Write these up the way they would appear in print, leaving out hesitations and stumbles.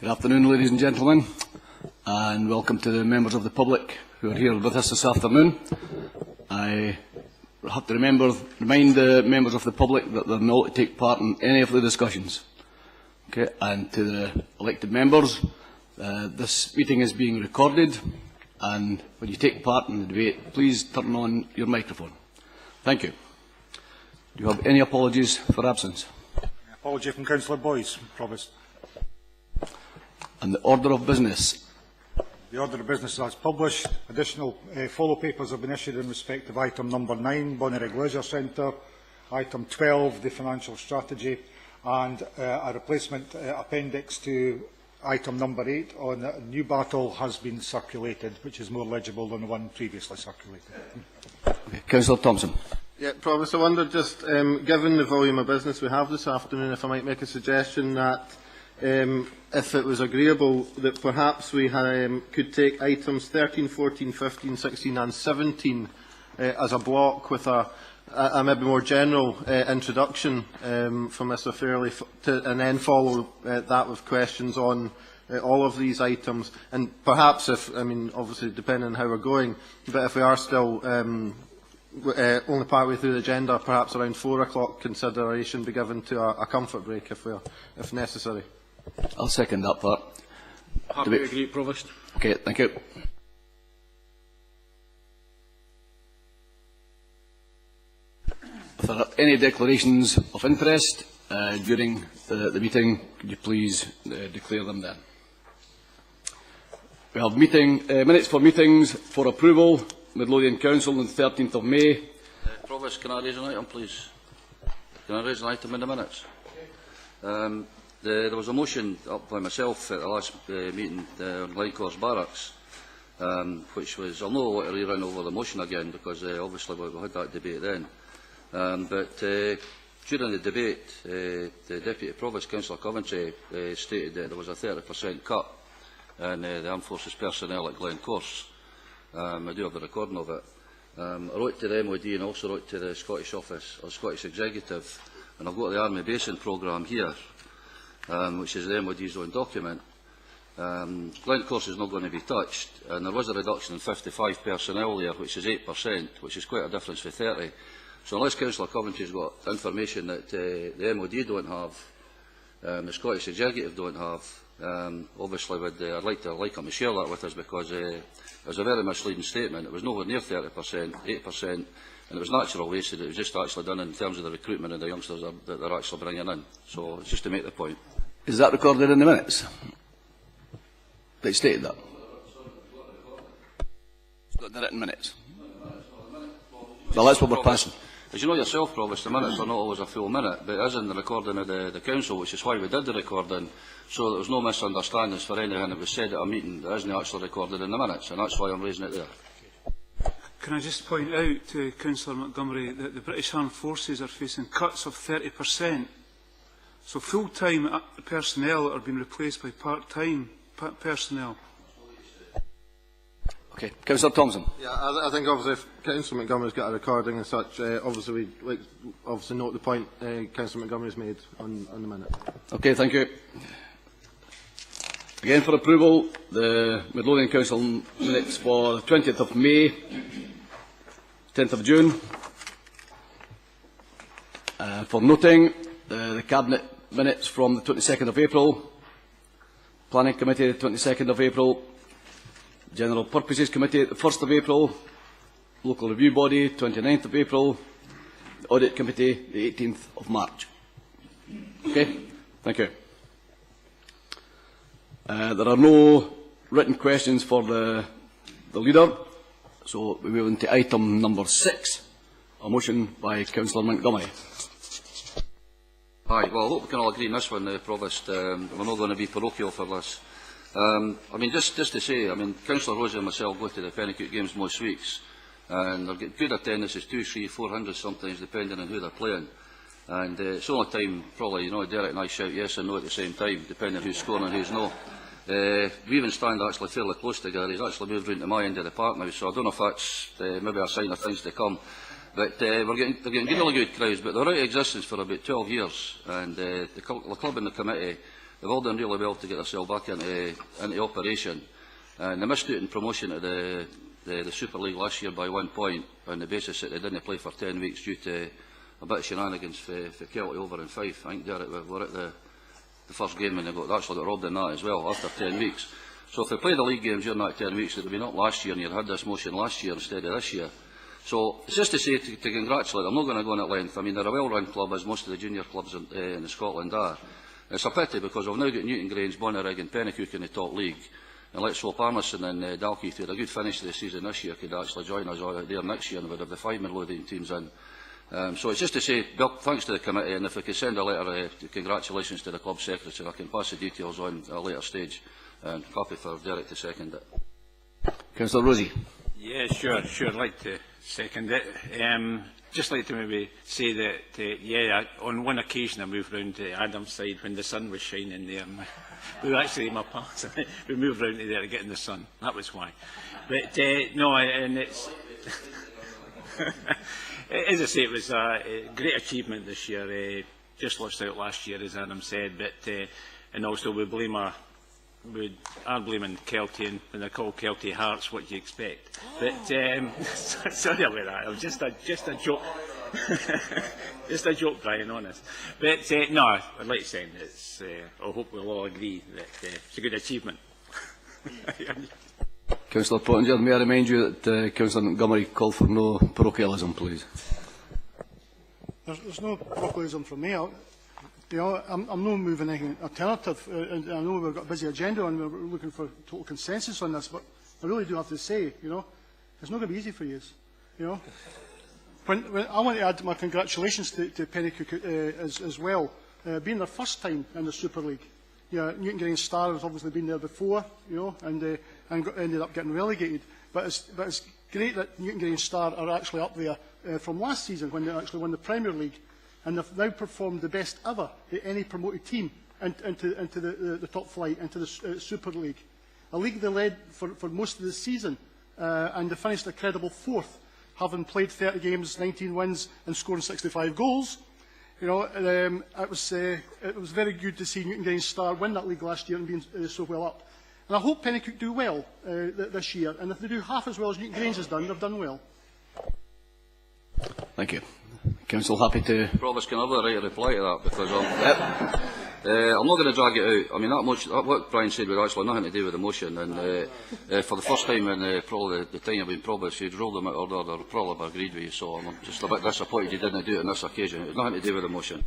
Good afternoon, ladies and gentlemen, and welcome to the members of the public who are here with us this afternoon. I have to remind the members of the public that they are not to take part in any of the discussions. Okay, and to the elected members, this meeting is being recorded, and when you take part in the debate, please turn on your microphone. Thank you. Do you have any apologies for absence? Apology from Councillor Boyce, Provost. And the order of business. The order of business as published. Additional follow papers have been issued in respect of item number 9, Bonnyrigg Leisure Centre, item 12, the financial strategy, and a replacement appendix to item number 8 on New Battle has been circulated, which is more legible than the one previously circulated. Okay. Councillor Thompson. Yeah, Provost, I wondered just, given the volume of business we have this afternoon, if I might make a suggestion that if it was agreeable that perhaps we could take items 13, 14, 15, 16 and 17 as a block with a maybe more general introduction from Mr Fairley and then follow that with questions on all of these items. And perhaps if, I mean, obviously depending on how we're going, but if we are still only partway through the agenda, perhaps around 4 o'clock consideration be given to a comfort break if necessary. I'll second that part. Happy to agree, Provost. Okay, thank you. If there are any declarations of interest during the meeting, could you please declare them then? We have minutes for meetings for approval. Midlothian Council on the 13th of May. Provost, can I raise an item, please? Can I raise an item in the minutes? There was a motion up by myself at the last meeting on Glencor's Barracks, which was, I'll not want to rerun over the motion again because obviously we had that debate then. But during the debate, the Deputy Provost, Councillor Coventry, stated that there was a 30% cut in the Armed Forces personnel at Glencor's. I do have the recording of it. I wrote to the MOD and also wrote to the Scottish Office, or Scottish Executive, and I've got the Army Basin Programme here, which is the MOD's own document. Glencor's is not going to be touched, and there was a reduction in 55 personnel there, which is 8%, which is quite a difference for 30. So unless Councillor Coventry's got information that the MOD don't have, the Scottish Executive don't have, obviously I'd like him to share that with us, because it was a very misleading statement. It was nowhere near 30%, 8%, and it was natural wasted. It was just actually done in terms of the recruitment of the youngsters that they're actually bringing in. So it's just to make the point. Is that recorded in the minutes? They stated that. It's got the written minutes. Well, that's what we're passing. As you know yourself, Provost, the minutes are not always a full minute, but it is in the recording of the Council, which is why we did the recording, so that there was no misunderstandings for anything that was said at a meeting that isn't actually recorded in the minutes, and that's why I'm raising it there. Can I just point out to Councillor Montgomery that the British Armed Forces are facing cuts of 30%. So full-time personnel are being replaced by part-time personnel. Okay, Councillor Thompson. Yeah, I think obviously if Councillor Montgomery's got a recording and such, obviously we obviously note the point Councillor Montgomery's made on the minute. Okay, thank you. Again for approval, the Midlothian Council minutes for the 20th of May, 10th of June. For noting, the Cabinet minutes from the 22nd of April, Planning Committee the 22nd of April, General Purposes Committee the 1st of April, Local Review Body 29th of April, the Audit Committee the 18th of March. Okay, thank you. There are no written questions for the Leader, so we move on to item number 6, a motion by Councillor Montgomery. Aye, well, I hope we can all agree on this one, Provost. We're not going to be parochial for this. I mean, just to say, I mean, Councillor Rosie and myself go to the Pennycook Games most weeks, and they're getting good attendance, is 200, 300, 400 sometimes, depending on who they're playing. And it's the only time, probably, you know, Derek and I shout yes and no at the same time, depending on who's scoring and who's not. We even stand actually fairly close together. He's actually moved round to my end of the park now, so I don't know if that's maybe a sign of things to come. But they're getting really good crowds, but they're out of existence for about 12 years, and the club and the committee they've all done really well to get themselves back into operation. And they missed out in promotion to the Super League last year by 1 point on the basis that they didn't play for 10 weeks due to a bit of shenanigans for Kelty over in Fife. I think we're at the first game and they actually got robbed in that as well after 10 weeks. So if they play the league games during that 10 weeks, it would have been up last year and you'd had this motion last year instead of this year. So it's just to say to congratulate them. I'm not going to go on at length. I mean, they're a well-run club, as most of the junior clubs in Scotland are. It's a pity because we've now got Newton Grange, Bonnyrigg and Penicuik in the top league. And let's hope Armisen and Dalkeith, who had a good finish to the season this year, could actually join us there next year and we'd have the 5 Midlothian teams in. So it's just to say, thanks to the committee, and if we could send a letter of congratulations to the club secretary, I can pass the details on at a later stage. And happy for Derek to second it. Councillor Rosie. Yeah, sure, I'd like to second it. Just like to maybe say that, on one occasion I moved round to Adam's side when the sun was shining there. We were actually in my past. We moved round to there to get in the sun. That was why. But no, and it's as I say, it was a great achievement this year. Just lost out last year, as Adam said, but and also we are blaming Kelty, and when they're called Kelty Hearts, what do you expect? But sorry about that. It was just a joke. Just a joke, Brian, honest. But no, I'd like to say it's. I hope we'll all agree that it's a good achievement. Councillor Pottinger, may I remind you that Councillor Montgomery called for no parochialism, please. There's no parochialism from me. I'm not moving anything alternative. And I know we've got a busy agenda and we're looking for total consensus on this, but I really do have to say, it's not going to be easy for you. When I want to add my congratulations to Penicuik as well, being their first time in the Super League. Newton Grange Star has obviously been there before, and ended up getting relegated. But it's great that Newton Grange Star are actually up there from last season when they actually won the Premier League. And they've now performed the best ever at any promoted team into the top flight, into the Super League. A league they led for most of the season, and they finished a credible 4th, having played 30 games, 19 wins and scoring 65 goals. It was very good to see Newton Grange Star win that league last year and being so well up. And I hope Penicuik do well this year, and if they do half as well as Newton Grange has done, they've done well. Thank you. Council happy to... Provost, can I have the right to reply to that? Because I'm not going to drag it out. I mean, what Brian said was actually nothing to do with the motion. And for the first time in probably the time I've been Provost, you'd rolled them out of order, or probably agreed with you. So I'm just a bit disappointed you didn't do it on this occasion. It was nothing to do with the motion.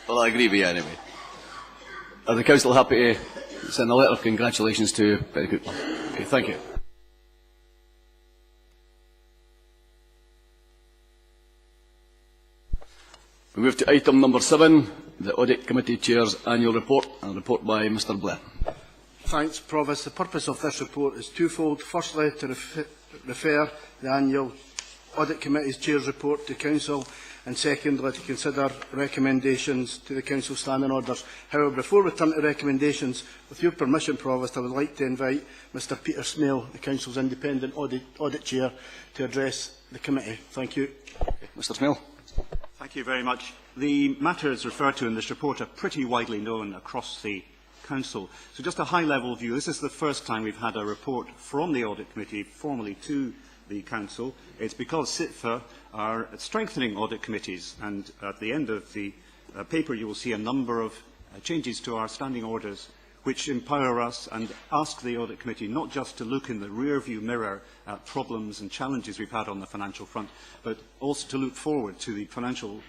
Well, I agree with you anyway. Are the Council happy to send a letter of congratulations to Penicuik? Okay, thank you. We move to item number 7, the Audit Committee Chair's Annual Report, and a report by Mr Blair. Thanks, Provost. The purpose of this report is twofold. Firstly, to refer the Annual Audit Committee's Chair's Report to Council, and secondly, to consider recommendations to the Council standing orders. However, before we turn to recommendations, with your permission, Provost, I would like to invite Mr Peter Smale, the Council's Independent Audit Chair, to address the Committee. Thank you. Okay, Mr Smale. Thank you very much. The matters referred to in this report are pretty widely known across the Council. So just a high-level view. This is the first time we've had a report from the Audit Committee formally to the Council. It's because CITFA are strengthening audit committees, and at the end of the paper you will see a number of changes to our standing orders which empower us and ask the Audit Committee not just to look in the rear-view mirror at problems and challenges we've had on the financial front, but also to look forward to the financial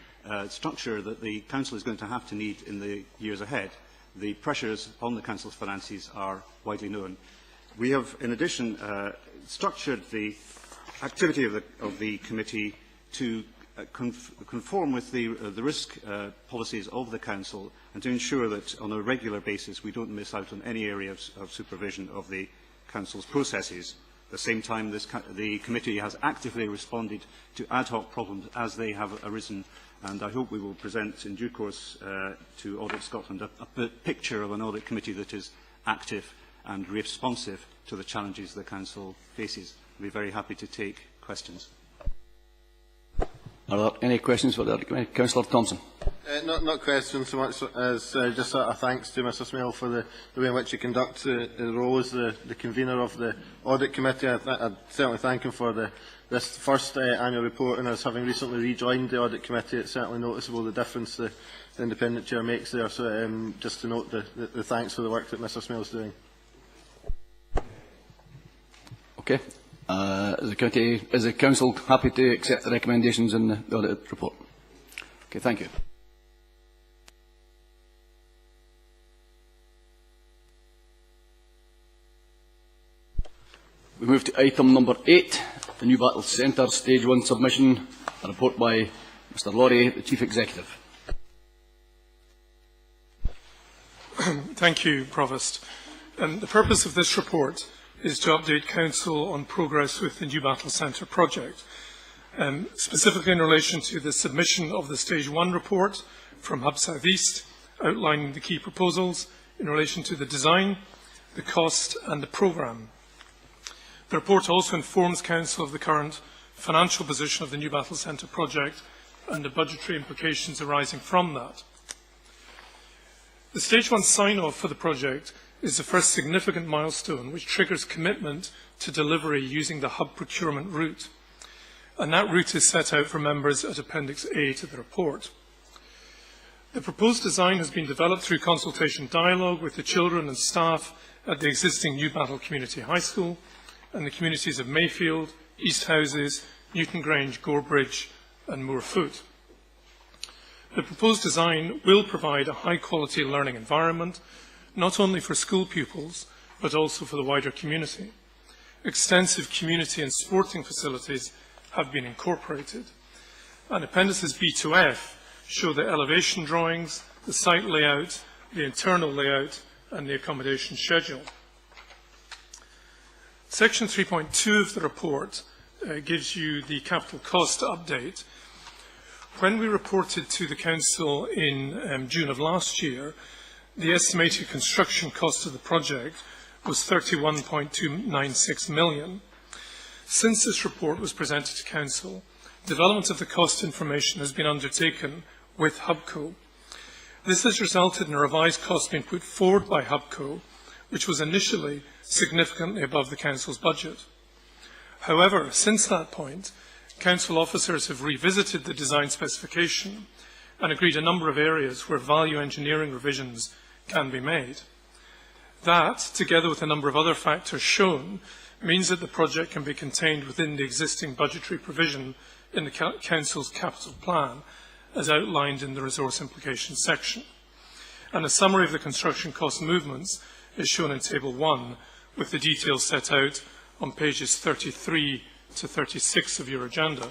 structure that the Council is going to have to need in the years ahead. The pressures on the Council's finances are widely known. We have, in addition, structured the activity of the Committee to conform with the risk policies of the Council and to ensure that on a regular basis we don't miss out on any area of supervision of the Council's processes. At the same time, the Committee has actively responded to ad hoc problems as they have arisen, and I hope we will present in due course to Audit Scotland a picture of an Audit Committee that is active and responsive to the challenges the Council faces. I'll be very happy to take questions. Are there any questions for the Audit Committee? Councillor Thompson. Not questions so much as just a thanks to Mr Smale for the way in which he conducts the role as the convener of the Audit Committee. I'd certainly thank him for this first annual report, and as having recently rejoined the Audit Committee, it's certainly noticeable the difference the independent chair makes there. So just to note the thanks for the work that Mr Smale is doing. Okay. Is the Council happy to accept the recommendations in the audit report? Okay, thank you. We move to item number 8, the New Battle Centre Stage 1 submission, a report by Mr Laurie, the Chief Executive. Thank you, Provost. The purpose of this report is to update Council on progress with the New Battle Centre project, specifically in relation to the submission of the Stage 1 report from Hub South East, outlining the key proposals in relation to the design, the cost and the programme. The report also informs Council of the current financial position of the New Battle Centre project and the budgetary implications arising from that. The Stage 1 sign-off for the project is the first significant milestone which triggers commitment to delivery using the hub procurement route. And that route is set out for members at Appendix A to the report. The proposed design has been developed through consultation dialogue with the children and staff at the existing New Battle Community High School and the communities of Mayfield, East Houses, Newton Grange, Gorebridge and Moorfoot. The proposed design will provide a high-quality learning environment not only for school pupils, but also for the wider community. Extensive community and sporting facilities have been incorporated. And Appendices B to F show the elevation drawings, the site layout, the internal layout, and the accommodation schedule. Section 3.2 of the report gives you the capital cost update. When we reported to the Council in June of last year, the estimated construction cost of the project was £31.296 million. Since this report was presented to Council, development of the cost information has been undertaken with HUBCO. This has resulted in a revised cost being put forward by HUBCO, which was initially significantly above the Council's budget. However, since that point, Council officers have revisited the design specification and agreed a number of areas where value engineering revisions can be made. That, together with a number of other factors shown, means that the project can be contained within the existing budgetary provision in the Council's capital plan, as outlined in the resource implications section. And a summary of the construction cost movements is shown in Table 1, with the details set out on pages 33 to 36 of your agenda.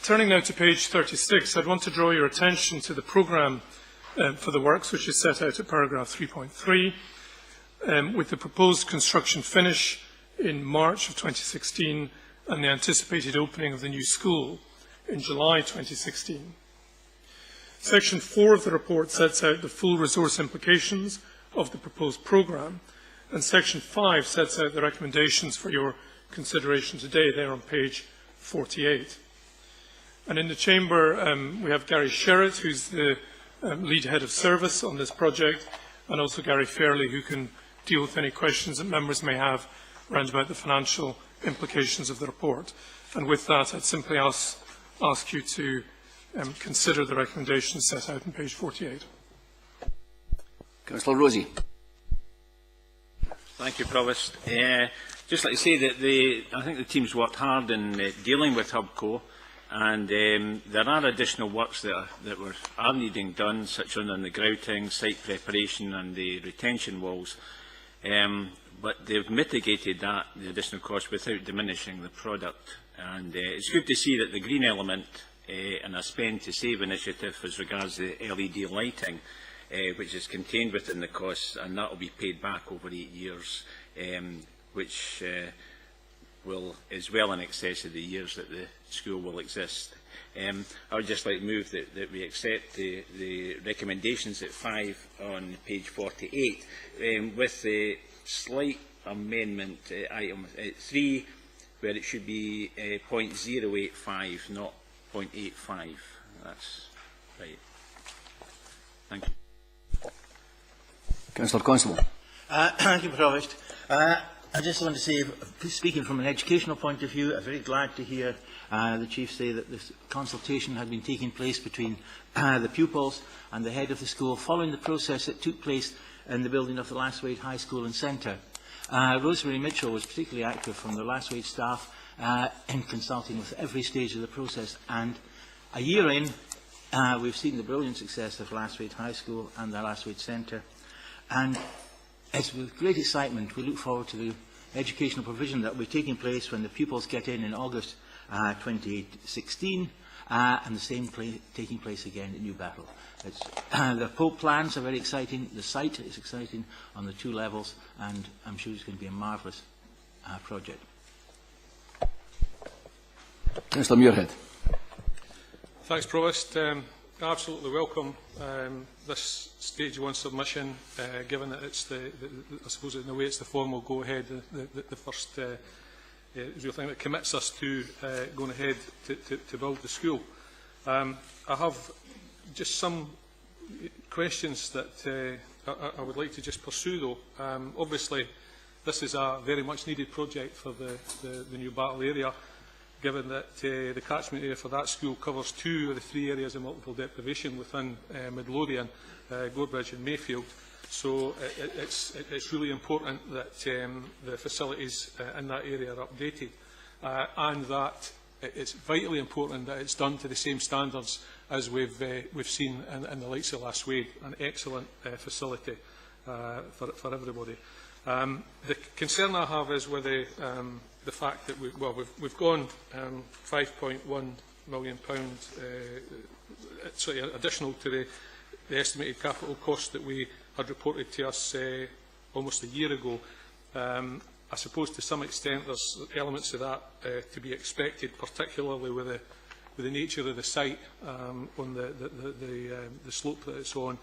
Turning now to page 36, I'd want to draw your attention to the programme for the works, which is set out at paragraph 3.3, with the proposed construction finish in March of 2016 and the anticipated opening of the new school in July 2016. Section 4 of the report sets out the full resource implications of the proposed programme, and Section 5 sets out the recommendations for your consideration today, there on page 48. And in the Chamber, we have Gary Sherritt, who's the lead head of service on this project, and also Gary Fairley, who can deal with any questions that members may have around about the financial implications of the report. And with that, I'd simply ask you to consider the recommendations set out on page 48. Councillor Rosie. Thank you, Provost. Just like to say that I think the team's worked hard in dealing with HUBCO, and there are additional works that are needing done, such as on the grouting, site preparation and the retention walls. But they've mitigated the additional cost without diminishing the product. And it's good to see that the green element and a spend to save initiative as regards the LED lighting, which is contained within the costs, and that will be paid back over 8 years, which is well in excess of the years that the school will exist. I would just like to move that we accept the recommendations at 5 on page 48, with the slight amendment, item 3, where it should be 0.085, not 0.85. That's right. Thank you. Councillor Constable. Thank you, Provost. I just want to say, speaking from an educational point of view, I'm very glad to hear the Chief say that this consultation had been taking place between the pupils and the head of the school following the process that took place in the building of the Lasswade High School and Centre. Rosemary Mitchell was particularly active from the Lasswade staff in consulting with every stage of the process, and a year in, we've seen the brilliant success of Lasswade High School and the Lasswade Centre, and it's with great excitement we look forward to the educational provision that will be taking place when the pupils get in August 2016, and the same taking place again at New Battle. The Pope plans are very exciting, the site is exciting on the two levels, and I'm sure it's going to be a marvellous project. Councillor Muirhead. Thanks, Provost. Absolutely welcome this Stage 1 submission, given that it's I suppose in a way it's the formal go-ahead, the first real thing that commits us to going ahead to build the school. I have just some questions that I would like to just pursue, though. Obviously, this is a very much needed project for the New Battle area, given that the catchment area for that school covers 2 of the 3 areas of multiple deprivation within Midlothian, Gorebridge and Mayfield. So it's really important that the facilities in that area are updated, and that it's vitally important that it's done to the same standards as we've seen in the likes of Lasswade, an excellent facility for everybody. The concern I have is with the fact that we've gone £5.1 million additional to the estimated capital cost that we had reported to us almost a year ago. I suppose to some extent there's elements of that to be expected, particularly with the nature of the site on the slope that it's on.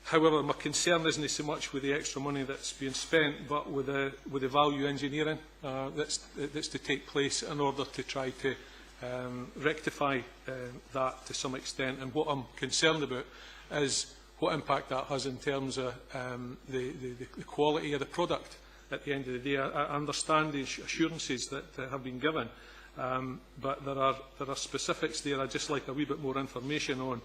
However, my concern isn't so much with the extra money that's being spent, but with the value engineering that's to take place in order to try to rectify that to some extent. And what I'm concerned about is what impact that has in terms of the quality of the product at the end of the day. I understand the assurances that have been given, but there are specifics there I'd just like a wee bit more information on.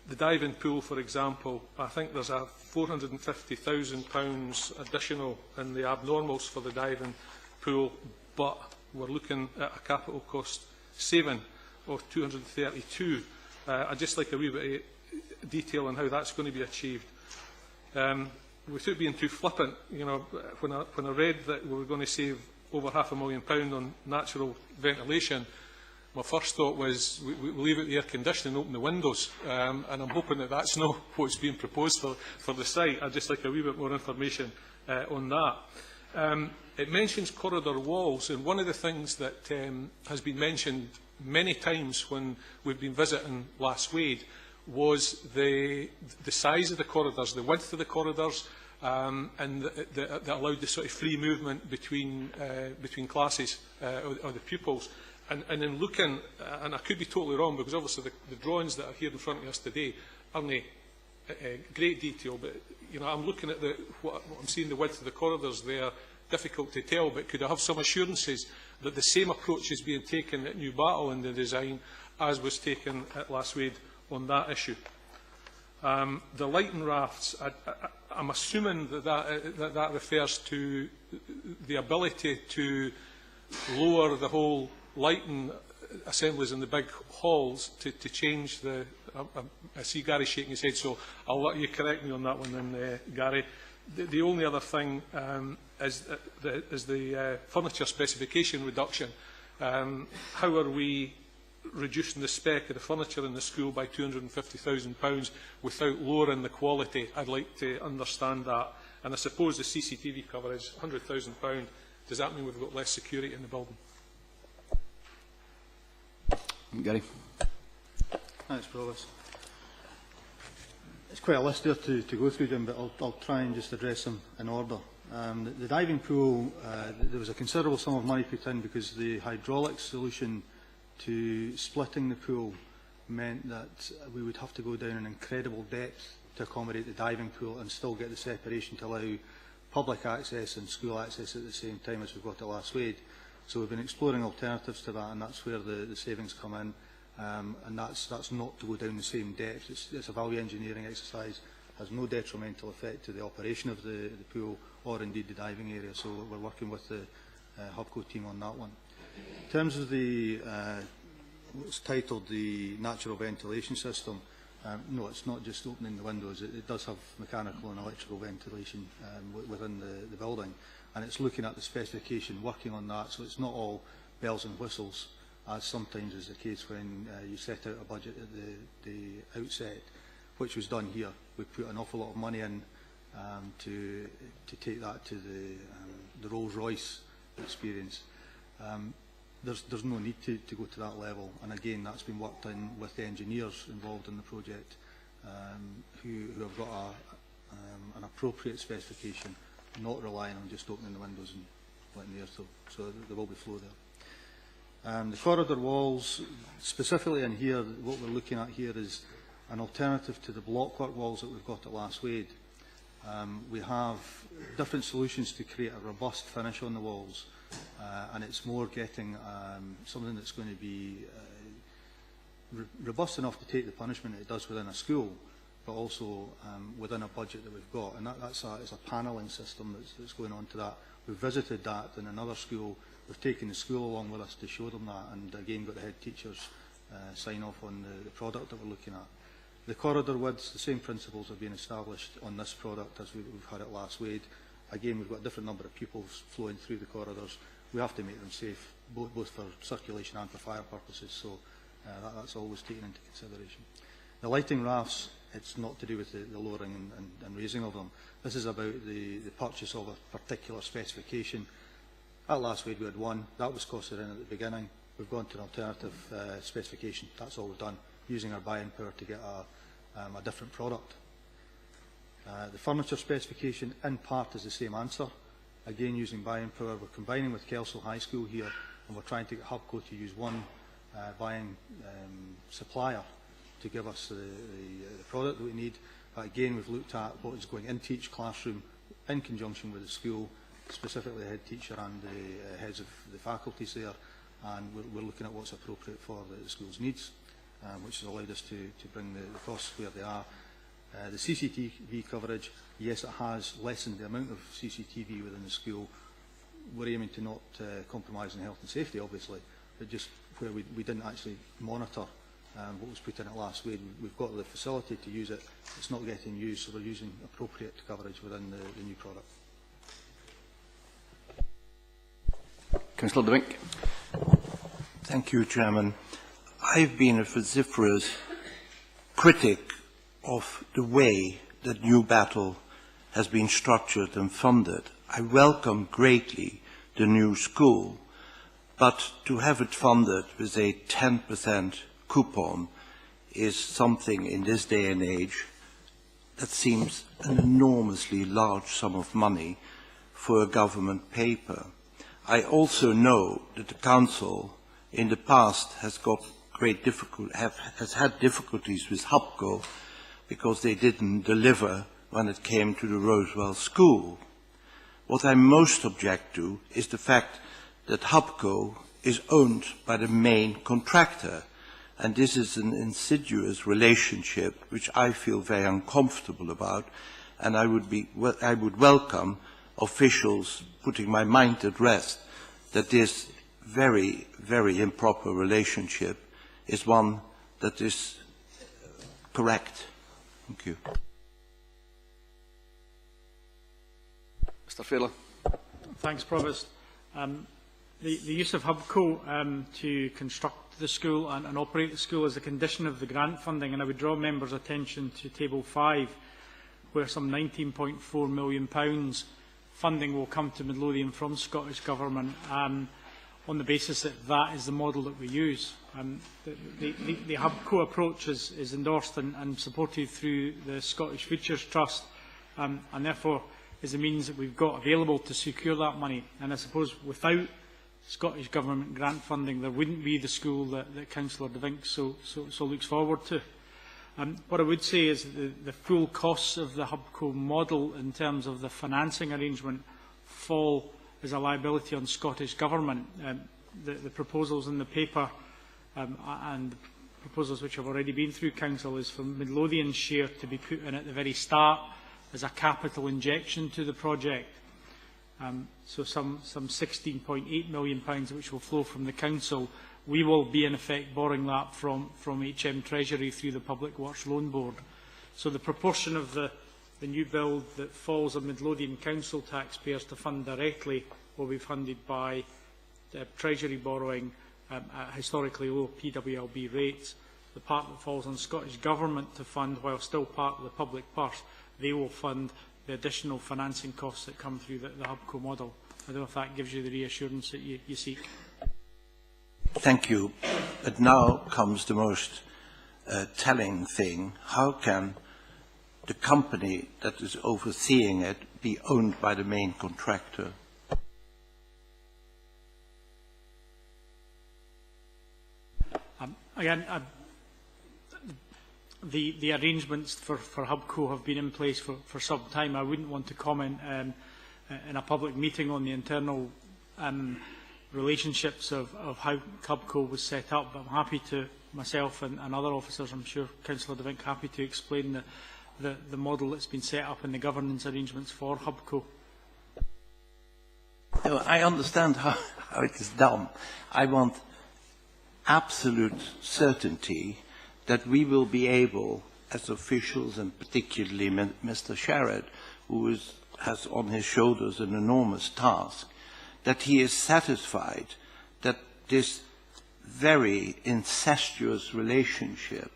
The diving pool, for example, I think there's a £450,000 additional in the abnormals for the diving pool, but we're looking at a capital cost saving of 232. I'd just like a wee bit of detail on how that's going to be achieved. Without being too flippant, you know, when I read that we were going to save over £500,000 on natural ventilation, my first thought was we leave out the air conditioning and open the windows, and I'm hoping that that's not what's being proposed for the site. I'd just like a wee bit more information on that. It mentions corridor walls, and one of the things that has been mentioned many times when we've been visiting Lasswade was the size of the corridors, the width of the corridors, and that allowed the sort of free movement between classes or the pupils. And in looking, and I could be totally wrong because obviously the drawings that are here in front of us today aren't in great detail, but you know, I'm looking at what I'm seeing the width of the corridors there. Difficult to tell, but could I have some assurances that the same approach is being taken at New Battle in the design as was taken at Lasswade on that issue? The lighting rafts, I'm assuming that refers to the ability to lower the whole lighting assemblies in the big halls to change the... I see Gary shaking his head, so I'll let you correct me on that one then, Gary. The only other thing is the furniture specification reduction. How are we reducing the spec of the furniture in the school by £250,000 without lowering the quality? I'd like to understand that. And I suppose the CCTV cover is £100,000. Does that mean we've got less security in the building? Gary. Thanks, Provost. It's quite a list there to go through, Jim, but I'll try and just address them in order. The diving pool, there was a considerable sum of money put in because the hydraulic solution to splitting the pool meant that we would have to go down an incredible depth to accommodate the diving pool and still get the separation to allow public access and school access at the same time as we've got at Last Wade. So we've been exploring alternatives to that, and that's where the savings come in. And that's not to go down the same depth. It's a value engineering exercise, has no detrimental effect to the operation of the pool or indeed the diving area. So we're working with the Hubco team on that one. In terms of the what's titled the natural ventilation system, no, it's not just opening the windows. It does have mechanical and electrical ventilation within the building, and it's looking at the specification, working on that. So it's not all bells and whistles, as sometimes is the case when you set out a budget at the outset, which was done here. We put an awful lot of money in to take that to the Rolls-Royce experience. There's no need to go to that level, and again that's been worked in with the engineers involved in the project who have got an appropriate specification, not relying on just opening the windows and letting the air through. So there will be flow there. The corridor walls, specifically in here, what we're looking at here is an alternative to the blockwork walls that we've got at Last Wade. We have different solutions to create a robust finish on the walls, and it's more getting something that's going to be robust enough to take the punishment it does within a school, but also within a budget that we've got. And that's a panelling system that's going on to that. We've visited that in another school. We've taken the school along with us to show them that, and again got the head teachers sign off on the product that we're looking at. The corridor widths, the same principles have been established on this product as we've had at Last Wade. Again, we've got a different number of pupils flowing through the corridors. We have to make them safe, both for circulation and for fire purposes, so that's always taken into consideration. The lighting rafts, it's not to do with the lowering and raising of them. This is about the purchase of a particular specification. At Last Wade we had one, that was costed in at the beginning. We've gone to an alternative specification, that's all we've done, using our buying power to get a different product. The furniture specification in part is the same answer. Again, using buying power, we're combining with Kelso High School here, and we're trying to get Hubco to use one buying supplier to give us the product that we need. But again, we've looked at what is going into each classroom in conjunction with the school, specifically the head teacher and the heads of the faculties there, and we're looking at what's appropriate for the school's needs, which has allowed us to bring the costs where they are. The CCTV coverage, yes, it has lessened the amount of CCTV within the school. We're aiming to not compromise on health and safety, obviously, but just where we didn't actually monitor what was put in at Last Wade. We've got the facility to use it. It's not getting used, so we're using appropriate coverage within the new product. Councillor De Wink. Thank you, Chairman. I've been a vociferous critic of the way that New Battle has been structured and funded. I welcome greatly the new school, but to have it funded with a 10% coupon is something in this day and age that seems an enormously large sum of money for a government paper. I also know that the Council in the past has had difficulties with Hubco because they didn't deliver when it came to the Rosewell School. What I most object to is the fact that Hubco is owned by the main contractor, and this is an insidious relationship which I feel very uncomfortable about, and I would welcome officials putting my mind at rest that this very, very improper relationship is one that is correct. Thank you. Mr. Fairley. Thanks, Provost. The use of Hubco to construct the school and operate the school is a condition of the grant funding, and I would draw members' attention to Table 5, where some £19.4 million funding will come to Midlothian from Scottish Government on the basis that that is the model that we use. The Hubco approach is endorsed and supported through the Scottish Futures Trust, and therefore is the means that we've got available to secure that money. And I suppose without Scottish Government grant funding, there wouldn't be the school that Councillor De Vink so looks forward to. What I would say is the full costs of the HUBCO model in terms of the financing arrangement fall as a liability on Scottish Government. The proposals in the paper and the proposals which have already been through Council is for Midlothian's share to be put in at the very start as a capital injection to the project. So some £16.8 million which will flow from the Council. We will be in effect borrowing that from HM Treasury through the Public Works Loan Board. So the proportion of the new build that falls on Midlothian Council taxpayers to fund directly will be funded by Treasury borrowing at historically low PWLB rates. The part that falls on Scottish Government to fund, while still part of the public purse, they will fund the additional financing costs that come through the HUBCO model. I don't know if that gives you the reassurance that you seek. Thank you. But now comes the most telling thing. How can the company that is overseeing it be owned by the main contractor? Again, the arrangements for HUBCO have been in place for some time. I wouldn't want to comment in a public meeting on the internal relationships of how HUBCO was set up, but I'm happy to, myself and other officers, I'm sure Councillor De Vink, happy to explain the model that's been set up and the governance arrangements for HUBCO. I understand how it is done. I want absolute certainty that we will be able, as officials, and particularly Mr. Sherrod, who has on his shoulders an enormous task, that he is satisfied that this very incestuous relationship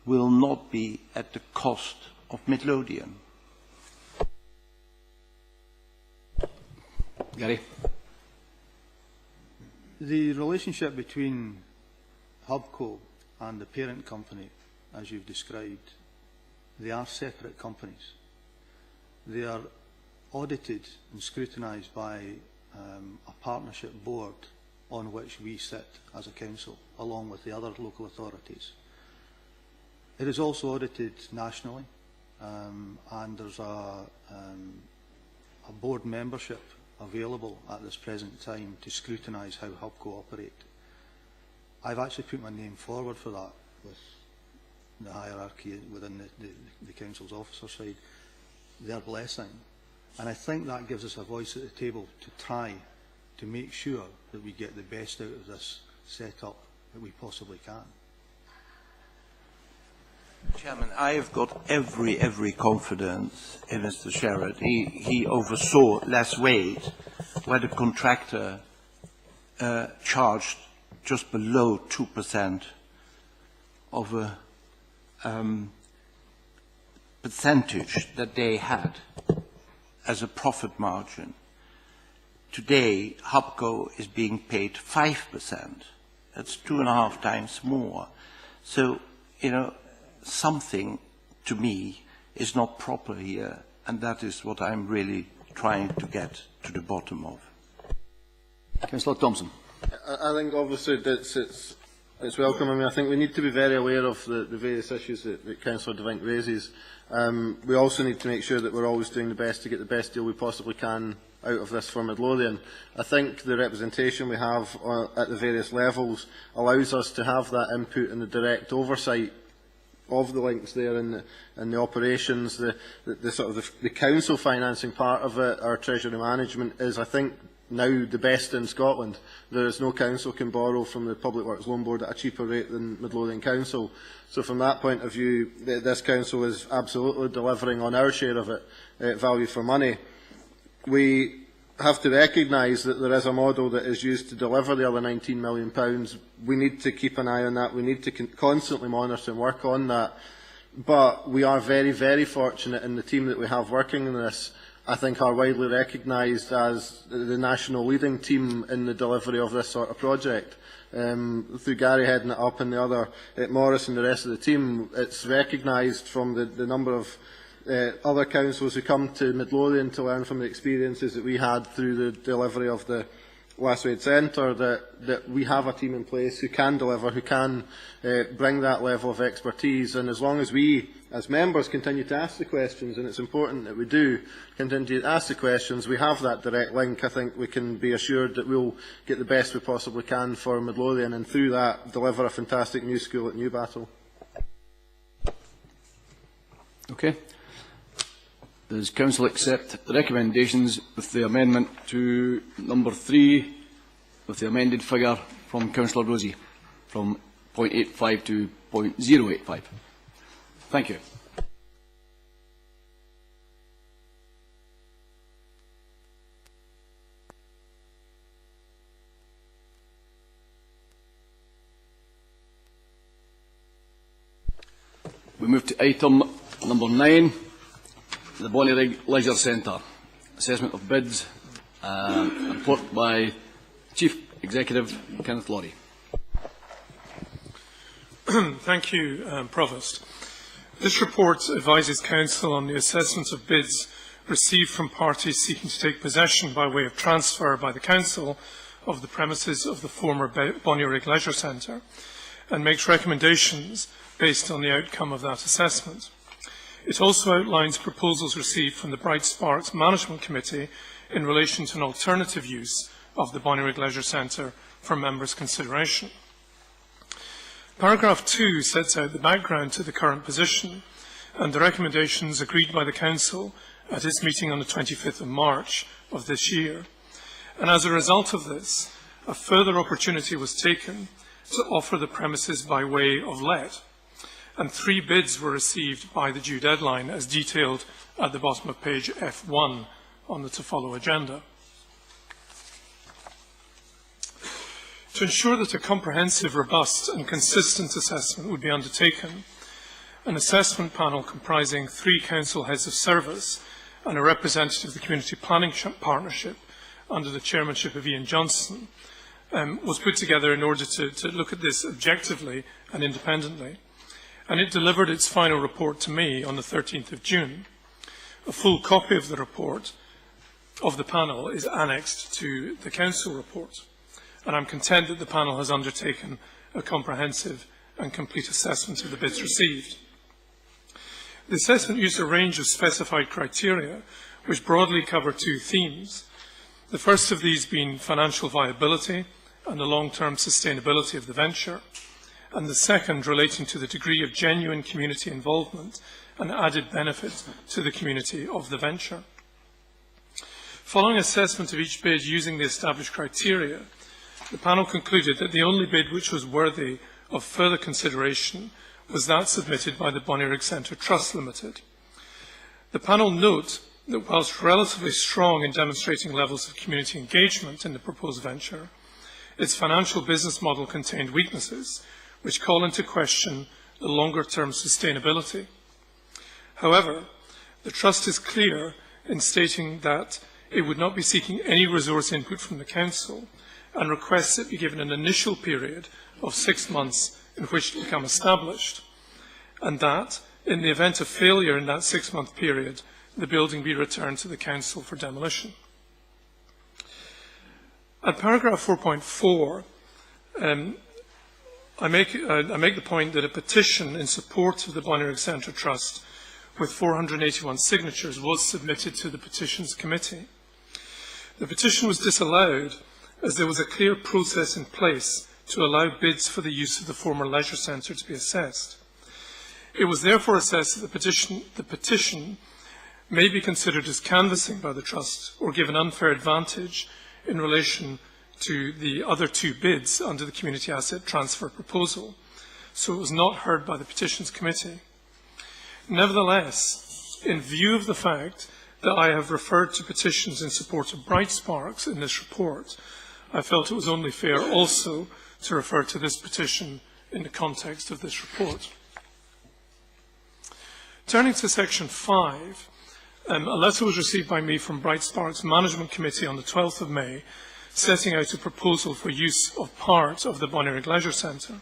will not be at the cost of Midlothian. Gary? The relationship between HUBCO and the parent company, as you've described, they are separate companies. They are audited and scrutinised by a partnership board on which we sit as a council, along with the other local authorities. It is also audited nationally, and there's a board membership available at this present time to scrutinise how HUBCO operate. I've actually put my name forward for that with the hierarchy within the council's officer side, their blessing. And I think that gives us a voice at the table to try to make sure that we get the best out of this setup that we possibly can. Chairman, I have got every confidence in Mr. Sherrod. He oversaw last weight where the contractor charged just below 2% of a percentage that they had as a profit margin. Today, HUBCO is being paid 5%. That's 2.5 times more. So, you know, something to me is not proper here, and that is what I'm really trying to get to the bottom of. Councillor Thompson. I think obviously it's welcome. I mean, I think we need to be very aware of the various issues that Councillor De Vink raises. We also need to make sure that we're always doing the best to get the best deal we possibly can out of this for Midlothian. I think the representation we have at the various levels allows us to have that input and the direct oversight of the links there and the operations, the council financing part of it. Our treasury management is, I think, now the best in Scotland. There is no council can borrow from the Public Works Loan Board at a cheaper rate than Midlothian Council. So from that point of view, this council is absolutely delivering on our share of it, value for money. We have to recognise that there is a model that is used to deliver the other £19 million. We need to keep an eye on that. We need to constantly monitor and work on that. But we are very, very fortunate in the team that we have working on this. I think are widely recognised as the national leading team in the delivery of this sort of project. Through Gary heading it up and the other, Morris and the rest of the team, it's recognised from the number of other councils who come to Midlothian to learn from the experiences that we had through the delivery of the Westwade Centre, that we have a team in place who can deliver, who can bring that level of expertise. And as long as we, as members, continue to ask the questions, and it's important that we do continue to ask the questions, we have that direct link. I think we can be assured that we'll get the best we possibly can for Midlothian, and through that deliver a fantastic new school at Newbattle. Okay. Does Council accept the recommendations with the amendment to number 3 with the amended figure from Councillor Rosie from 0.85 to 0.085? Thank you. We move to item number 9. The Bonnyrigg Leisure Centre. Assessment of bids. Report by Chief Executive Kenneth Laurie. Thank you, Provost. This report advises Council on the assessment of bids received from parties seeking to take possession by way of transfer by the Council of the premises of the former Bonnyrigg Leisure Centre, and makes recommendations based on the outcome of that assessment. It also outlines proposals received from the Bright Sparks Management Committee in relation to an alternative use of the Bonnyrigg Leisure Centre for members' consideration. Paragraph 2 sets out the background to the current position and the recommendations agreed by the Council at its meeting on the 25th of March of this year. And as a result of this, a further opportunity was taken to offer the premises by way of let, and 3 bids were received by the due deadline, as detailed at the bottom of page F1 on the to follow agenda. To ensure that a comprehensive, robust and consistent assessment would be undertaken, an assessment panel comprising 3 council heads of service and a representative of the Community Planning Partnership under the chairmanship of Ian Johnson was put together in order to look at this objectively and independently. And it delivered its final report to me on the 13th of June. A full copy of the report of the panel is annexed to the Council report, and I'm content that the panel has undertaken a comprehensive and complete assessment of the bids received. The assessment used a range of specified criteria which broadly cover 2 themes, the first of these being financial viability and the long-term sustainability of the venture, and the second relating to the degree of genuine community involvement and added benefit to the community of the venture. Following assessment of each bid using the established criteria, the panel concluded that the only bid which was worthy of further consideration was that submitted by the Bonnyrigg Centre Trust Limited. The panel note that whilst relatively strong in demonstrating levels of community engagement in the proposed venture, its financial business model contained weaknesses which call into question the longer-term sustainability. However, the Trust is clear in stating that it would not be seeking any resource input from the Council and requests it be given an initial period of 6 months in which to become established, and that, in the event of failure in that 6-month period, the building be returned to the Council for demolition. At paragraph 4.4, I make the point that a petition in support of the Bonnyrigg Centre Trust with 481 signatures was submitted to the Petitions Committee. The petition was disallowed as there was a clear process in place to allow bids for the use of the former leisure centre to be assessed. It was therefore assessed that the petition may be considered as canvassing by the Trust or give an unfair advantage in relation to the other 2 bids under the Community Asset Transfer proposal, so it was not heard by the Petitions Committee. Nevertheless, in view of the fact that I have referred to petitions in support of Bright Sparks in this report, I felt it was only fair also to refer to this petition in the context of this report. Turning to section 5, a letter was received by me from Bright Sparks Management Committee on the 12th of May, setting out a proposal for use of part of the Bonnyrigg Leisure Centre.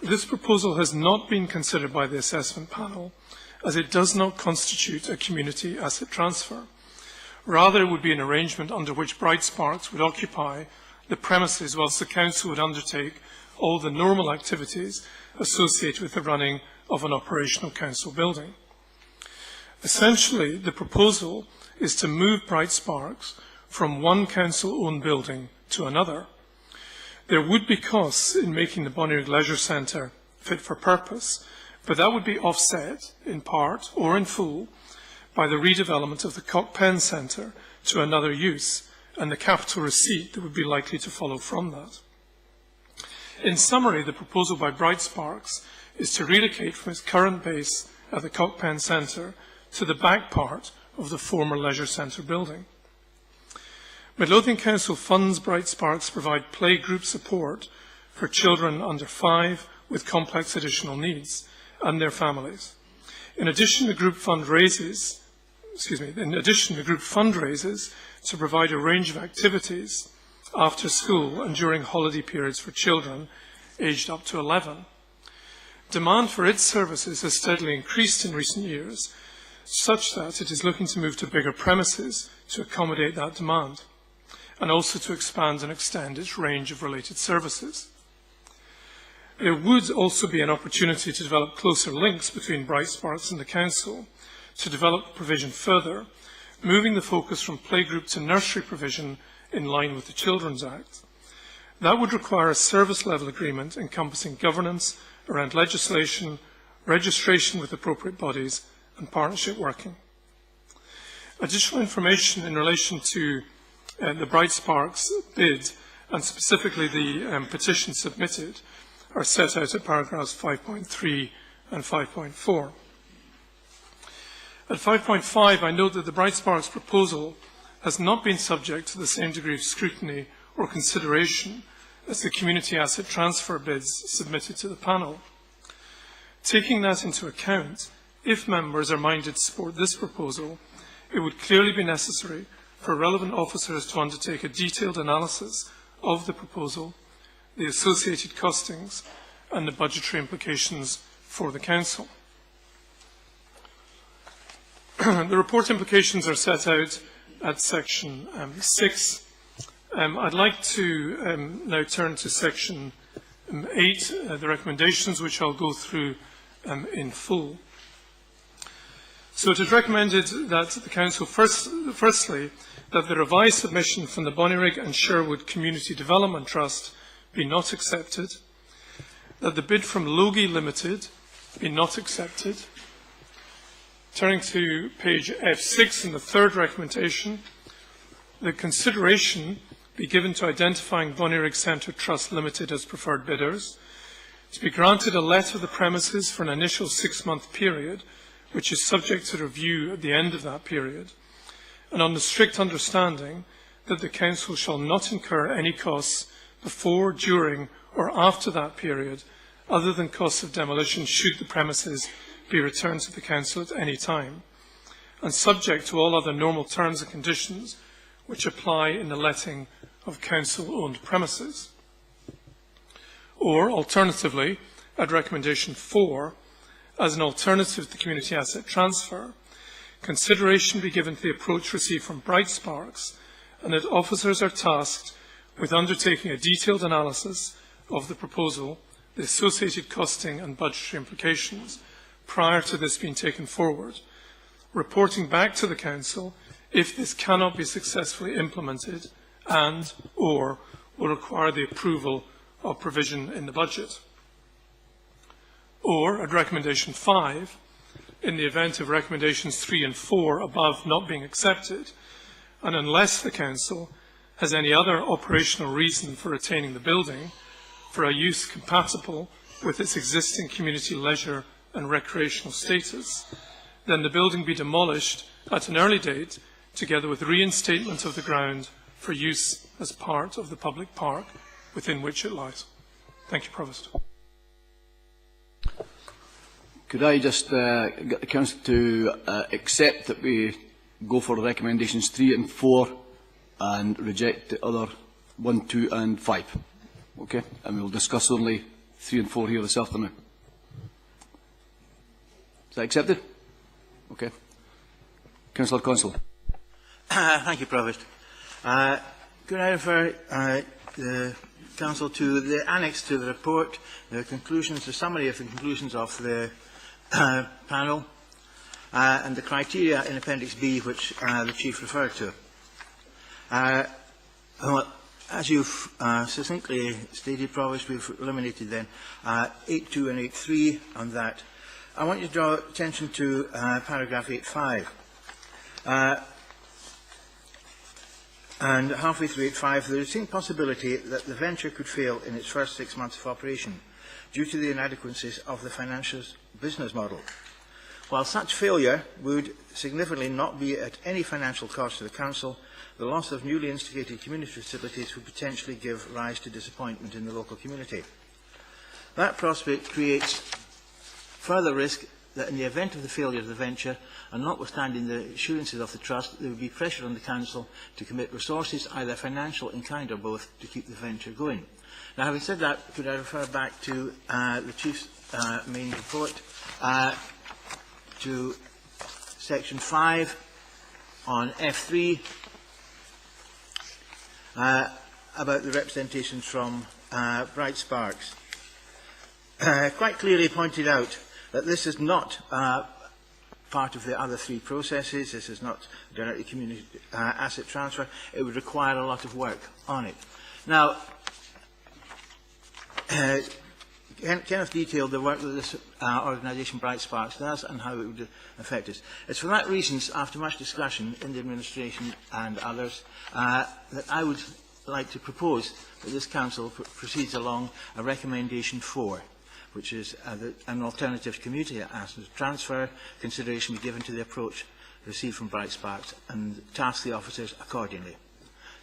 This proposal has not been considered by the assessment panel, as it does not constitute a community asset transfer. Rather, it would be an arrangement under which Bright Sparks would occupy the premises whilst the council would undertake all the normal activities associated with the running of an operational council building. Essentially, the proposal is to move Bright Sparks from one council-owned building to another. There would be costs in making the Bonnyrigg Leisure Centre fit for purpose, but that would be offset in part or in full by the redevelopment of the Cockpen Centre to another use and the capital receipt that would be likely to follow from that. In summary, the proposal by Bright Sparks is to relocate from its current base at the Cockpen Centre to the back part of the former Leisure Centre building. Midlothian Council funds Bright Sparks to provide playgroup support for children under 5 with complex additional needs and their families. In addition, the group fundraises to provide a range of activities after school and during holiday periods for children aged up to 11. Demand for its services has steadily increased in recent years, such that it is looking to move to bigger premises to accommodate that demand, and also to expand and extend its range of related services. There would also be an opportunity to develop closer links between Bright Sparks and the Council to develop the provision further, moving the focus from playgroup to nursery provision in line with the Children's Act. That would require a service level agreement encompassing governance around legislation, registration with appropriate bodies and partnership working. Additional information in relation to the Bright Sparks bid and specifically the petition submitted are set out at paragraphs 5.3 and 5.4. At 5.5, I note that the Bright Sparks proposal has not been subject to the same degree of scrutiny or consideration as the community asset transfer bids submitted to the panel. Taking that into account, if members are minded to support this proposal, it would clearly be necessary for relevant officers to undertake a detailed analysis of the proposal, the associated costings, and the budgetary implications for the Council. The report implications are set out at section 6. I'd like to now turn to section 8, the recommendations, which I'll go through in full. So it is recommended that the Council, firstly, that the revised submission from the Bonnyrigg and Sherwood Community Development Trust be not accepted, that the bid from Logie Limited be not accepted. Turning to page F6 in the third recommendation, the consideration be given to identifying Bonnyrigg Centre Trust Limited as preferred bidders, to be granted a let of the premises for an initial 6-month period, which is subject to review at the end of that period, and on the strict understanding that the Council shall not incur any costs before, during, or after that period, other than costs of demolition should the premises be returned to the Council at any time, and subject to all other normal terms and conditions which apply in the letting of Council-owned premises. Or, alternatively, at recommendation 4, as an alternative to the community asset transfer, consideration be given to the approach received from Bright Sparks, and that officers are tasked with undertaking a detailed analysis of the proposal, the associated costing and budgetary implications prior to this being taken forward, reporting back to the Council if this cannot be successfully implemented and or will require the approval of provision in the budget. Or, at recommendation 5, in the event of recommendations 3 and 4 above not being accepted, and unless the Council has any other operational reason for retaining the building for a use compatible with its existing community leisure and recreational status, then the building be demolished at an early date, together with reinstatement of the ground for use as part of the public park within which it lies. Thank you, Provost. Could I just get the Council to accept that we go for recommendations 3 and 4 and reject the other 1, 2 and 5? Okay, and we will discuss only 3 and 4 here this afternoon. Is that accepted? Okay. Councillor Consell. Thank you, Provost. Could I refer the Council to the annex to the report, the conclusions, the summary of the conclusions of the panel, and the criteria in Appendix B, which the Chief referred to. Well, as you've succinctly stated, Provost, we've eliminated then 8.2 and 8.3 on that. I want you to draw attention to paragraph 8.5. And halfway through 8.5, there is a distinct possibility that the venture could fail in its first 6 months of operation due to the inadequacies of the financial business model. While such failure would significantly not be at any financial cost to the Council, the loss of newly instigated community facilities would potentially give rise to disappointment in the local community. That prospect creates further risk that in the event of the failure of the venture, and notwithstanding the assurances of the Trust, there would be pressure on the Council to commit resources, either financial, in kind or both, to keep the venture going. Now, having said that, could I refer back to the Chief's main report, to Section 5 on F3, about the representations from Bright Sparks. Quite clearly pointed out that this is not part of the other three processes. This is not directly community asset transfer. It would require a lot of work on it. Now, Kenneth detailed the work that this organisation, Bright Sparks, does and how it would affect us. It's for that reason, after much discussion in the administration and others, that I would like to propose that this Council proceeds along a recommendation 4, which is that an alternative community asset transfer consideration be given to the approach received from Bright Sparks and task the officers accordingly.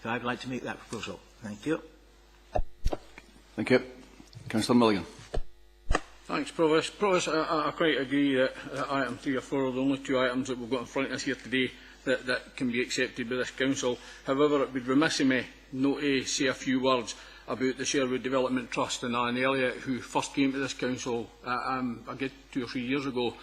So I'd like to make that proposal. Thank you. Thank you. Councillor Milligan. Thanks, Provost. Provost, I quite agree that item 3 or 4 are the only two items that we've got in front of us here today that can be accepted by this Council. However, it would be remiss of me not to say a few words about the Sherwood Development Trust and Anne Elliott, who first came to this Council a good 2 or 3 years ago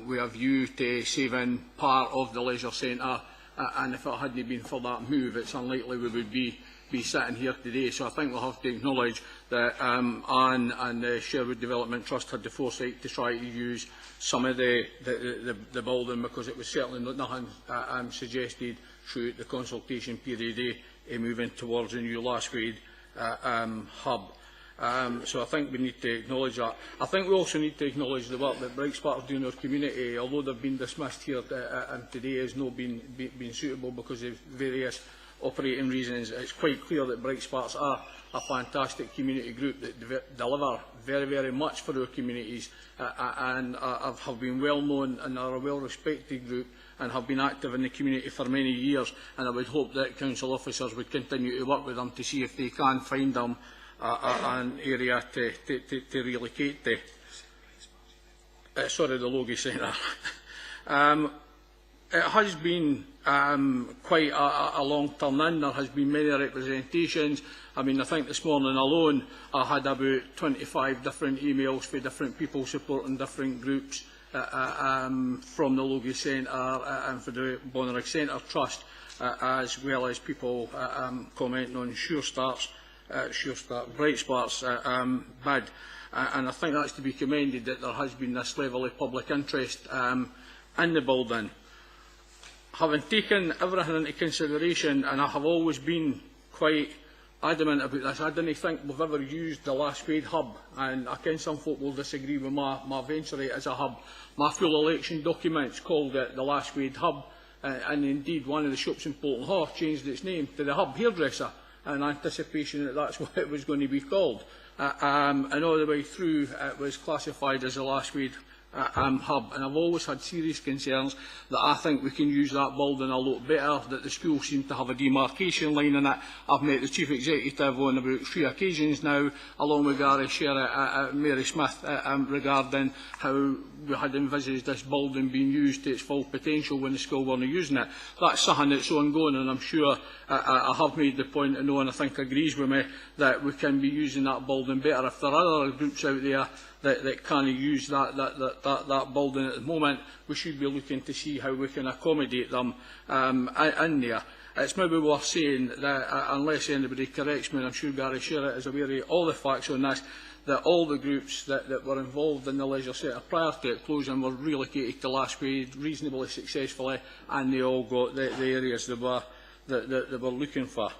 with a view to saving part of the leisure centre, and if it hadn't been for that move, it's unlikely we would be sitting here today. So I think we'll have to acknowledge that Anne and the Sherwood Development Trust had the foresight to try to use some of the building, because it was certainly nothing suggested through the consultation period moving towards a new Lasquade hub. So I think we need to acknowledge that. I think we also need to acknowledge the work that Bright Sparks are doing in our community, although they've been dismissed here today as not being suitable because of various operating reasons. It's quite clear that Bright Sparks are a fantastic community group that deliver very, very much for our communities and have been well known and are a well respected group and have been active in the community for many years, and I would hope that council officers would continue to work with them to see if they can find them an area to relocate to. Sorry, the Logie Centre. It has been quite a long turn in. There has been many representations. I mean, I think this morning alone I had about 25 different emails for different people supporting different groups from the Logie Centre and for the Bonnyrigg Centre Trust, as well as people commenting on Bright Sparks bid. And I think that's to be commended, that there has been this level of public interest in the building. Having taken everything into consideration, and I have always been quite adamant about this, I didn't think we've ever used the Lasquade hub, and I ken some folk will disagree with my venture rate as a hub. My full election documents called it the Lasquade hub, and indeed one of the shops in Polton Hall changed its name to the Hub Hairdresser in anticipation that that's what it was going to be called. And all the way through it was classified as a Lasquade hub, and I've always had serious concerns that I think we can use that building a lot better, that the school seems to have a demarcation line in it. I've met the Chief Executive on about 3 occasions now, along with Gary Sherritt, Mary Smith, regarding how we had envisaged this building being used to its full potential when the school weren't using it. That's something that's ongoing, and I'm sure I have made the point, and no one I think agrees with me, that we can be using that building better. If there are other groups out there that can't use that building at the moment. We should be looking to see how we can accommodate them in there. It's maybe worth saying that, unless anybody corrects me, and I'm sure Gary Sherritt is aware of all the facts on this, that all the groups that were involved in the leisure centre prior to it closing were relocated to Lashwade reasonably successfully, and they all got the areas they were looking for.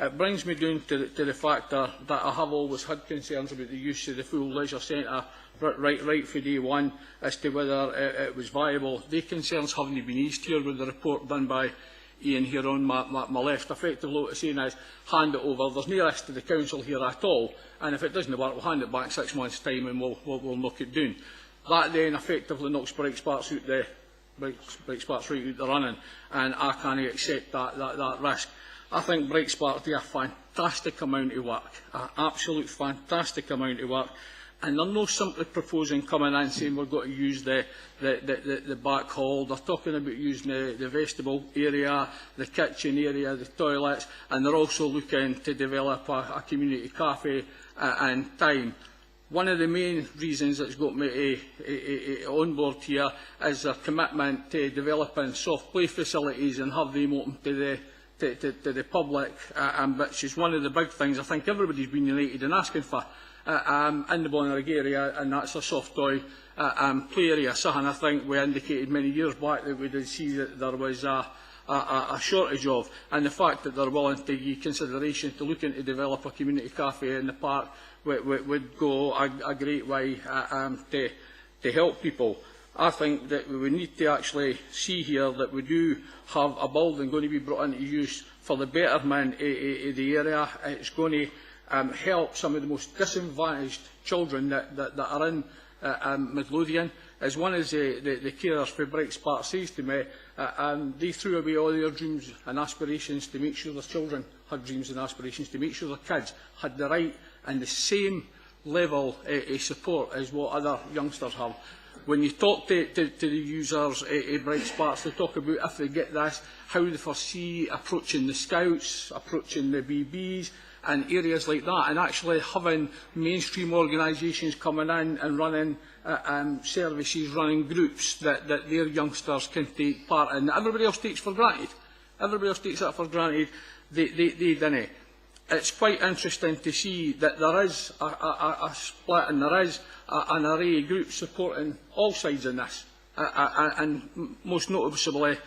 It brings me down to the fact that I have always had concerns about the use of the full leisure centre right for day one as to whether it was viable. The concerns haven't been eased here with the report done by Ian here on my left. Effectively what it's saying is, hand it over, there's no risk to the council here at all, and if it doesn't work, we'll hand it back 6 months' time and we'll knock it down. That then effectively knocks Bright Sparks right out the running, and I can't accept that risk. I think Bright Sparks do a fantastic amount of work, an absolute fantastic amount of work, and they're not simply proposing coming in saying we've got to use the back hall. They're talking about using the vestibule area, the kitchen area, the toilets, and they're also looking to develop a community cafe in time. One of the main reasons that's got me on board here is their commitment to developing soft play facilities and have them open to the public, which is one of the big things I think everybody's been united in asking for in the Bonnyrigg area, and that's a soft toy play area. Something I think we indicated many years back that we did see that there was a shortage of, and the fact that they're willing to give consideration to looking to develop a community cafe in the park would go a great way to help people. I think that we need to actually see here that we do have a building going to be brought into use for the betterment of the area. It's going to help some of the most disadvantaged children that are in Midlothian. As one of the carers for Bright Sparks says to me, they threw away all their dreams and aspirations to make sure their children had dreams and aspirations, to make sure their kids had the right and the same level of support as what other youngsters have. When you talk to the users of Bright Sparks, they talk about, if they get this, how they foresee approaching the Scouts, approaching the BBs, and areas like that, and actually having mainstream organisations coming in and running services, running groups that their youngsters can take part in, that everybody else takes for granted. Everybody else takes that for granted, they didn't. It's quite interesting to see that there is a split, and there is an array of groups supporting all sides in this, and most noticeably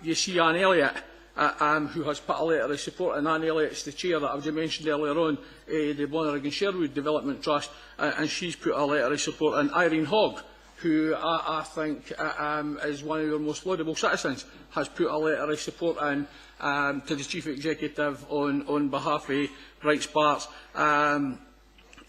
you see Anne Elliott, who has put a letter of support, and Anne Elliott's the chair that I've just mentioned earlier on, the Bonnyrigg and Sherwood Development Trust, and she's put a letter of support, and Irene Hogg, who I think is one of your most laudable citizens, has put a letter of support in to the Chief Executive on behalf of Bright Sparks.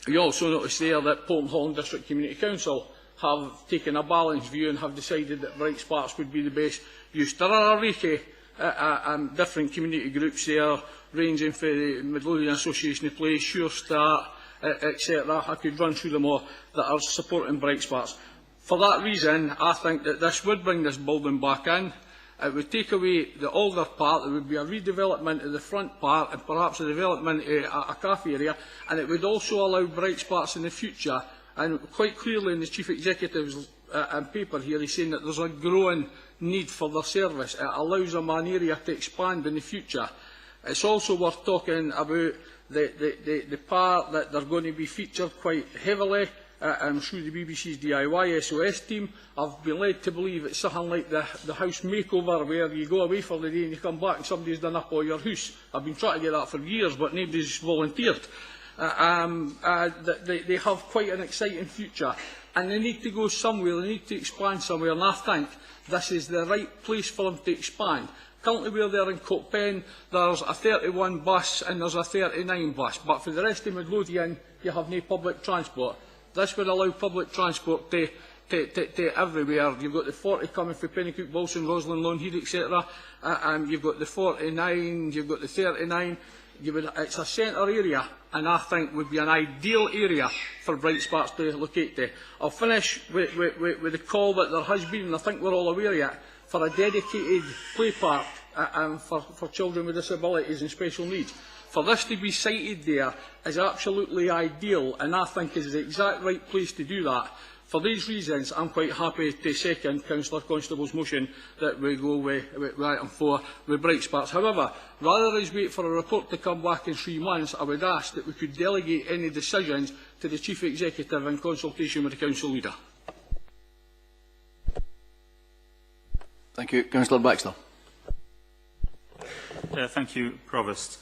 You also notice there that Polton Holland District Community Council have taken a balanced view and have decided that Bright Sparks would be the best use. There are a array of different community groups there, ranging from the Midlothian Association of Play, Sure Start, etc. I could run through them all, that are supporting Bright Sparks. For that reason, I think that this would bring this building back in. It would take away the older part, there would be a redevelopment of the front part, and perhaps a development of a cafe area, and it would also allow Bright Sparks in the future, and quite clearly in the Chief Executive's paper here, he's saying that there's a growing need for their service. It allows them an area to expand in the future. It's also worth talking about the part that they're going to be featured quite heavily through the BBC's DIY SOS team. I've been led to believe it's something like the house makeover, where you go away for the day and you come back and somebody's done up all your house. I've been trying to get that for years, but nobody's volunteered. They have quite an exciting future, and they need to go somewhere, they need to expand somewhere, and I think this is the right place for them to expand. Currently where they're in Cockpen, there's a 31 bus and there's a 39 bus, but for the rest of Midlothian, you have no public transport. This would allow public transport to everywhere. You've got the 40 coming from Pennycook, Wilson, Roslin, Loneheed, etc. You've got the 49, you've got the 39. It's a centre area, and I think would be an ideal area for Bright Sparks to locate to. I'll finish with the call that there has been, and I think we're all aware of it, for a dedicated play park for children with disabilities and special needs. For this to be cited there is absolutely ideal, and I think is the exact right place to do that. For these reasons, I'm quite happy to second Councillor Constable's motion that we go with item 4 with Bright Sparks. However, rather than wait for a report to come back in 3 months, I would ask that we could delegate any decisions to the Chief Executive in consultation with the Council Leader. Thank you. Councillor Baxter. Thank you, Provost.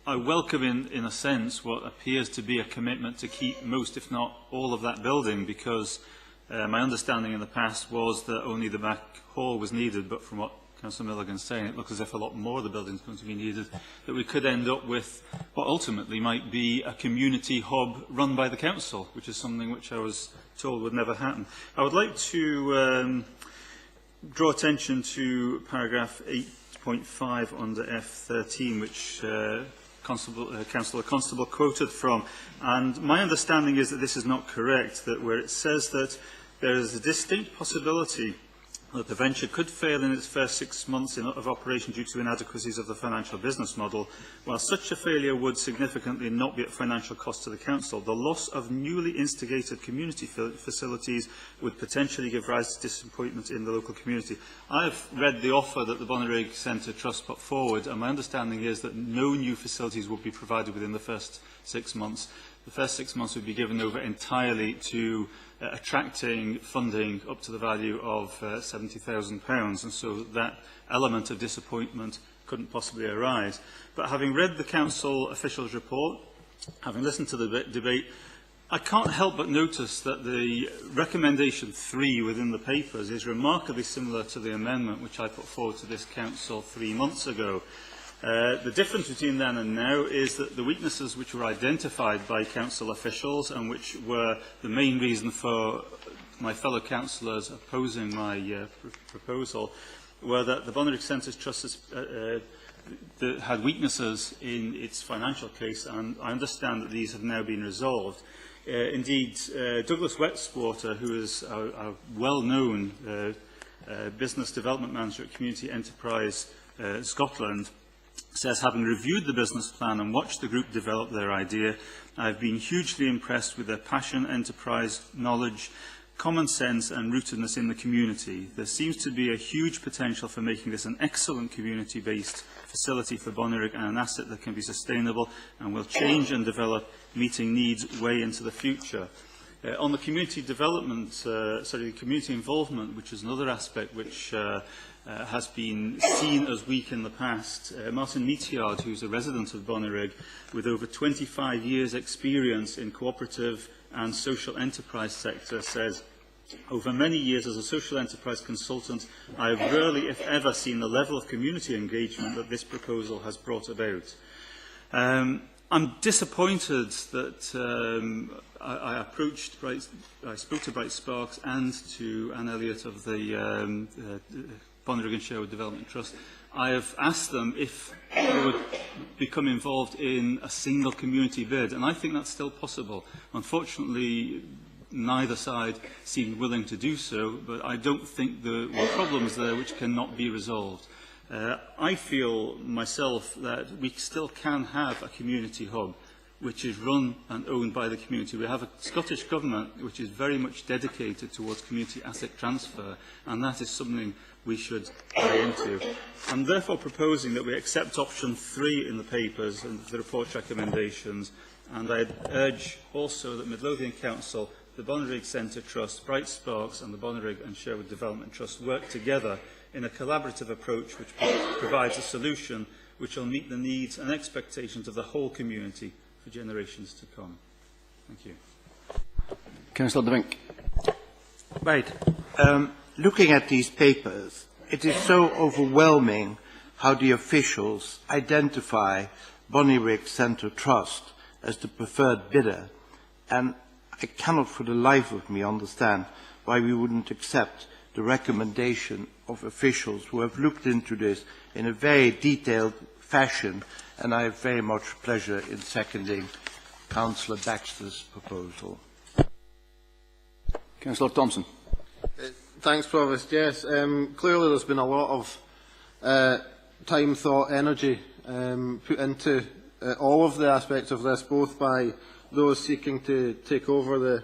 I welcome in a sense what appears to be a commitment to keep most, if not all, of that building, because my understanding in the past was that only the back hall was needed, but from what Councillor Milligan is saying, it looks as if a lot more of the building is going to be needed, that we could end up with what ultimately might be a community hub run by the council, which is something which I was told would never happen. I would like to draw attention to paragraph 8.5 under F13, which Councillor Constable quoted from. And my understanding is that this is not correct, that where it says that there is a distinct possibility that the venture could fail in its first 6 months of operation due to inadequacies of the financial business model. While such a failure would significantly not be at financial cost to the Council, the loss of newly instigated community facilities would potentially give rise to disappointment in the local community. I have read the offer that the Bonnyrigg Centre Trust put forward, and my understanding is that no new facilities would be provided within the first 6 months. The first 6 months would be given over entirely to attracting funding up to the value of £70,000, and so that element of disappointment couldn't possibly arise. But having read the Council officials' report, having listened to the debate, I can't help but notice that the recommendation 3 within the papers is remarkably similar to the amendment which I put forward to this Council 3 months ago. The difference between then and now is that the weaknesses which were identified by council officials and which were the main reason for my fellow councillors opposing my proposal were that the Bonnyrigg Centres Trust had weaknesses in its financial case, and I understand that these have now been resolved. Indeed, Douglas Wetwater, who is a well-known business development manager at Community Enterprise Scotland, says, having reviewed the business plan and watched the group develop their idea, I have been hugely impressed with their passion, enterprise, knowledge, common sense and rootedness in the community. There seems to be a huge potential for making this an excellent community-based facility for Bonnyrigg and an asset that can be sustainable and will change and develop, meeting needs way into the future. On the community development, community involvement, which is another aspect which has been seen as weak in the past. Martin Meteard, who is a resident of Bonnyrigg, with over 25 years' experience in cooperative and social enterprise sector, says, over many years as a social enterprise consultant, I have rarely, if ever, seen the level of community engagement that this proposal has brought about. I'm disappointed that I spoke to Bright Sparks and to Anne Elliott of the Bonnyrigg and Sherwood Development Trust. I have asked them if they would become involved in a single community bid, and I think that's still possible. Unfortunately, neither side seemed willing to do so, but I don't think there were problems there which cannot be resolved. I feel myself that we still can have a community hub which is run and owned by the community. We have a Scottish Government which is very much dedicated towards community asset transfer, and that is something we should buy into. I'm therefore proposing that we accept option 3 in the papers and the report's recommendations, and I urge also that Midlothian Council, the Bonnyrigg Centre Trust, Bright Sparks and the Bonnyrigg and Sherwood Development Trust work together in a collaborative approach which provides a solution which will meet the needs and expectations of the whole community for generations to come. Thank you. Councillor Drink. Right. Looking at these papers, it is so overwhelming how the officials identify Bonnyrigg Centre Trust as the preferred bidder, and I cannot for the life of me understand why we wouldn't accept the recommendation of officials who have looked into this in a very detailed fashion, and I have very much pleasure in seconding Councillor Baxter's proposal. Councillor Thompson. Thanks, Provost. Yes, clearly there's been a lot of time, thought, energy put into all of the aspects of this, both by those seeking to take over the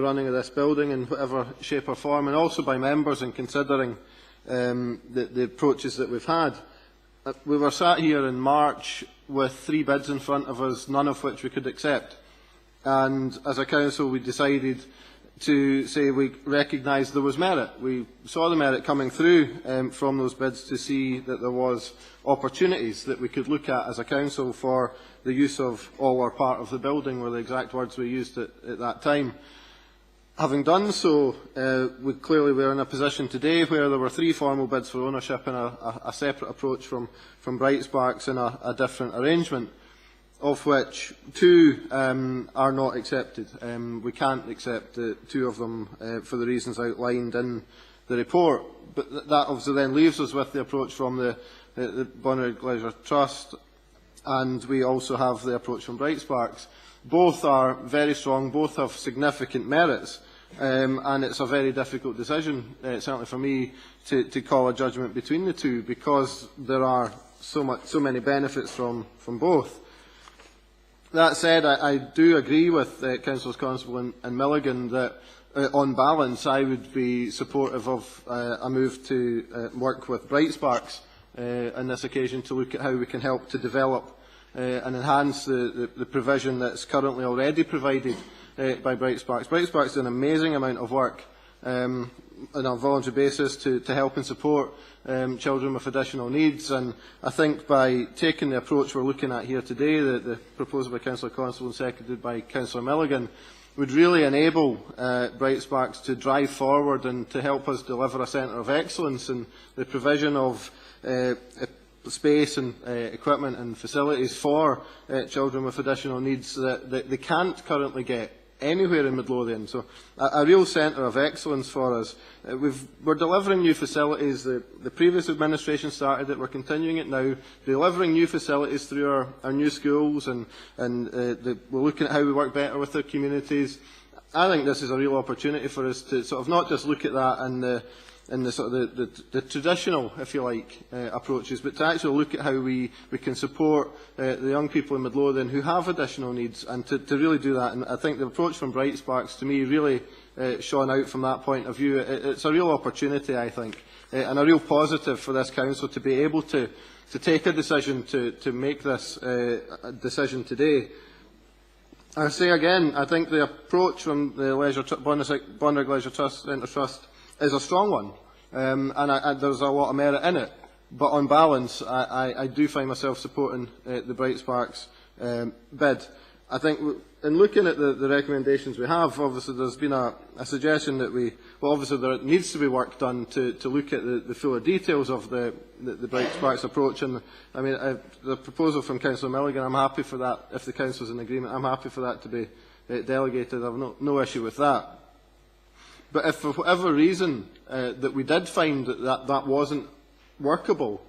running of this building in whatever shape or form, and also by members in considering the approaches that we've had. We were sat here in March with 3 bids in front of us, none of which we could accept. And as a council, we decided to say we recognised there was merit. We saw the merit coming through from those bids to see that there was opportunities that we could look at as a council for the use of all or part of the building, were the exact words we used at that time. Having done so, we clearly were in a position today where there were 3 formal bids for ownership and a separate approach from Bright Sparks in a different arrangement, of which 2 are not accepted. We can't accept 2 of them for the reasons outlined in the report. But that obviously then leaves us with the approach from the Bonnerig Leisure Trust, and we also have the approach from Bright Sparks. Both are very strong, both have significant merits, and it's a very difficult decision, certainly for me, to call a judgment between the 2, because there are so many benefits from both. That said, I do agree with Councillors Constable and Milligan that, on balance, I would be supportive of a move to work with Bright Sparks on this occasion to look at how we can help to develop and enhance the provision that's currently already provided by Bright Sparks. Bright Sparks do an amazing amount of work on a voluntary basis to help and support children with additional needs, and I think by taking the approach we're looking at here today, the proposal by Councillor Constable and seconded by Councillor Milligan, would really enable Bright Sparks to drive forward and to help us deliver a centre of excellence in the provision of space and equipment and facilities for children with additional needs that they can't currently get anywhere in Midlothian. So a real centre of excellence for us. We're delivering new facilities. The previous administration started it. We're continuing it now, delivering new facilities through our new schools, and we're looking at how we work better with our communities. I think this is a real opportunity for us to sort of not just look at that in the sort of the traditional, if you like, approaches, but to actually look at how we can support the young people in Midlothian who have additional needs, and to really do that. And I think the approach from Bright Sparks, to me, really shone out from that point of view. It's a real opportunity, I think, and a real positive for this council to be able to take a decision to make this decision today. I say again, I think the approach from the Bonnerig Leisure Centre Trust is a strong one, and there's a lot of merit in it. But on balance, I do find myself supporting the Bright Sparks bid. I think in looking at the recommendations we have, obviously there's been a suggestion that obviously there needs to be work done to look at the fuller details of the Bright Sparks approach. And I mean, the proposal from Councillor Milligan, I'm happy for that. If the Council is in agreement, I'm happy for that to be delegated. I have no issue with that. But if for whatever reason that we did find that wasn't workable,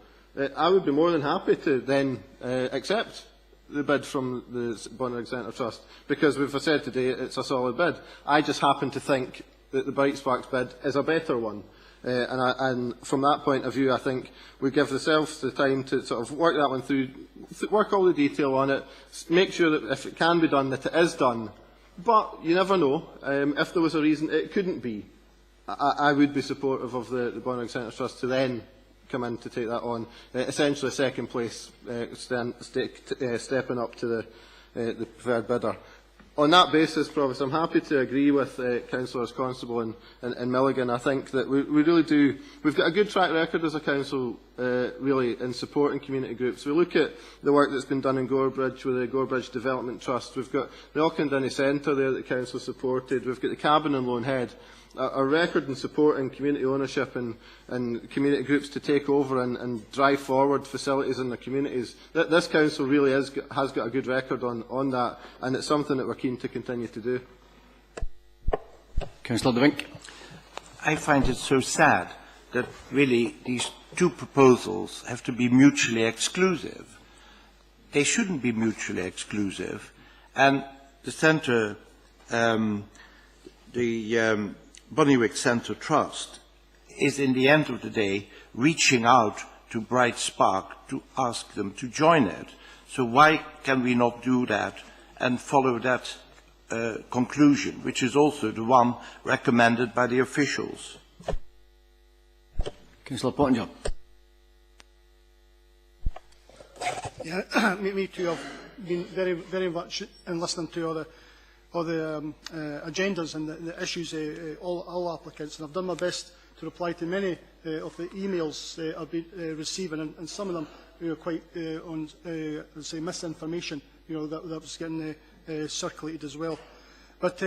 I would be more than happy to then accept the bid from the Bonnerig Centre Trust, because, as I said today, it's a solid bid. I just happen to think that the Bright Sparks bid is a better one. And from that point of view, I think we give ourselves the time to sort of work that one through, work all the detail on it, make sure that if it can be done, that it is done. But you never know. If there was a reason it couldn't be, I would be supportive of the Bonnerig Centre Trust to then come in to take that on. Essentially, second place, stepping up to the preferred bidder. On that basis, Provost, I'm happy to agree with Councillors Constable and Milligan. I think that we really do. We've got a good track record as a council, really, in supporting community groups. We look at the work that's been done in Gorebridge with the Gorebridge Development Trust. We've got the Aucklandinny Centre there that the council supported. We've got the Cabin in Lone Head. A record in supporting community ownership and community groups to take over and drive forward facilities in their communities. This council really has got a good record on that, and it's something that we're keen to continue to do. Councillor De Vink. I find it so sad that really these two proposals have to be mutually exclusive. They shouldn't be mutually exclusive, and the centre, Bonnewick Centre Trust is, in the end of the day, reaching out to Bright Spark to ask them to join it. So why can we not do that and follow that conclusion, which is also the one recommended by the officials? Councillor Pottinger. Yeah, me too. I've been very much in listening to all the agendas and the issues, all applicants, and I've done my best to reply to many of the emails I've been receiving, and some of them quite on, say, misinformation, that was getting circulated as well. But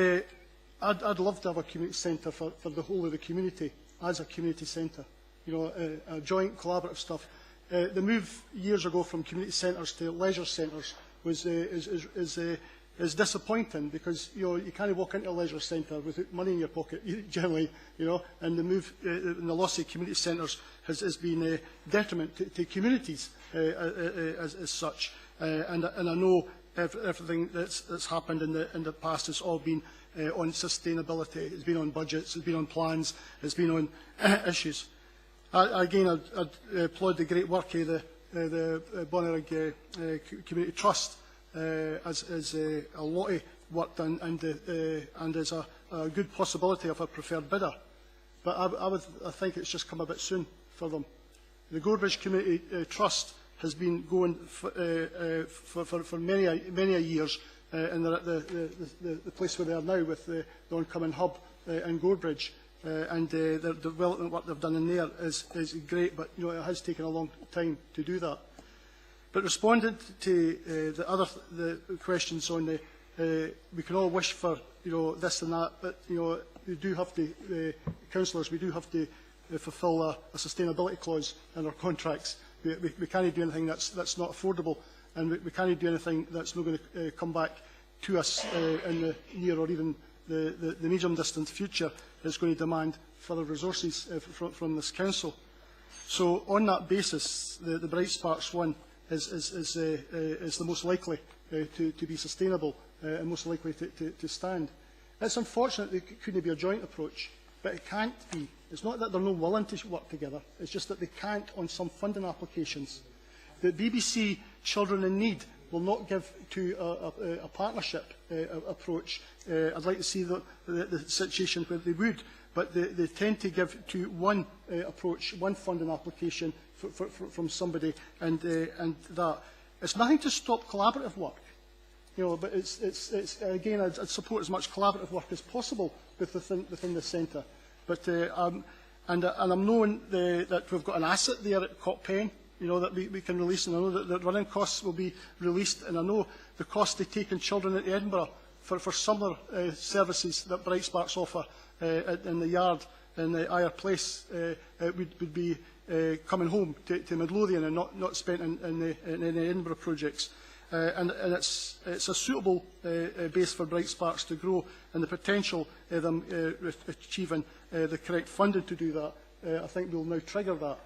I'd love to have a community centre for the whole of the community as a community centre, a joint collaborative stuff. The move years ago from community centres to leisure centres is disappointing, because you can't walk into a leisure centre without money in your pocket generally, and the move in the loss of community centres has been a detriment to communities as such, and I know everything that's happened in the past has all been on sustainability. It's been on budgets, it's been on plans, it's been on issues. Again, I'd applaud the great work of the Bonnerig Community Trust, as a lot of work done, and there's a good possibility of a preferred bidder. But I think it's just come a bit soon for them. The Gorebridge Community Trust has been going for many years, and they're at the place where they are now with the oncoming hub in Gorebridge. And the development work they've done in there is great, but it has taken a long time to do that. But responding to the questions on we can all wish for this and that, but we do have to, councillors, we do have to fulfil a sustainability clause in our contracts. We can't do anything that's not affordable, and we can't do anything that's not going to come back to us in the near or even the medium distant future is going to demand further resources from this council. So on that basis, the Bright Sparks one is the most likely to be sustainable and most likely to stand. It's unfortunate that it couldn't be a joint approach, but it can't be. It's not that they're not willing to work together, it's just that they can't on some funding applications. The BBC Children in Need will not give to a partnership approach. I'd like to see the situation where they would, but they tend to give to one approach, one funding application from somebody, and that. It's nothing to stop collaborative work, but it's again, I'd support as much collaborative work as possible within the centre. But and I'm knowing that we've got an asset there at Cockpen, that we can release, and I know that the running costs will be released, and I know the cost they take in children at Edinburgh for summer services that Bright Sparks offer in the yard in the Ayr Place would be coming home to Midlothian and not spent in the Edinburgh projects. And it's a suitable base for Bright Sparks to grow, and the potential of them achieving the correct funding to do that, I think will now trigger that,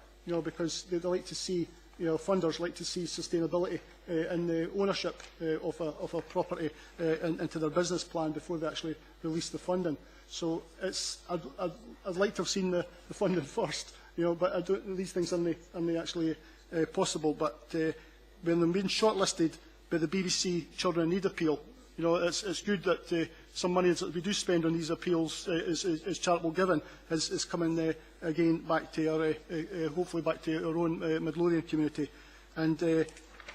because they like to see, funders like to see sustainability in the ownership of a property into their business plan before they actually release the funding. So I'd like to have seen the funding first, but these things aren't actually possible. But when they're being shortlisted by the BBC Children in Need appeal, it's good that some money that we do spend on these appeals is charitable giving is coming again back to our hopefully back to our own Midlothian community. And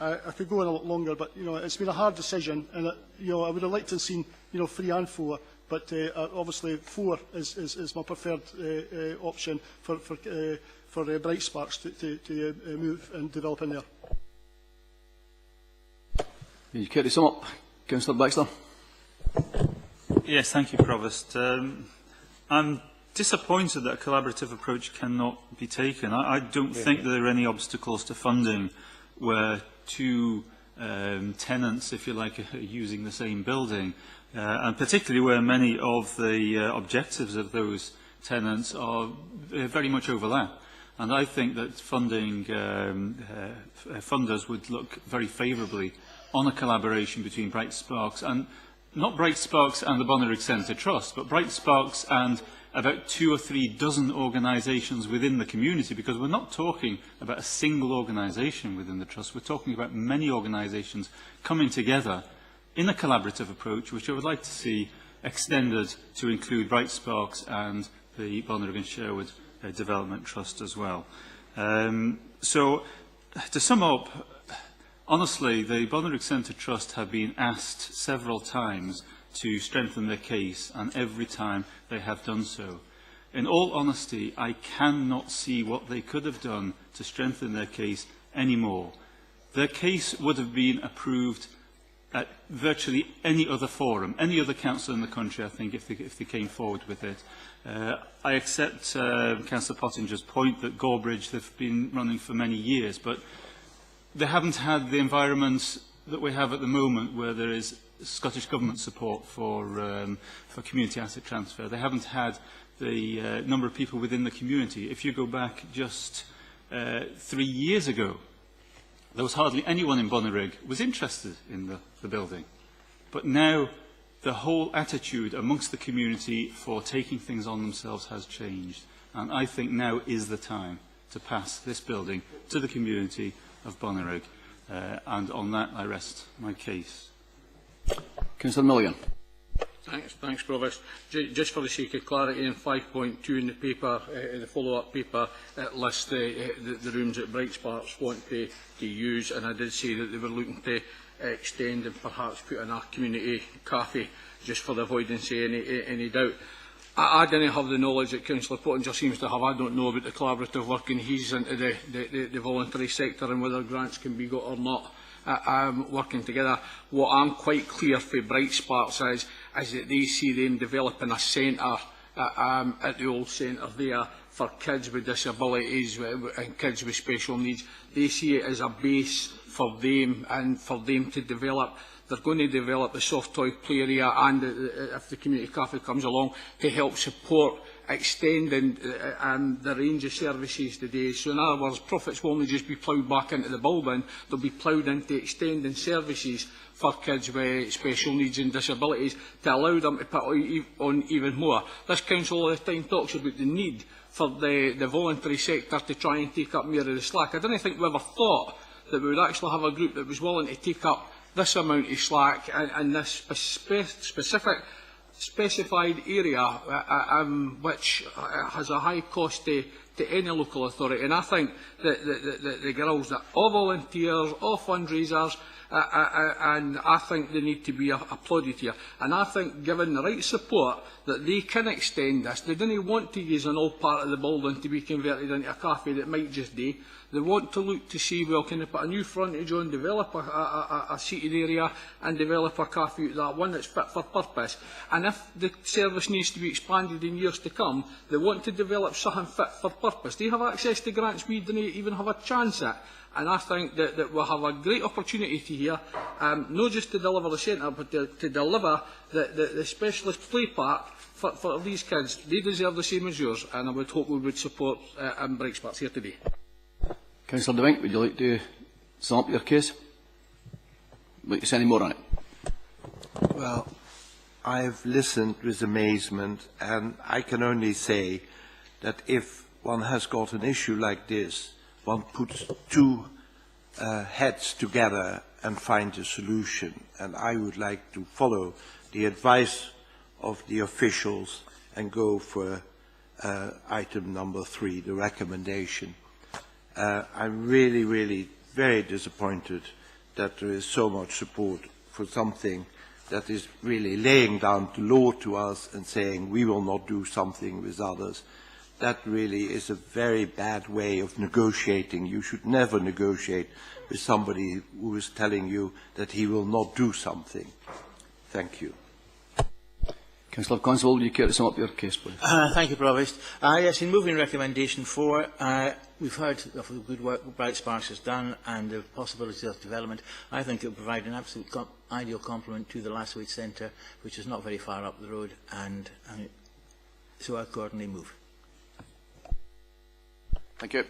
I could go on a lot longer, but it's been a hard decision, and I would have liked to have seen 3 and 4, but obviously 4 is my preferred option for Bright Sparks to move and develop in there. You care to sum up, Councillor Baxter? Yes, thank you, Provost. I'm disappointed that a collaborative approach cannot be taken. I don't think there are any obstacles to funding where 2 tenants, if you like, are using the same building, and particularly where many of the objectives of those tenants are very much overlap. And I think that funding funders would look very favourably on a collaboration between Bright Sparks, and not Bright Sparks and the Bonnerig Centre Trust, but Bright Sparks and about 2 or 3 dozen organisations within the community, because we're not talking about a single organisation within the Trust. We're talking about many organisations coming together in a collaborative approach, which I would like to see extended to include Bright Sparks and the Bonnyrigg and Sherwood Development Trust as well. So, to sum up, honestly, the Bonnyrigg Centre Trust have been asked several times to strengthen their case, and every time they have done so. In all honesty, I cannot see what they could have done to strengthen their case anymore. Their case would have been approved at virtually any other forum, any other council in the country, I think, if they came forward with it. I accept Councillor Pottinger's point that Gorebridge, they've been running for many years, but they haven't had the environment that we have at the moment, where there is Scottish Government support for community asset transfer. They haven't had the number of people within the community. If you go back just 3 years ago, there was hardly anyone in Bonnyrigg who was interested in the building. But now the whole attitude amongst the community for taking things on themselves has changed. And I think now is the time to pass this building to the community of Bonnyrigg. And on that, I rest my case. Councillor Milligan. Thanks, Provost. Just for the sake of clarity, in 5.2 in the paper, the follow-up paper, it lists the rooms that Bright Sparks want to use, and I did say that they were looking to extend and perhaps put in a community cafe, just for the avoidance of any doubt. I didn't have the knowledge that Councillor Pottinger seems to have. I don't know about the collaborative working he's into the voluntary sector and whether grants can be got or not. Working together. What I'm quite clear for Bright Sparks is that they see them developing a centre at the old centre there for kids with disabilities and kids with special needs. They see it as a base for them and for them to develop. They're going to develop the soft toy play area and, if the community cafe comes along, to help support extending the range of services today. So in other words, profits will only just be ploughed back into the building, they'll be ploughed into extending services for kids with special needs and disabilities to allow them to put on even more. This council all the time talks about the need for the voluntary sector to try and take up more of the slack. I don't think we ever thought that we would actually have a group that was willing to take up this amount of slack and this specified area which has a high cost to any local authority. And I think that the girls that are volunteers, all fundraisers, and I think they need to be applauded here. And I think, given the right support, that they can extend this. They don't want to use an old part of the building to be converted into a cafe that might just do. They want to look to see, well, can they put a new frontage on, develop a seated area and develop a cafe out of that, one that's fit for purpose. And if the service needs to be expanded in years to come, they want to develop something fit for purpose. They have access to grants we don't even have a chance at. And I think that we'll have a great opportunity here, not just to deliver the centre, but to deliver the specialist play park for these kids. They deserve the same as yours, and I would hope we would support Bright Sparks here today. Councillor DeWink, would you like to sum up your case? Would you like to say any more on it? Well, I've listened with amazement, and I can only say that if one has got an issue like this, one puts two heads together and finds a solution. And I would like to follow the advice of the officials and go for item number 3, the recommendation. I'm really very disappointed that there is so much support for something that is really laying down the law to us and saying we will not do something with others. That really is a very bad way of negotiating. You should never negotiate with somebody who is telling you that he will not do something. Thank you. Councillor Constable, will you care to sum up your case, please? Thank you, Provost. Yes, in moving recommendation 4, we've heard of the good work Bright Sparks has done and the possibility of development. I think it will provide an absolute ideal complement to the Lasswade Centre, which is not very far up the road, and so I accordingly move. Thank you.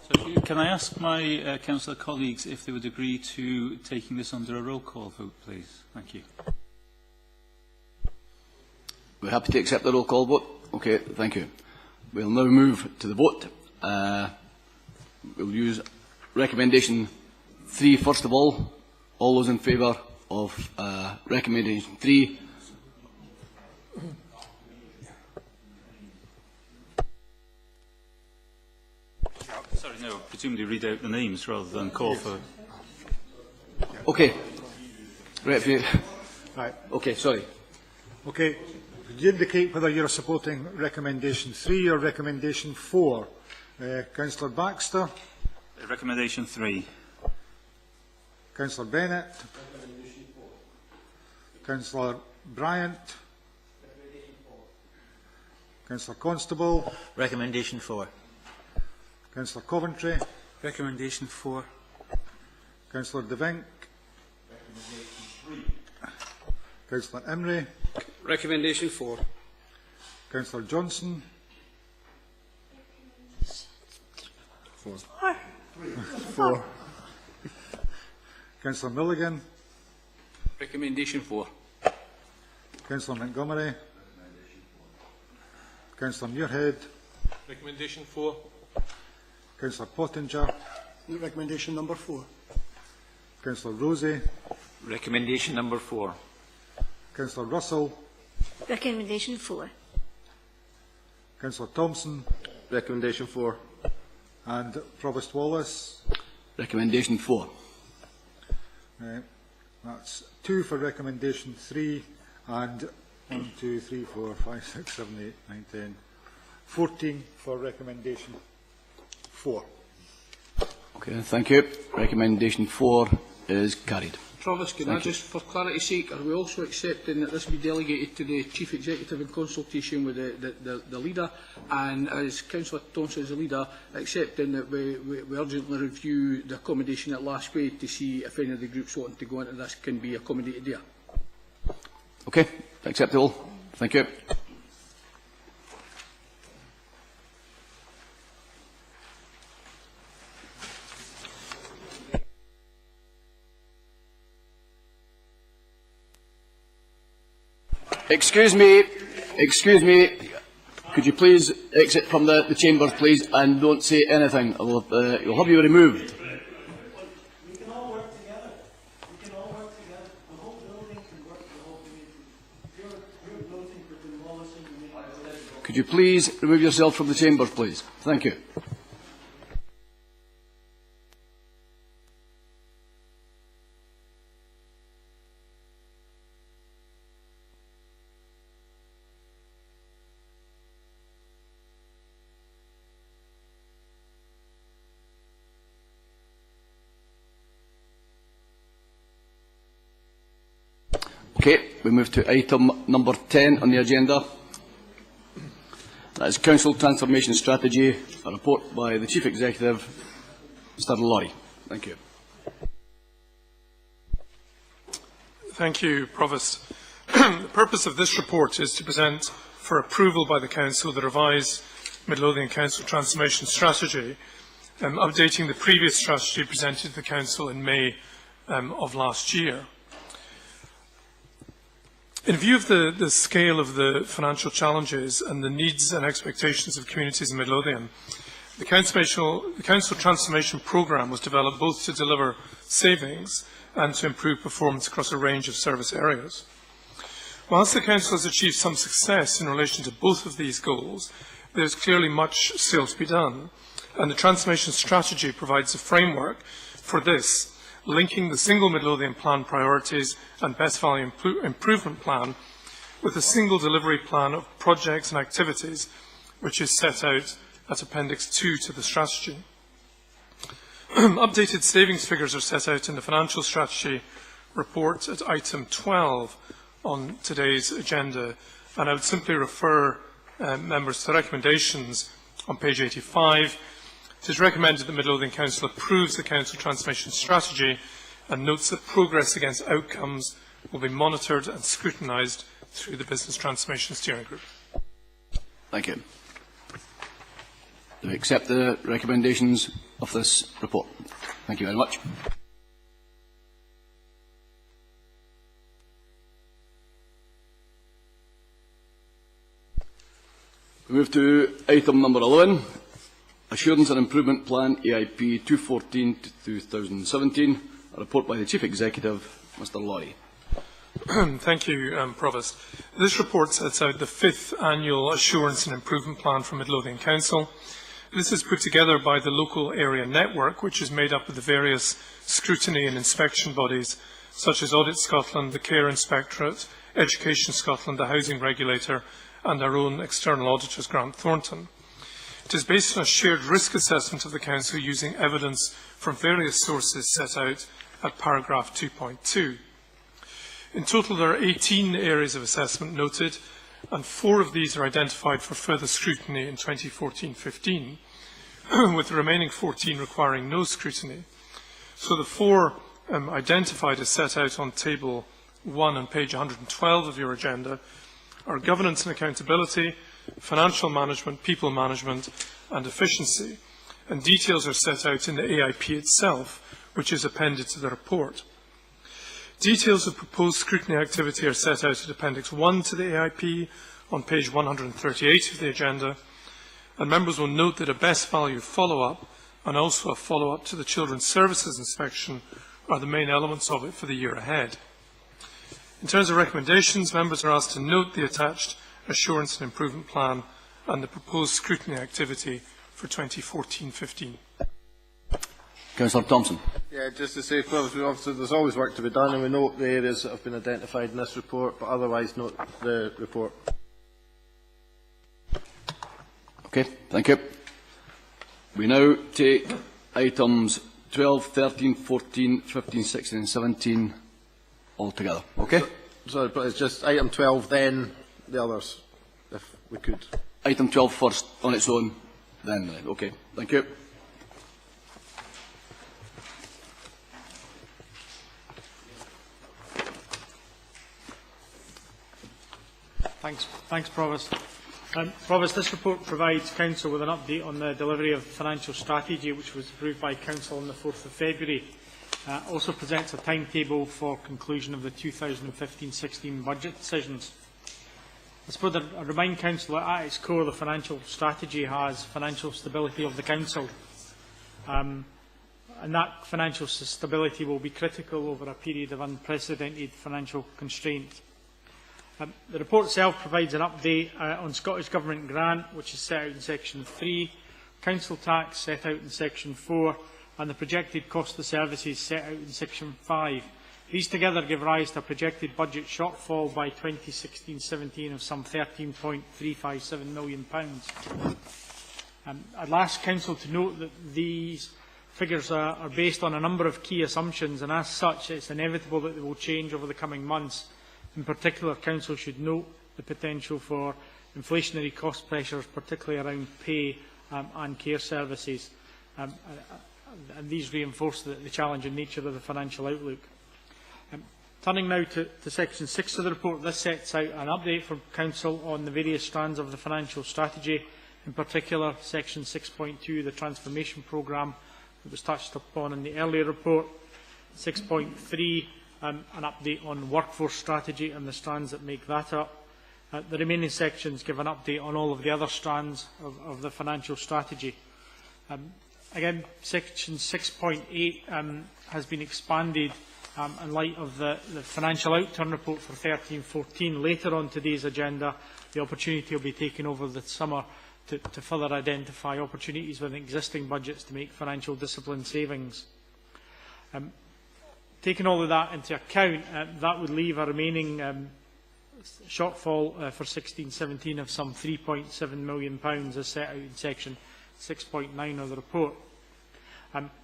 So can I ask my councillor colleagues if they would agree to taking this under a roll call vote, please? Thank you. We're happy to accept the roll call vote? Okay, thank you. We'll now move to the vote. We'll use recommendation 3 first of all. All those in favour of recommendation 3? Sorry, no, presumably read out the names rather than call for... Okay. Right, if you... Right. Okay, sorry. Okay. Could you indicate whether you're supporting recommendation 3 or recommendation 4? Councillor Baxter. Recommendation 3. Councillor Bennett. Councillor Bryant. Councillor Constable. Recommendation 4. Councillor Coventry. Recommendation 4. Councillor De Vink. Councillor Imrie. Recommendation 4. Councillor Johnson. 4. Councillor Milligan. Recommendation 4. Councillor Montgomery. Councillor Muirhead. Recommendation 4. Councillor Pottinger. Recommendation number 4. Councillor Rosie. Recommendation number 4. Councillor Russell. Recommendation 4. Councillor Thompson. Recommendation 4. And Provost Wallace. Recommendation 4. That's 2 for recommendation 3 and 1, 2, 3, 4, 5, 6, 7, 8, 9, 10, 14 for recommendation 4. Okay, thank you. Recommendation 4 is carried. Provost, can I just, for clarity's sake, are we also accepting that this be delegated to the Chief Executive in consultation with the leader, and as Councillor Thompson is the leader, accepting that we urgently review the accommodation at Last Way to see if any of the groups wanting to go into this can be accommodated there? Okay, acceptable. Thank you. Excuse me, could you please exit from the chambers, please, and don't say anything. You'll have you removed. We can all work together. We can all work together. The whole building can work for the whole community. You're voting for demolishing the main. Could you please remove yourself from the chambers, please? Thank you. Okay, we move to item number 10 on the agenda. That is Council Transformation Strategy, a report by the Chief Executive, Mr Laurie. Thank you. Thank you, Provost. The purpose of this report is to present for approval by the Council the revised Midlothian Council Transformation Strategy, updating the previous strategy presented to the Council in May of last year. In view of the scale of the financial challenges and the needs and expectations of communities in Midlothian, the Council Transformation Programme was developed both to deliver savings and to improve performance across a range of service areas. Whilst the Council has achieved some success in relation to both of these goals, there is clearly much still to be done, and the Transformation Strategy provides a framework for this, linking the single Midlothian plan priorities and best value improvement plan with a single delivery plan of projects and activities, which is set out at Appendix 2 to the strategy. Updated savings figures are set out in the Financial Strategy report at item 12 on today's agenda, and I would simply refer members to the recommendations on page 85. It is recommended that Midlothian Council approves the Council Transformation Strategy and notes that progress against outcomes will be monitored and scrutinised through the Business Transformation Steering Group. Thank you. Do we accept the recommendations of this report? Thank you very much. Move to item number 11, Assurance and Improvement Plan AIP 2014-2017, a report by the Chief Executive, Mr Lawrie. Thank you, Provost. This report sets out the 5th Annual Assurance and Improvement Plan for Midlothian Council. This is put together by the local area network, which is made up of the various scrutiny and inspection bodies, such as Audit Scotland, the Care Inspectorate, Education Scotland, the Housing Regulator, and our own external auditors, Grant Thornton. It is based on a shared risk assessment of the Council using evidence from various sources set out at paragraph 2.2. In total, there are 18 areas of assessment noted, and 4 of these are identified for further scrutiny in 2014-15, with the remaining 14 requiring no scrutiny. So the 4 identified as set out on Table 1 on page 112 of your agenda are governance and accountability, financial management, people management, and efficiency, and details are set out in the AIP itself, which is appended to the report. Details of proposed scrutiny activity are set out at Appendix 1 to the AIP on page 138 of the agenda, and members will note that a best value follow-up and also a follow-up to the Children's Services Inspection are the main elements of it for the year ahead. In terms of recommendations, members are asked to note the attached Assurance and Improvement Plan and the proposed scrutiny activity for 2014-15. Councillor Thompson. Yeah, just to say, obviously there's always work to be done, and we note the areas that have been identified in this report, but otherwise note the report. Okay, thank you. We now take items 12, 13, 14, 15, 16 and 17 all together. Okay? Sorry, but it's just item 12, then the others, if we could. Item 12 first on its own, then. Okay, thank you. Thanks, Provost. Provost, this report provides Council with an update on the delivery of the financial strategy, which was approved by Council on the 4th of February. Also presents a timetable for conclusion of the 2015-16 budget decisions. I suppose I remind Council that at its core the financial strategy has financial stability of the Council. And that financial stability will be critical over a period of unprecedented financial constraint. The report itself provides an update on Scottish Government grant, which is set out in Section 3, Council tax set out in Section 4, and the projected cost of services set out in Section 5. These together give rise to a projected budget shortfall by 2016-17 of some £13.357 million. I'd ask Council to note that these figures are based on a number of key assumptions, and as such it's inevitable that they will change over the coming months. In particular, Council should note the potential for inflationary cost pressures, particularly around pay and care services. And these reinforce the challenging nature of the financial outlook. Turning now to Section 6 of the report, this sets out an update from Council on the various strands of the financial strategy, in particular Section 6.2, the transformation programme that was touched upon in the earlier report, 6.3, an update on workforce strategy and the strands that make that up. The remaining sections give an update on all of the other strands of the financial strategy. Again, Section 6.8 has been expanded in light of the financial outturn report for 13-14. Later on today's agenda, the opportunity will be taken over the summer to further identify opportunities within existing budgets to make financial discipline savings. Taking all of that into account, that would leave a remaining shortfall for 16-17 of some £3.7 million as set out in Section 6.9 of the report.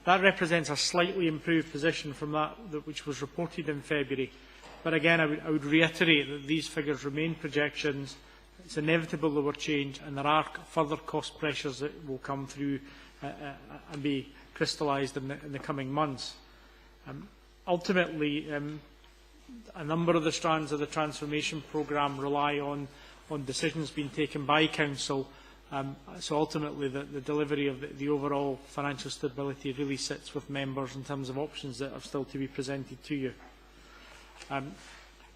That represents a slightly improved position from that which was reported in February. But again, I would reiterate that these figures remain projections. It's inevitable they will change, and there are further cost pressures that will come through and be crystallised in the coming months. Ultimately, a number of the strands of the transformation programme rely on decisions being taken by Council. So ultimately, the delivery of the overall financial stability really sits with members in terms of options that are still to be presented to you.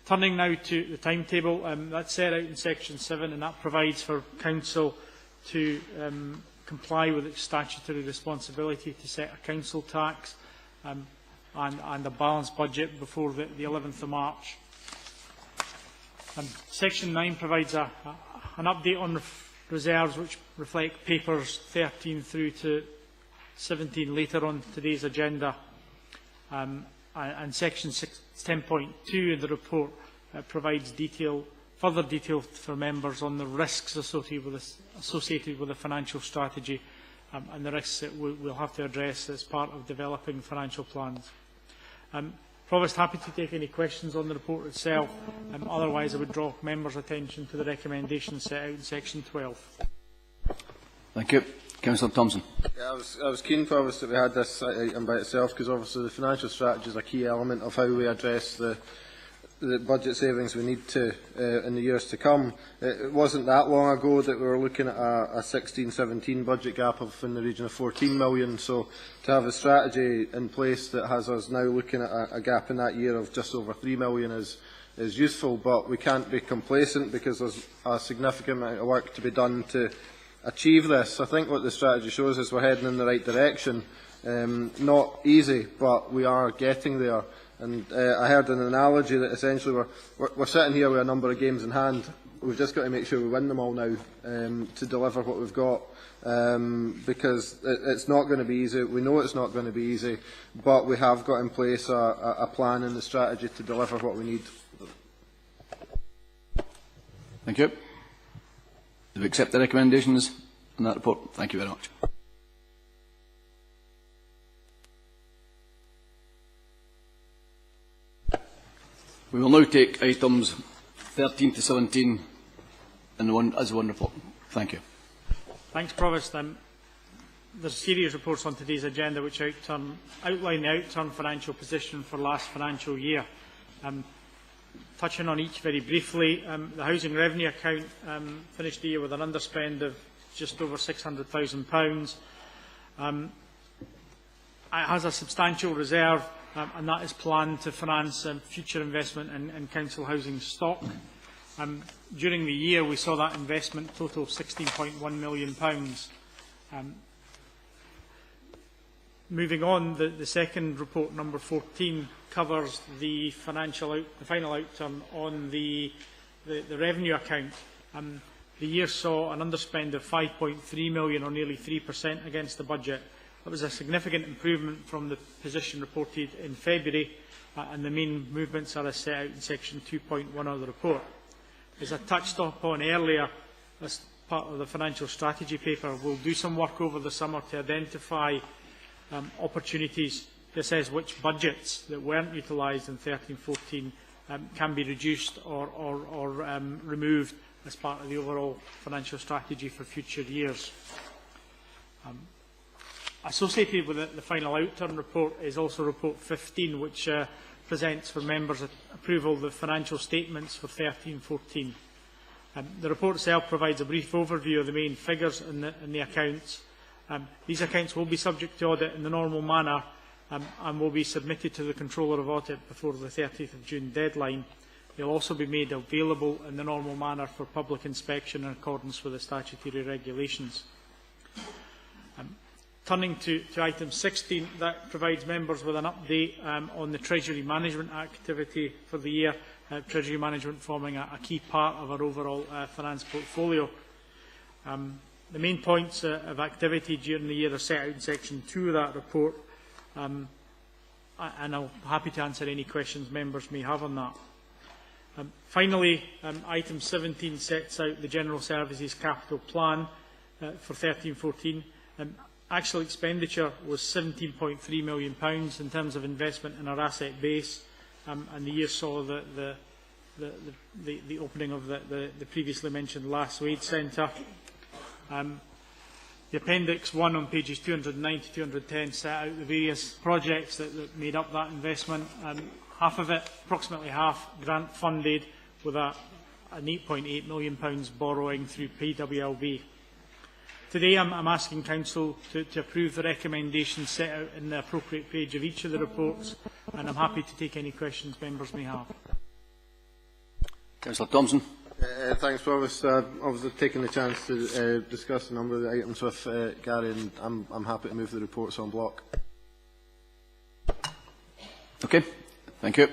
Turning now to the timetable, that's set out in Section 7, and that provides for Council to comply with its statutory responsibility to set a council tax and a balanced budget before the 11th of March. Section 9 provides an update on reserves which reflect papers 13 through to 17 later on today's agenda. And Section 10.2 in the report provides further detail for members on the risks associated with the financial strategy and the risks that we'll have to address as part of developing financial plans. Provost, happy to take any questions on the report itself. Otherwise, I would draw members' attention to the recommendations set out in Section 12. Thank you. Councillor Thompson. Yeah, I was keen, Provost, that we had this item by itself, because obviously the financial strategy is a key element of how we address the budget savings we need to in the years to come. It wasn't that long ago that we were looking at a 16-17 budget gap of in the region of 14 million, so to have a strategy in place that has us now looking at a gap in that year of just over 3 million is useful, but we can't be complacent because there's a significant amount of work to be done to achieve this. I think what the strategy shows is we're heading in the right direction. Not easy, but we are getting there. And I heard an analogy that essentially we're sitting here with a number of games in hand. We've just got to make sure we win them all now to deliver what we've got, because it's not going to be easy. We know it's not going to be easy, but we have got in place a plan and a strategy to deliver what we need. Thank you. Do we accept the recommendations in that report? Thank you very much. We will now take items 13 to 17 as one report. Thank you. Thanks, Provost. There's a series of reports on today's agenda which outline the outturn financial position for last financial year. Touching on each very briefly, the housing revenue account finished the year with an underspend of just over £600,000. It has a substantial reserve, and that is planned to finance future investment in council housing stock. During the year, we saw that investment total £16.1 million. Moving on, the second report, number 14, covers the final outturn on the revenue account. The year saw an underspend of £5.3 million, or nearly 3% against the budget. That was a significant improvement from the position reported in February, and the main movements are as set out in Section 2.1 of the report. As I touched upon earlier, as part of the financial strategy paper, we'll do some work over the summer to identify opportunities to assess which budgets that weren't utilised in 13-14 can be reduced or removed as part of the overall financial strategy for future years. Associated with the final outturn report is also report 15, which presents for members' approval the financial statements for 13-14. The report itself provides a brief overview of the main figures in the accounts. These accounts will be subject to audit in the normal manner and will be submitted to the Controller of Audit before the 30th of June deadline. They will also be made available in the normal manner for public inspection in accordance with the statutory regulations. Turning to item 16, that provides members with an update on the Treasury management activity for the year, Treasury management forming a key part of our overall finance portfolio. The main points of activity during the year are set out in Section 2 of that report, and I'm happy to answer any questions members may have on that. Finally, item 17 sets out the General Services Capital Plan for 13-14. Actual expenditure was £17.3 million in terms of investment in our asset base, and the year saw the opening of the previously mentioned Last Wage Centre. The Appendix 1 on pages 209 to 210 set out the various projects that made up that investment. Half of it, approximately half, grant funded, with an £8.8 million borrowing through PWLB. Today I'm asking Council to approve the recommendations set out in the appropriate page of each of the reports, and I'm happy to take any questions members may have. Councillor Thompson. Thanks, Provost. Obviously taking the chance to discuss a number of the items with Gary, and I'm happy to move the reports en bloc. Okay, thank you.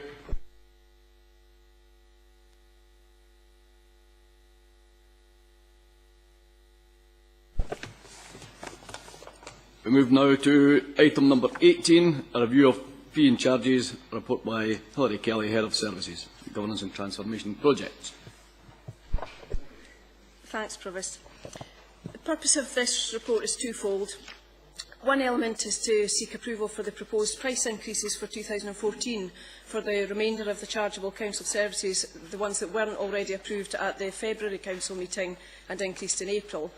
We move now to item number 18, a review of fee and charges, a report by Hilary Kelly, Head of Services, Governance and Transformation Projects. Thanks, Provost. The purpose of this report is twofold. One element is to seek approval for the proposed price increases for 2014 for the remainder of the chargeable council services, the ones that weren't already approved at the February council meeting and increased in April.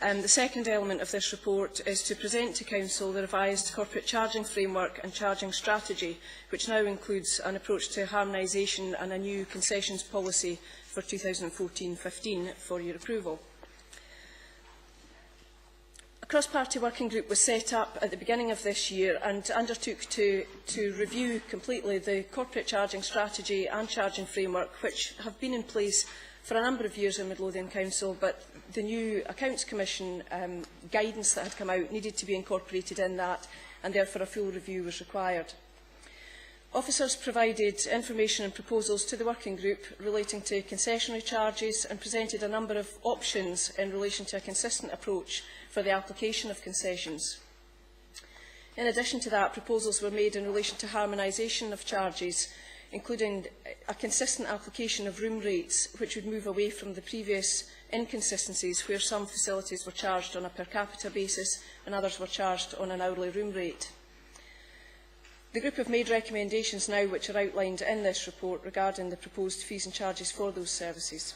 The second element of this report is to present to Council the revised corporate charging framework and charging strategy, which now includes an approach to harmonisation and a new concessions policy for 2014-15 for your approval. A cross-party working group was set up at the beginning of this year and undertook to review completely the corporate charging strategy and charging framework, which have been in place for a number of years in Midlothian Council, but the new Accounts Commission guidance that had come out needed to be incorporated in that, and therefore a full review was required. Officers provided information and proposals to the working group relating to concessionary charges and presented a number of options in relation to a consistent approach for the application of concessions. In addition to that, proposals were made in relation to harmonisation of charges, including a consistent application of room rates, which would move away from the previous inconsistencies where some facilities were charged on a per capita basis and others were charged on an hourly room rate. The group have made recommendations now which are outlined in this report regarding the proposed fees and charges for those services.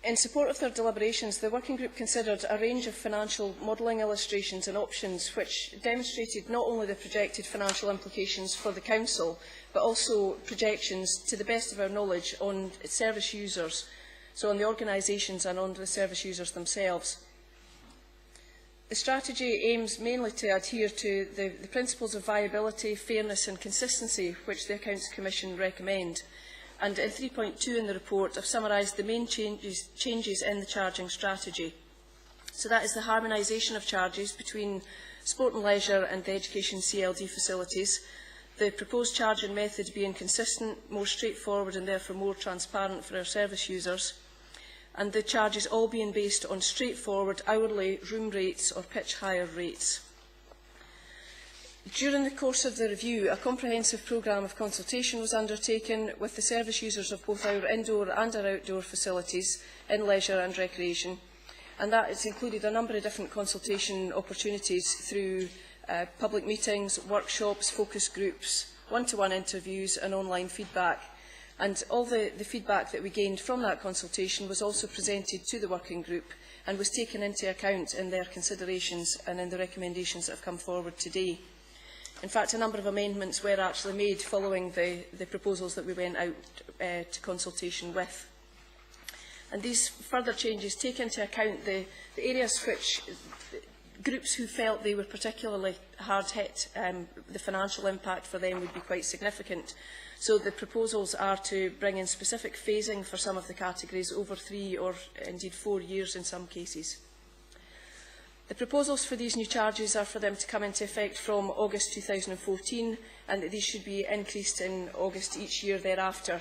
In support of their deliberations, the working group considered a range of financial modelling illustrations and options which demonstrated not only the projected financial implications for the Council, but also projections, to the best of our knowledge, on service users, so on the organisations and on the service users themselves. The strategy aims mainly to adhere to the principles of viability, fairness and consistency which the Accounts Commission recommend. And in 3.2 in the report, I've summarised the main changes in the charging strategy. So that is the harmonisation of charges between sport and leisure and the education CLD facilities, the proposed charging method being consistent, more straightforward and therefore more transparent for our service users, and the charges all being based on straightforward hourly room rates or pitch hire rates. During the course of the review, a comprehensive programme of consultation was undertaken with the service users of both our indoor and our outdoor facilities in leisure and recreation, and that has included a number of different consultation opportunities through public meetings, workshops, focus groups, one-to-one interviews and online feedback. And all the feedback that we gained from that consultation was also presented to the working group and was taken into account in their considerations and in the recommendations that have come forward today. In fact, a number of amendments were actually made following the proposals that we went out to consultation with. And these further changes take into account the areas which groups who felt they were particularly hard hit, the financial impact for them would be quite significant. So the proposals are to bring in specific phasing for some of the categories over 3 or indeed 4 years in some cases. The proposals for these new charges are for them to come into effect from August 2014 and that these should be increased in August each year thereafter.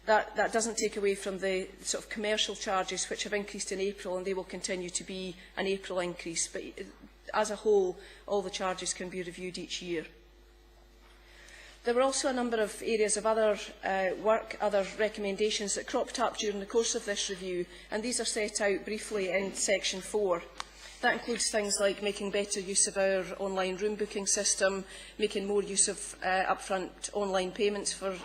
That doesn't take away from the sort of commercial charges which have increased in April, and they will continue to be an April increase. But as a whole, all the charges can be reviewed each year. There were also a number of areas of other work, other recommendations that cropped up during the course of this review, and these are set out briefly in section 4. That includes things like making better use of our online room booking system, making more use of upfront online payments for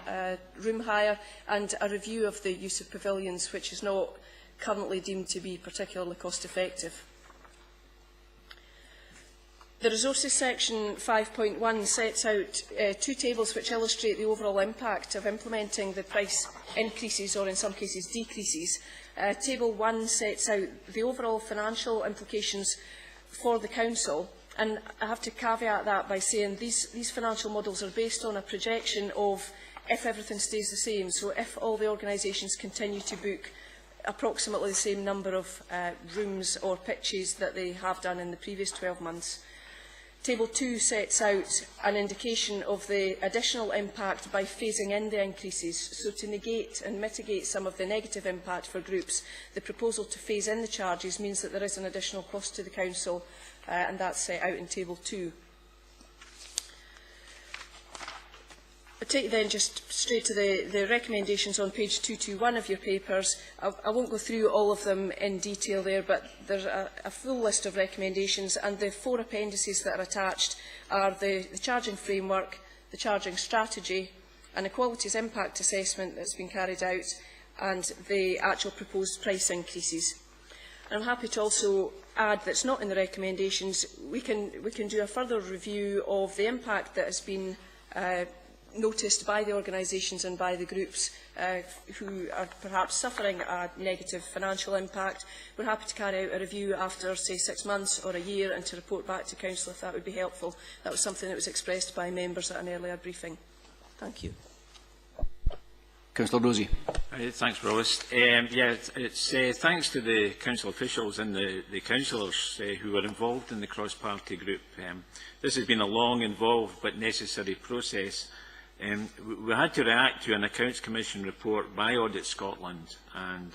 room hire, and a review of the use of pavilions, which is not currently deemed to be particularly cost-effective. The resources section 5.1 sets out 2 tables which illustrate the overall impact of implementing the price increases, or in some cases decreases. Table 1 sets out the overall financial implications for the Council, and I have to caveat that by saying these financial models are based on a projection of if everything stays the same. So if all the organisations continue to book approximately the same number of rooms or pitches that they have done in the previous 12 months. Table 2 sets out an indication of the additional impact by phasing in the increases. So to negate and mitigate some of the negative impact for groups, the proposal to phase in the charges means that there is an additional cost to the Council, and that's set out in Table 2. I take you then just straight to the recommendations on page 221 of your papers. I won't go through all of them in detail there, but there's a full list of recommendations, and the 4 appendices that are attached are the charging framework, the charging strategy, an equalities impact assessment that's been carried out, and the actual proposed price increases. And I'm happy to also add that's not in the recommendations. We can do a further review of the impact that has been noticed by the organisations and by the groups who are perhaps suffering a negative financial impact. We're happy to carry out a review after, say, 6 months or a year and to report back to Council if that would be helpful. That was something that was expressed by members at an earlier briefing. Thank you. Councillor Rosie. Thanks, Provost. It's thanks to the council officials and the councillors who were involved in the cross-party group. This has been a long, involved but necessary process. We had to react to an Accounts Commission report by Audit Scotland, and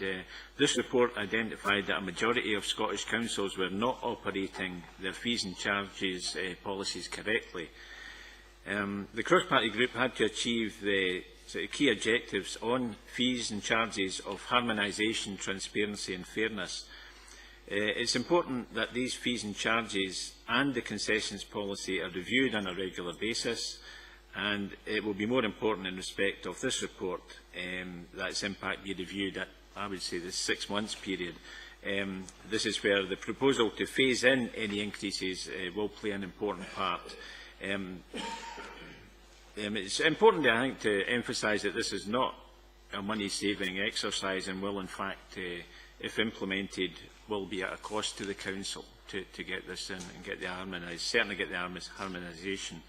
this report identified that a majority of Scottish councils were not operating their fees and charges policies correctly. The cross-party group had to achieve the key objectives on fees and charges of harmonisation, transparency and fairness. It's important that these fees and charges and the concessions policy are reviewed on a regular basis, and it will be more important in respect of this report that its impact be reviewed at, I would say, the 6 months period. This is where the proposal to phase in any increases will play an important part. It's important, I think, to emphasise that this is not a money-saving exercise and will, in fact, if implemented, will be at a cost to the Council to get this in and get the certainly get the harmonisation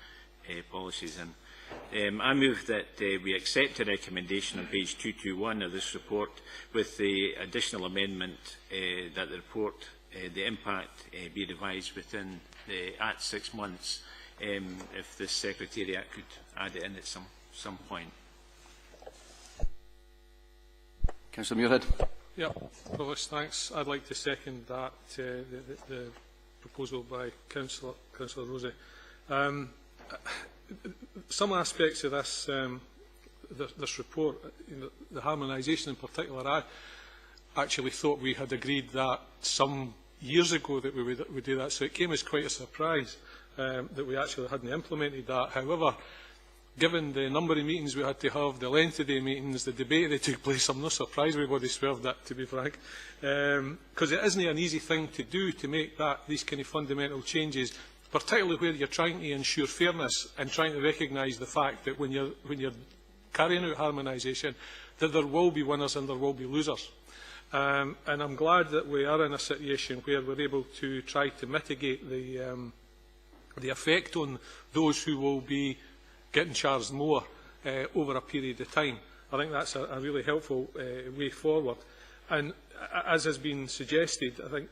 policies in. I move that we accept the recommendation on page 221 of this report with the additional amendment that the report, the impact, be revised within at 6 months. If the Secretariat could add it in at some point. Councillor Muirhead. Yeah, Provost, thanks. I'd like to second that the proposal by Councillor Rosie. Some aspects of this this report, the harmonisation in particular, I actually thought we had agreed that some years ago that we would do that, so it came as quite a surprise that we actually hadn't implemented that. However, given the number of meetings we had to have, the length of the meetings, the debate that took place, I'm not surprised everybody swerved that, to be frank. Because it isn't an easy thing to do, to make these kind of fundamental changes, particularly where you're trying to ensure fairness and trying to recognise the fact that when you're carrying out harmonisation, that there will be winners and there will be losers. And I'm glad that we are in a situation where we're able to try to mitigate the effect on those who will be getting charged more over a period of time. I think that's a really helpful way forward. And as has been suggested, I think,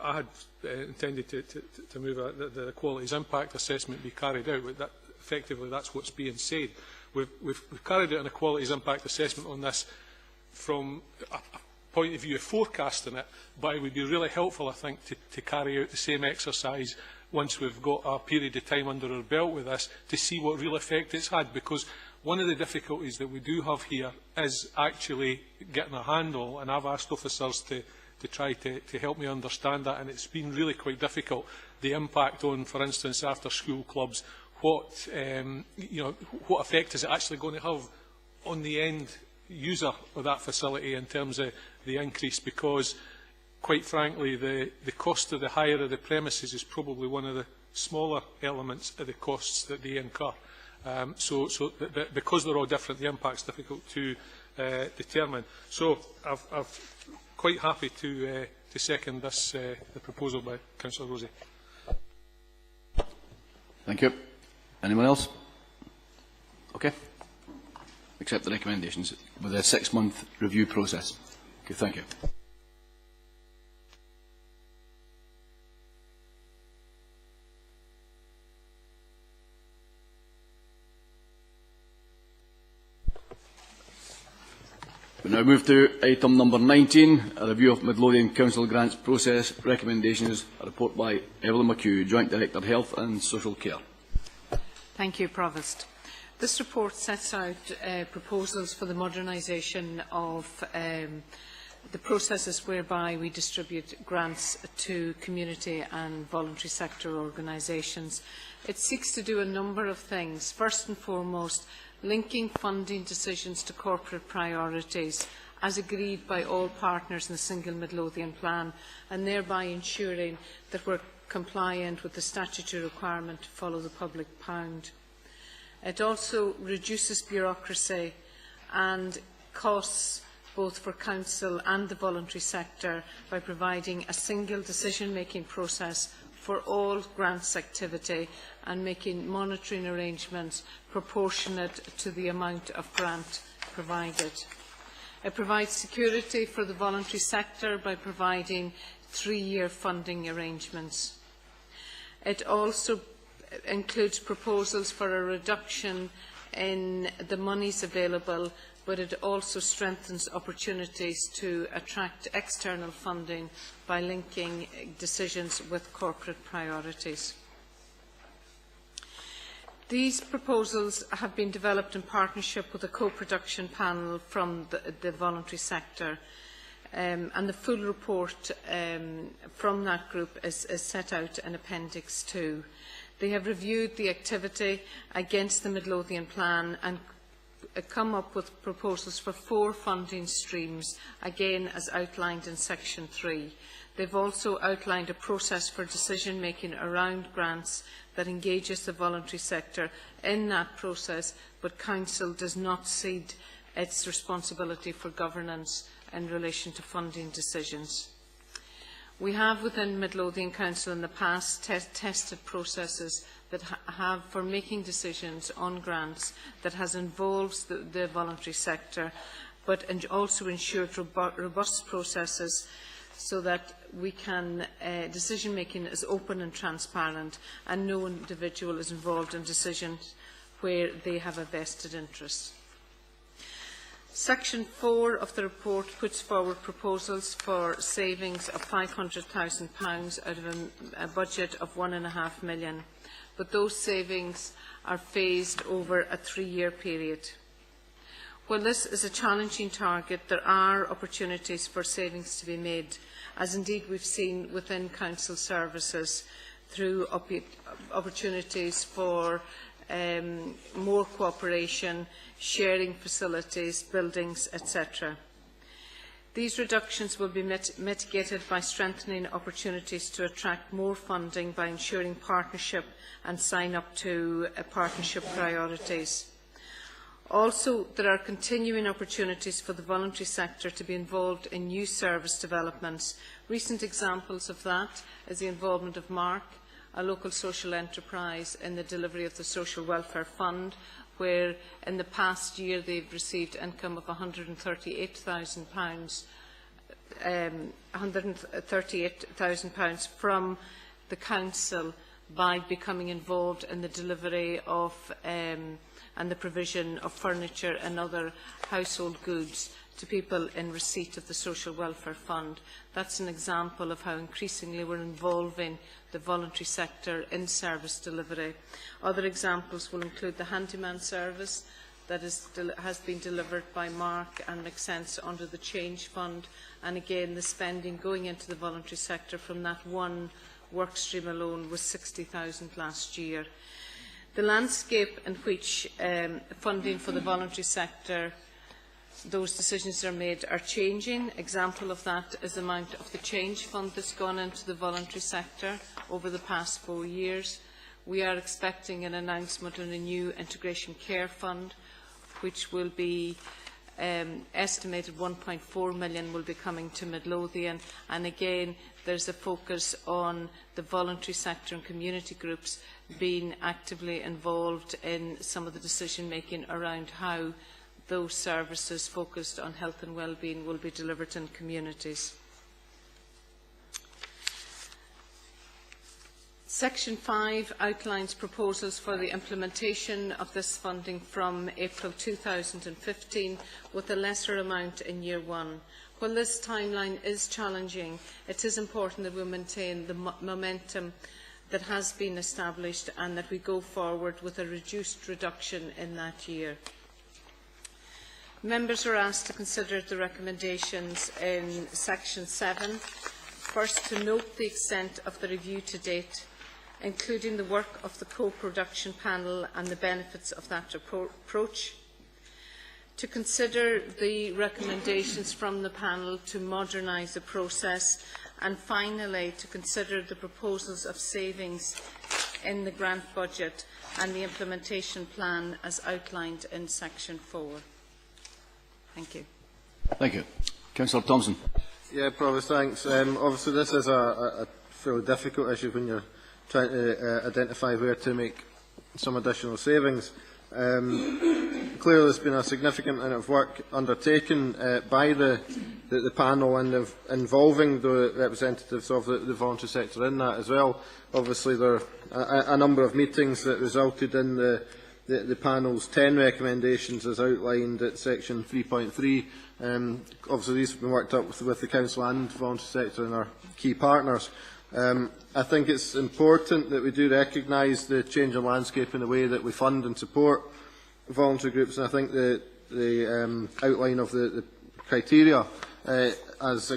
I had intended to move that the qualities impact assessment be carried out, but effectively that's what's being said. We've carried out an equalities impact assessment on this from a point of view of forecasting it, but it would be really helpful, I think, to carry out the same exercise once we've got a period of time under our belt with this, to see what real effect it's had. Because one of the difficulties that we do have here is actually getting a handle, and I've asked officers to try to help me understand that, and it's been really quite difficult, the impact on, for instance, after-school clubs. What effect is it actually going to have on the end user of that facility in terms of the increase? Because quite frankly, the cost of the hire of the premises is probably one of the smaller elements of the costs that they incur. Because they're all different, the impact's difficult to determine. So I'm quite happy to second this the proposal by Councillor Rosie. Thank you. Anyone else? Okay. accept the recommendations with a 6-month review process. Okay, thank you. We now move to item number 19, a review of Midlothian Council grants process recommendations, a report by Evelyn McHugh, Joint Director Health and Social Care. Thank you, Provost. This report sets out proposals for the modernisation of the processes whereby we distribute grants to community and voluntary sector organisations. It seeks to do a number of things. First and foremost, linking funding decisions to corporate priorities as agreed by all partners in the single Midlothian plan, and thereby ensuring that we're compliant with the statutory requirement to follow the public pound. It also reduces bureaucracy and costs both for Council and the voluntary sector by providing a single decision-making process for all grants activity and making monitoring arrangements proportionate to the amount of grant provided. It provides security for the voluntary sector by providing 3-year funding arrangements. It also includes proposals for a reduction in the monies available, but it also strengthens opportunities to attract external funding by linking decisions with corporate priorities. These proposals have been developed in partnership with a co-production panel from the voluntary sector, and the full report from that group is set out in Appendix 2. They have reviewed the activity against the Midlothian plan and come up with proposals for 4 funding streams, again as outlined in Section 3. They've also outlined a process for decision-making around grants that engages the voluntary sector in that process, but Council does not cede its responsibility for governance in relation to funding decisions. We have within Midlothian Council in the past tested processes that have for making decisions on grants that has involved the voluntary sector, but also ensured robust processes so that we can decision-making is open and transparent and no individual is involved in decisions where they have a vested interest. Section 4 of the report puts forward proposals for savings of £500,000 out of a budget of £1.5 million, but those savings are phased over a 3-year period. While this is a challenging target, there are opportunities for savings to be made, as indeed we've seen within Council services through opportunities for more cooperation, sharing facilities, buildings, etc. These reductions will be mitigated by strengthening opportunities to attract more funding by ensuring partnership and sign up to partnership priorities. Also, there are continuing opportunities for the voluntary sector to be involved in new service developments. Recent examples of that is the involvement of MARC, a local social enterprise, in the delivery of the Social Welfare Fund, where in the past year they've received income of £138,000 from the Council by becoming involved in the delivery of and the provision of furniture and other household goods to people in receipt of the Social Welfare Fund. That's an example of how increasingly we're involving the voluntary sector in service delivery. Other examples will include the handyman service that has been delivered by Mark and makes sense under the Change Fund, and again the spending going into the voluntary sector from that one work stream alone was £60,000 last year. The landscape in which funding for the voluntary sector, those decisions are made, are changing. Example of that is the amount of the Change Fund that's gone into the voluntary sector over the past 4 years. We are expecting an announcement on a new Integration Care Fund, which will be estimated 1.4 million will be coming to Midlothian, and again there's a focus on the voluntary sector and community groups being actively involved in some of the decision making around how those services focused on health and well-being will be delivered in communities. Section 5 outlines proposals for the implementation of this funding from April 2015, with a lesser amount in year 1. While this timeline is challenging, it is important that we maintain the momentum that has been established and that we go forward with a reduced reduction in that year. Members are asked to consider the recommendations in Section 7. First, to note the extent of the review to date, including the work of the co-production panel and the benefits of that approach. To consider the recommendations from the panel to modernise the process, and finally to consider the proposals of savings in the grant budget and the implementation plan as outlined in Section 4. Thank you. Thank you. Councillor Thompson. Yeah, Provost, thanks. Obviously, this is a fairly difficult issue when you're trying to identify where to make some additional savings. Clearly, there's been a significant amount of work undertaken by the panel and involving the representatives of the voluntary sector in that as well. Obviously, there are a number of meetings that resulted in the panel's 10 recommendations as outlined at section 3.3. Obviously, these have been worked up with the Council and voluntary sector and our key partners. I think it's important that we do recognise the change in landscape in the way that we fund and support voluntary groups, and I think the outline of the criteria as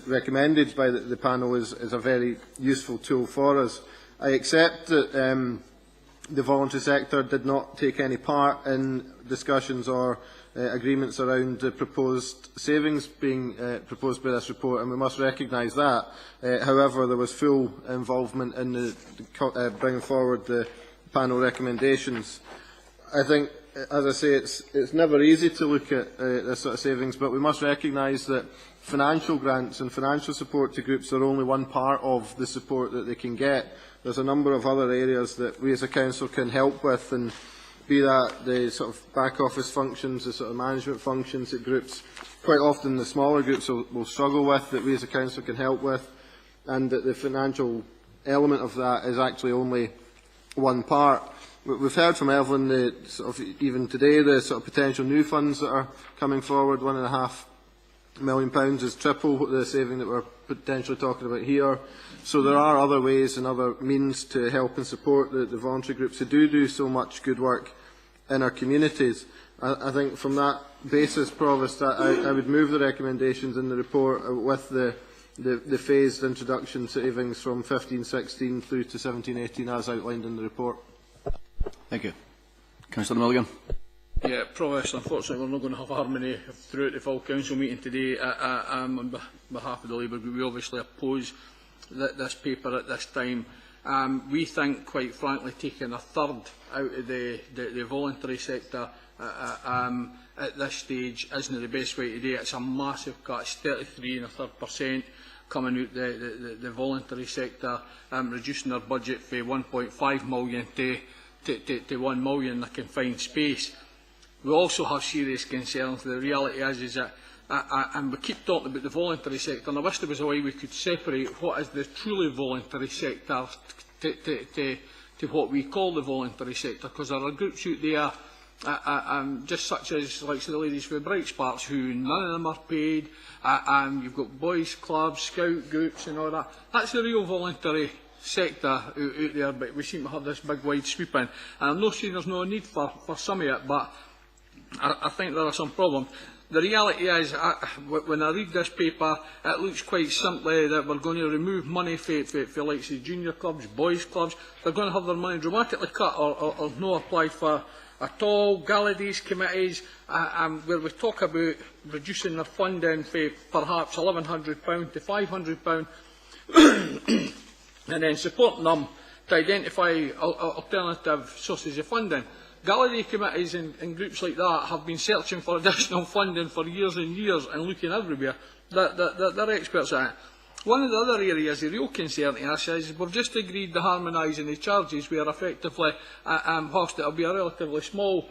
recommended by the panel is a very useful tool for us. I accept that the voluntary sector did not take any part in discussions or agreements around the proposed savings being proposed by this report, and we must recognise that. However, there was full involvement in bringing forward the panel recommendations. I think, as I say, it's never easy to look at this sort of savings, but we must recognise that financial grants and financial support to groups are only one part of the support that they can get. There's a number of other areas that we as a council can help with, and be that the sort of back office functions, the sort of management functions that groups, quite often the smaller groups will struggle with, that we as a council can help with, and that the financial element of that is actually only one part. We've heard from Evelyn, even today, the sort of potential new funds that are coming forward. £1.5 million is triple the saving that we're potentially talking about here. So there are other ways and other means to help and support the voluntary groups who do so much good work in our communities. I think from that basis, Provost, I would move the recommendations in the report with the phased introduction savings from 15-16 through to 17-18 as outlined in the report. Thank you. Councillor Milligan. Yeah, Provost, unfortunately we're not going to have harmony throughout the full council meeting today. On behalf of the Labour Group, we obviously oppose this paper at this time. We think, quite frankly, taking a third out of the voluntary sector at this stage isn't the best way to do it. It's a massive cut. It's 33.3% coming out the voluntary sector, reducing their budget from 1.5 million to 1 million in a confined space. We also have serious concerns. The reality is that, and we keep talking about the voluntary sector, and I wish there was a way we could separate what is the truly voluntary sector to what we call the voluntary sector, because there are groups out there, just such as like the ladies with Bright Sparks, who none of them are paid, you've got boys' clubs, scout groups and all that. That's the real voluntary sector out there, but we seem to have this big wide sweep in. And I'm not saying there's no need for some of it, but I think there are some problems. The reality is, when I read this paper, it looks quite simply that we're going to remove money for like the junior clubs, boys' clubs. They're going to have their money dramatically cut or no apply for at all. Galladays committees, where we talk about reducing their funding for perhaps £1,100 to £500, and then supporting them to identify alternative sources of funding. Galladay committees and groups like that have been searching for additional funding for years and years and looking everywhere. They're experts at it. One of the other areas of real concern to us is we've just agreed to harmonising the charges where effectively, whilst it will be a relatively small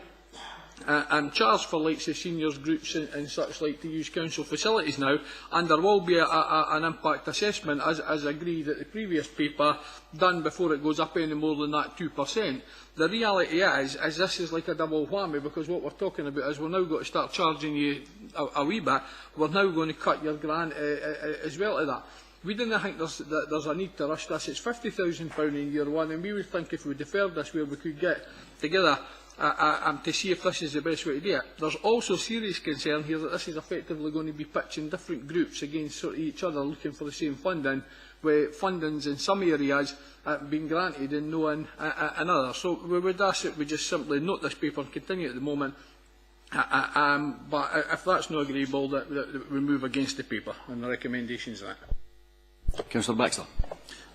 and charge for like the seniors groups and such like to use council facilities now, and there will be an impact assessment as agreed at the previous paper done before it goes up any more than that 2%. The reality is this is like a double whammy, because what we're talking about is we're now going to start charging you a wee bit, we're now going to cut your grant as well to that. We didn't think there's a need to rush this. It's £50,000 in year one, and we would think if we deferred this where we could get together to see if this is the best way to do it. There's also serious concern here that this is effectively going to be pitching different groups against sort of each other looking for the same funding, where funding's in some areas being granted and no in others. So we would ask that we just simply note this paper and continue at the moment. But if that's not agreeable, that we move against the paper and the recommendations of that. Councillor Baxter.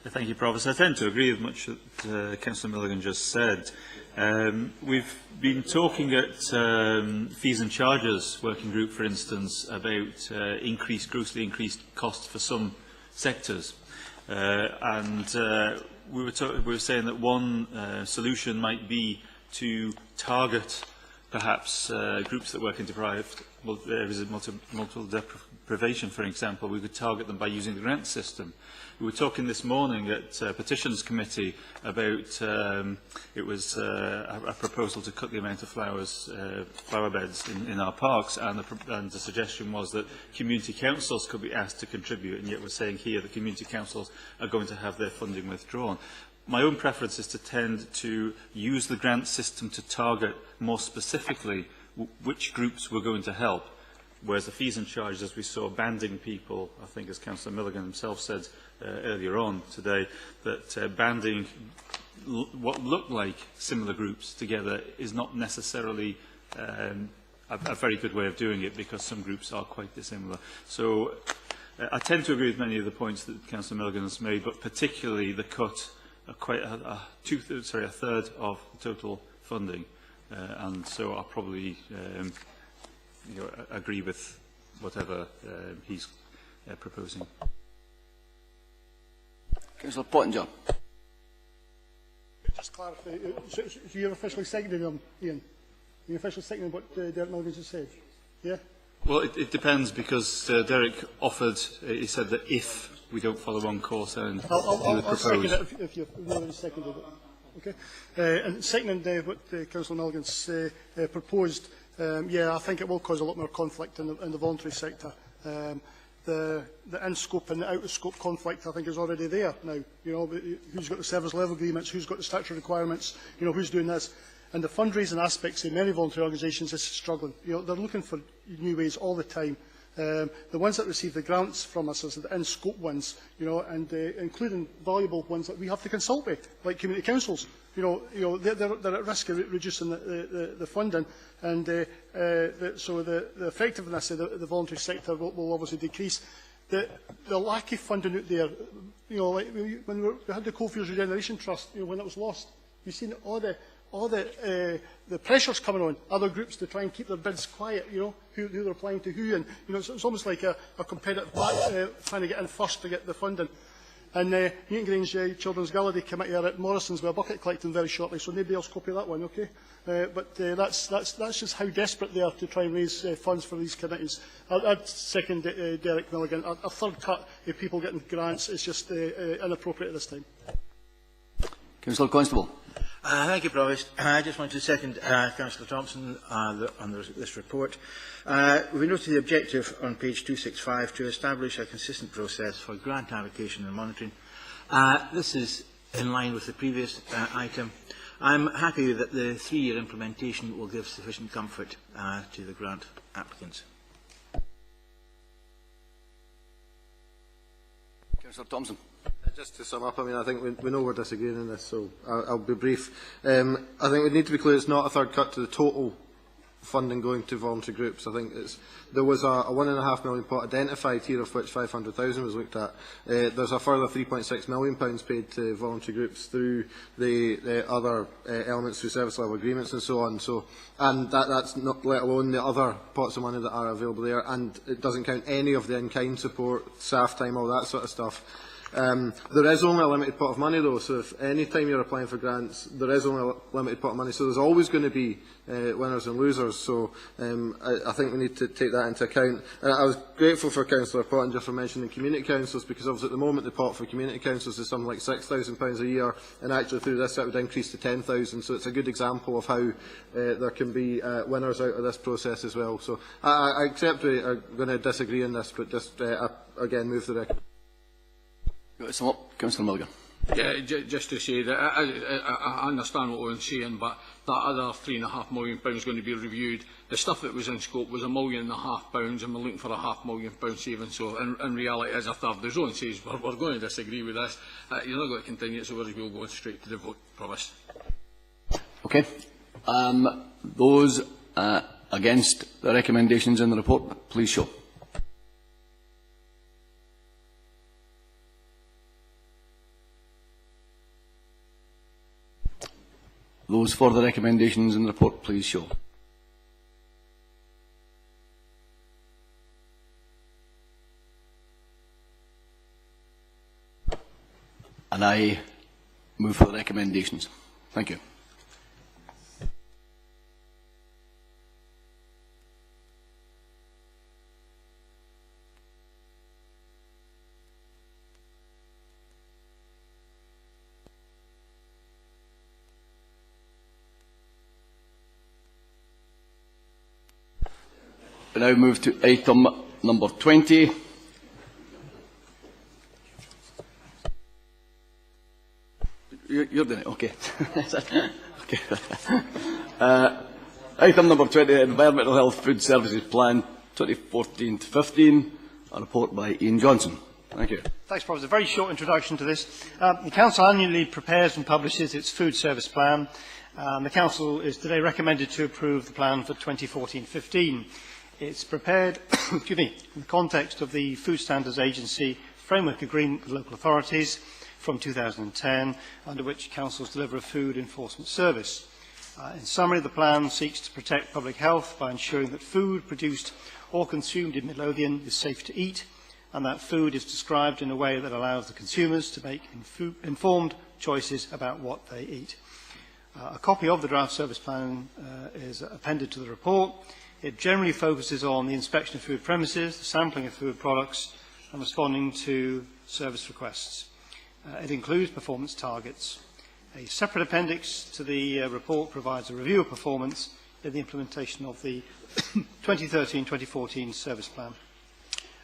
Thank you, Provost. I tend to agree with much that Councillor Milligan just said. We've been talking at fees and charges working group, for instance, about grossly increased costs for some sectors. We were saying that one solution might be to target perhaps groups that work in deprived areas of multiple deprivation, for example. We could target them by using the grant system. We were talking this morning at Petitions Committee about it was a proposal to cut the amount of flower beds in our parks, and the suggestion was that community councils could be asked to contribute, and yet we're saying here that community councils are going to have their funding withdrawn. My own preference is to tend to use the grant system to target more specifically which groups we're going to help, whereas the fees and charges, as we saw, banding people, I think as Councillor Milligan himself said earlier on today, that banding what look like similar groups together is not necessarily a very good way of doing it, because some groups are quite dissimilar. So I tend to agree with many of the points that Councillor Milligan has made, but particularly the cut a third of the total funding, and so I'll probably agree with whatever he's proposing. Councillor Pottinger. Just clarify, so you're officially seconding them, Ian? You're officially seconding what Derek Milligan just said? Yeah? Well, it depends, because Derek offered, he said that if we don't follow one course, and he would propose. I'll second it if you've already seconded it. Okay. And seconding what Councillor Milligan's proposed, yeah, I think it will cause a lot more conflict in the voluntary sector. The in-scope and the out-of-scope conflict, I think, is already there now. You know, who's got the service level agreements, who's got the statutory requirements, you know, who's doing this. And the fundraising aspects in many voluntary organisations is struggling. You know, they're looking for new ways all the time. The ones that receive the grants from us are the in-scope ones, you know, and including valuable ones that we have to consult with, like community councils. You know, they're at risk of reducing the funding, and so the effectiveness of the voluntary sector will obviously decrease. The lack of funding out there, you know, like when we had the Coalfields Regeneration Trust, you know, when it was lost, you've seen all the pressures coming on other groups to try and keep their bids quiet, you know, who they're applying to who, and you know, it's almost like a competitive trying to get in first to get the funding. And Newton Grange Children's Gallery Committee are at Morrison's with a bucket collecting very shortly, so nobody else copy that one, okay? But that's just how desperate they are to try and raise funds for these committees. I'd second Derek Milligan. A third cut of people getting grants is just inappropriate at this time. Councillor Constable. Thank you, Provost. I just want to second Councillor Thompson on this report. We noted the objective on page 265 to establish a consistent process for grant allocation and monitoring. This is in line with the previous item. I'm happy that the 3-year implementation will give sufficient comfort to the grant applicants. Councillor Thompson. Just to sum up, I mean, I think we know we're disagreeing on this, so I'll be brief. I think we need to be clear it's not a third cut to the total funding going to voluntary groups. I think there was a £1.5 million pot identified here, of which 500,000 was looked at. There's a further £3.6 million paid to voluntary groups through the other elements through service level agreements and so on. And that's not let alone the other pots of money that are available there, and it doesn't count any of the in-kind support, staff time, all that sort of stuff. There is only a limited pot of money, though, so if any time you're applying for grants, there is only a limited pot of money, so there's always going to be winners and losers, so I think we need to take that into account. I was grateful for Councillor Pottinger for mentioning community councils, because obviously at the moment the pot for community councils is something like £6,000 a year, and actually through this it would increase to £10,000, so it's a good example of how there can be winners out of this process as well. So I accept we are going to disagree on this, but just again move the record. Sum up, Councillor Mulligan. Yeah, just to say that I understand what Owen's saying, but that other £3.5 million is going to be reviewed. The stuff that was in scope was £1.5 million, and we're looking for a £500,000 saving. So in reality, as a third, there's Owen says we're going to disagree with this. You're not going to continue it, so we'll go straight to the vote. Promise. Okay. Those against the recommendations in the report, please show. Those for the recommendations in the report, please show. And I move for the recommendations. Thank you. We now move to item number 20. You're doing it, okay. Okay. Item number 20, Environmental Health Food Services Plan 2014-15, a report by Ian Johnson. Thank you. Thanks, Professor. A very short introduction to this. The Council annually prepares and publishes its food service plan. The Council is today recommended to approve the plan for 2014-15. It's prepared excuse me, in the context of the Food Standards Agency Framework Agreement with local authorities from 2010, under which councils deliver a food enforcement service. In summary, the plan seeks to protect public health by ensuring that food produced or consumed in Midlothian is safe to eat, and that food is described in a way that allows the consumers to make informed choices about what they eat. A copy of the draft service plan is appended to the report. It generally focuses on the inspection of food premises, the sampling of food products, and responding to service requests. It includes performance targets. A separate appendix to the report provides a review of performance in the implementation of the 2013-2014 service plan.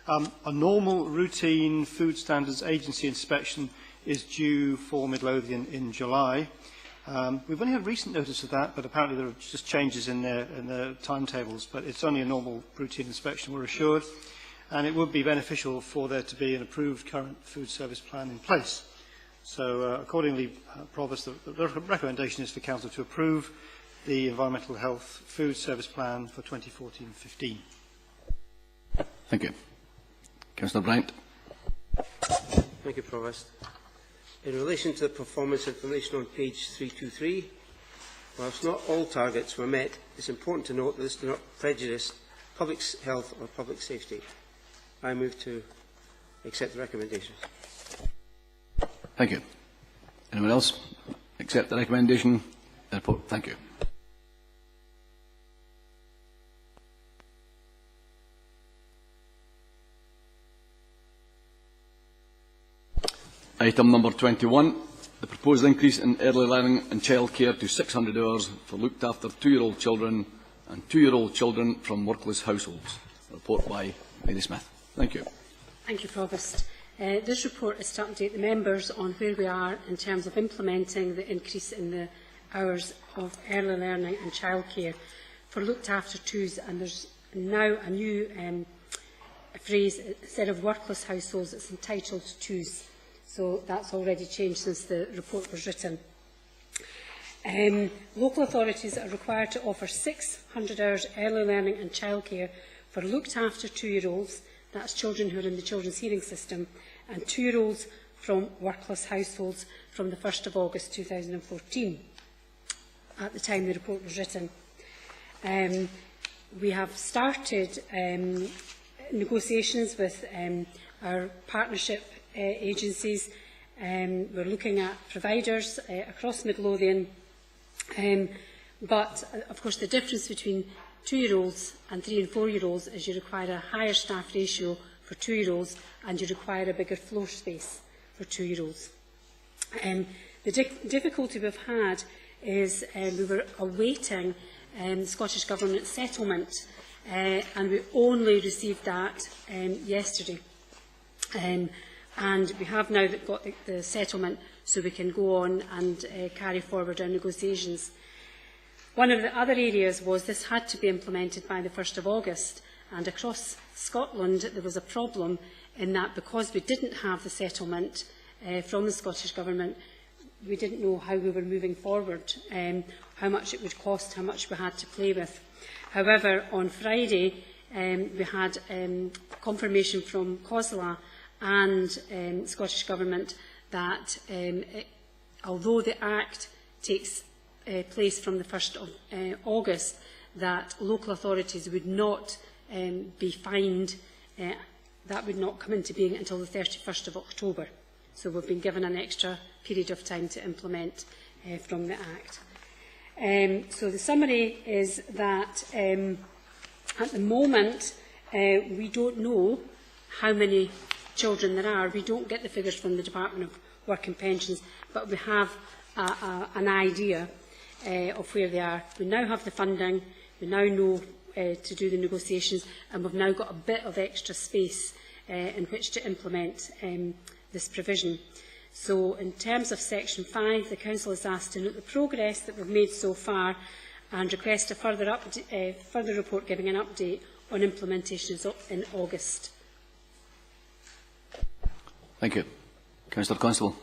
A normal routine Food Standards Agency inspection is due for Midlothian in July. We've only had recent notice of that, but apparently there are just changes in their timetables, but it's only a normal routine inspection, we're assured, and it would be beneficial for there to be an approved current food service plan in place. So accordingly, Provost, the recommendation is for Council to approve the Environmental Health Food Service Plan for 2014-15. Thank you. Councillor Bryant. Thank you, Provost. In relation to the performance information on page 323, whilst not all targets were met, it's important to note that this does not prejudice public health or public safety. I move to accept the recommendations. Thank you. Anyone else accept the recommendation? The report. Thank you. Item number 21, the proposed increase in early learning and childcare to 600 hours for looked after 2-year-old children and 2-year-old children from workless households. A report by Mary Smith. Thank you. Thank you, Provost. This report is to update the members on where we are in terms of implementing the increase in the hours of early learning and childcare for looked after twos, and there's now a new phrase, instead of workless households, it's entitled twos. So that's already changed since the report was written. Local authorities are required to offer 600 hours early learning and childcare for looked after 2-year-olds, that's children who are in the children's hearing system, and 2-year-olds from workless households from the 1st of August 2014, at the time the report was written. We have started negotiations with our partnership agencies. We're looking at providers across Midlothian. But, of course, the difference between 2-year-olds and 3- and 4-year-olds is you require a higher staff ratio for 2-year-olds and you require a bigger floor space for 2-year-olds. The difficulty we've had is we were awaiting the Scottish Government settlement and we only received that yesterday. And we have now got the settlement so we can go on and carry forward our negotiations. One of the other areas was this had to be implemented by the 1st of August, and across Scotland there was a problem in that because we didn't have the settlement from the Scottish Government, we didn't know how we were moving forward, how much it would cost, how much we had to play with. However, on Friday we had confirmation from COSLA and Scottish Government that although the Act takes place from the 1st of August, that local authorities would not be fined. That would not come into being until the 31st of October. So we've been given an extra period of time to implement from the Act. So the summary is that at the moment we don't know how many children there are. We don't get the figures from the Department of Work and Pensions, but we have an idea of where they are. We now have the funding, we now know to do the negotiations, and we've now got a bit of extra space in which to implement this provision. So in terms of Section 5, the Council is asked to note the progress that we've made so far and request a further report giving an update on implementation in August. Thank you. Councillor Constable.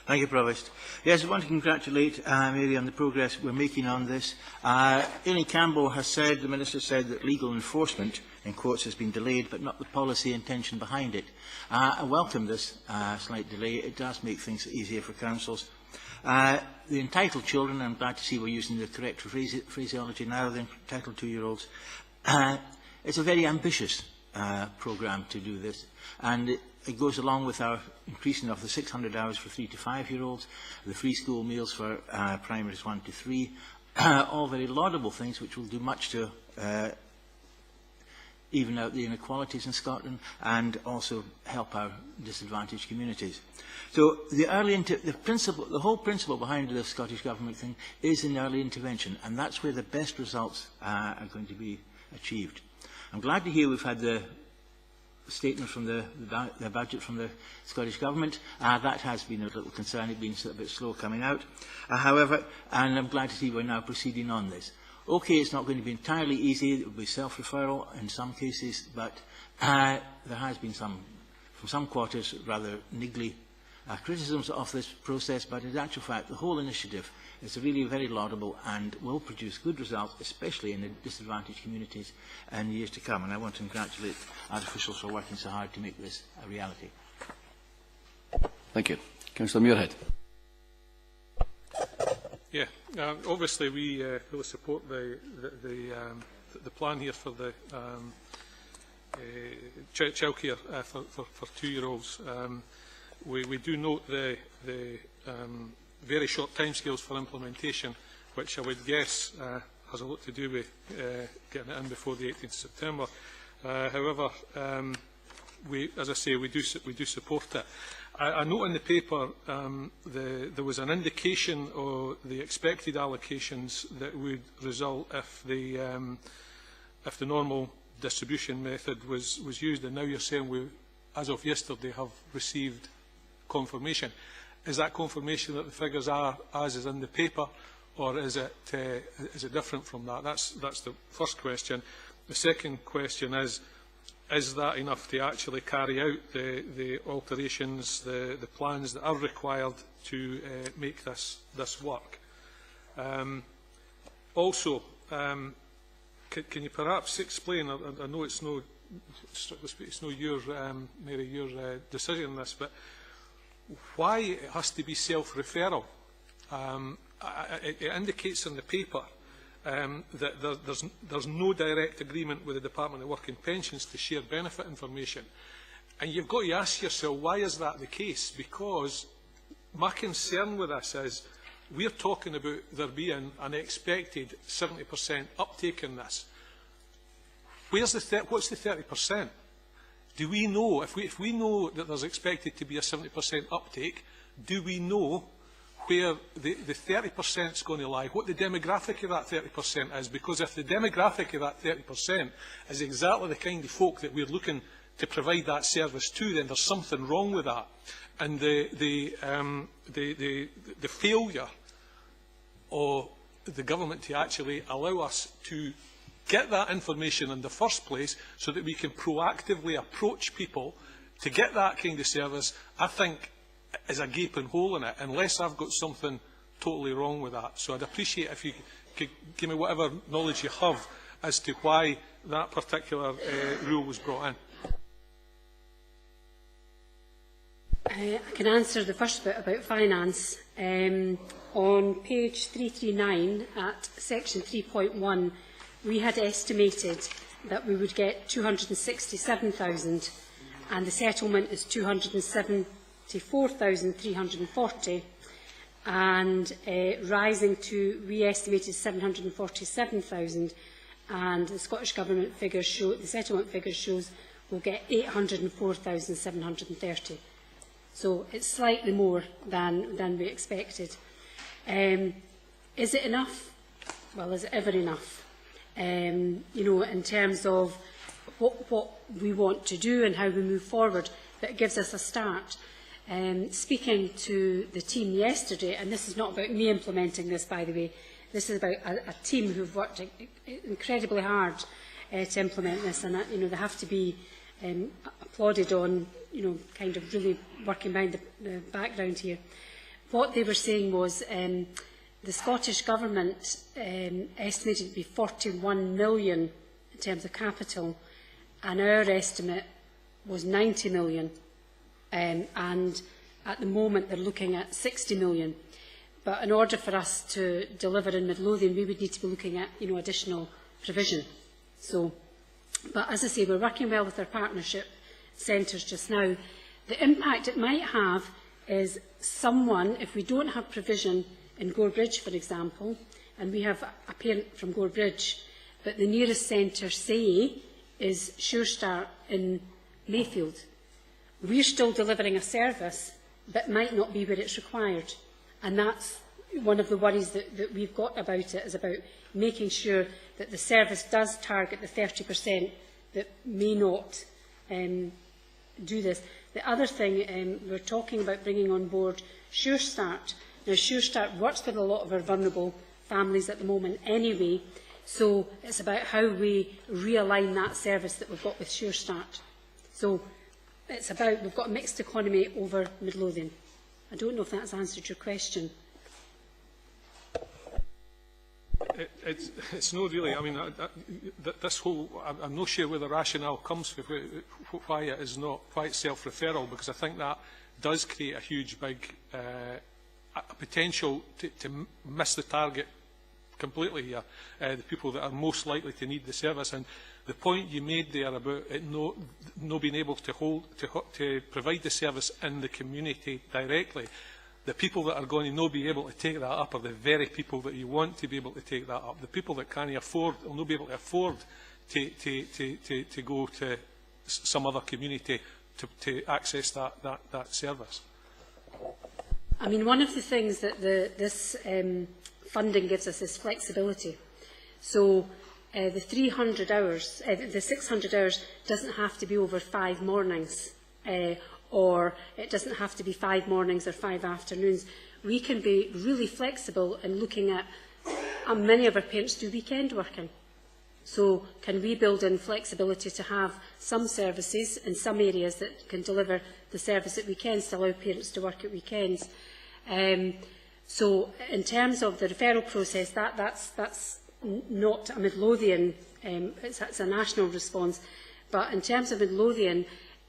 Thank you, Provost. Yes, I want to congratulate Mary on the progress we're making on this. Aileen Campbell has said, the Minister said, that legal enforcement, in quotes, has been delayed, but not the policy intention behind it. I welcome this slight delay. It does make things easier for councils. The entitled children, I'm glad to see we're using the correct phraseology now, the entitled 2-year-olds. It's a very ambitious programme to do this, and it goes along with our increasing of the 600 hours for 3- to 5-year-olds, the free school meals for primaries 1 to 3, all very laudable things which will do much to even out the inequalities in Scotland and also help our disadvantaged communities. So the whole principle behind the Scottish Government thing is in early intervention, and that's where the best results are going to be achieved. I'm glad to hear we've had the statement from the budget from the Scottish Government. That has been a little concern. It's been a bit slow coming out. However, and I'm glad to see we're now proceeding on this. Okay, it's not going to be entirely easy. It will be self-referral in some cases, but there has been from some quarters, rather niggly criticisms of this process, but in actual fact, the whole initiative is really very laudable and will produce good results, especially in the disadvantaged communities in years to come. And I want to congratulate our officials for working so hard to make this a reality. Thank you. Councillor Muirhead. Yeah, obviously we will support the plan here for the childcare for 2-year-olds. We do note the very short timescales for implementation, which I would guess has a lot to do with getting it in before the 18th of September. However, as I say, we do support it. I note in the paper there was an indication of the expected allocations that would result if the normal distribution method was used, and now you're saying we, as of yesterday, have received confirmation. Is that confirmation that the figures are as is in the paper, or is it different from that? That's the first question. The second question is that enough to actually carry out the alterations, the plans that are required to make this work? Also, can you perhaps explain, I know it's no your, Mary, your decision on this, but why it has to be self-referral? It indicates in the paper that there's no direct agreement with the Department of Work and Pensions to share benefit information. And you've got to ask yourself, why is that the case? Because my concern with this is we're talking about there being an expected 70% uptake in this. What's the 30%? Do we know, if we know that there's expected to be a 70% uptake, do we know where the 30% is going to lie, what the demographic of that 30% is? Because if the demographic of that 30% is exactly the kind of folk that we're looking to provide that service to, then there's something wrong with that. And the failure of the government to actually allow us to get that information in the first place so that we can proactively approach people to get that kind of service, I think is a gaping hole in it, unless I've got something totally wrong with that. So I'd appreciate if you could give me whatever knowledge you have as to why that particular rule was brought in. I can answer the first bit about finance. On page 339 at section 3.1, we had estimated that we would get 267,000 and the settlement is 274,340 and rising to, we estimated 747,000 and the Scottish Government figures show, the settlement figures shows we'll get 804,730. So it's slightly more than we expected. Is it enough? Well, is it ever enough? You know, in terms of what we want to do and how we move forward, but it gives us a start. Speaking to the team yesterday, and this is not about me implementing this, by the way, this is about a team who've worked incredibly hard to implement this, and you know, they have to be applauded on, you know, kind of really working behind the background here. What they were saying was the Scottish Government estimated to be 41 million in terms of capital, and our estimate was 90 million. And at the moment they're looking at 60 million. But in order for us to deliver in Midlothian, we would need to be looking at, you know, additional provision. So, but as I say, we're working well with our partnership centres just now. The impact it might have is someone, if we don't have provision in Gorebridge, for example, and we have a parent from Gorebridge, but the nearest centre, say, is Sure Start in Mayfield. We're still delivering a service that might not be where it's required. And that's one of the worries that we've got about it, is about making sure that the service does target the 30% that may not do this. The other thing, we're talking about bringing on board Sure Start. Now, Sure Start works with a lot of our vulnerable families at the moment anyway, so it's about how we realign that service that we've got with Sure Start. So it's about, we've got a mixed economy over Midlothian. I don't know if that's answered your question. It's not really. I mean, this whole, I'm not sure where the rationale comes from, why it is not, why it's self-referral, because I think that does create a huge, big potential to miss the target completely here, the people that are most likely to need the service. And the point you made there about it not being able to provide the service in the community directly, the people that are going to not be able to take that up are the very people that you want to be able to take that up. The people that can't afford, will not be able to afford to go to some other community to access that service. I mean, one of the things that this funding gives us is flexibility. So the 300 hours, the 600 hours doesn't have to be over 5 mornings, or it doesn't have to be 5 mornings or 5 afternoons. We can be really flexible in looking at, many of our parents do weekend working. So can we build in flexibility to have some services in some areas that can deliver the service at weekends to allow parents to work at weekends? So in terms of the referral process, that's not a Midlothian, it's a national response. But in terms of Midlothian,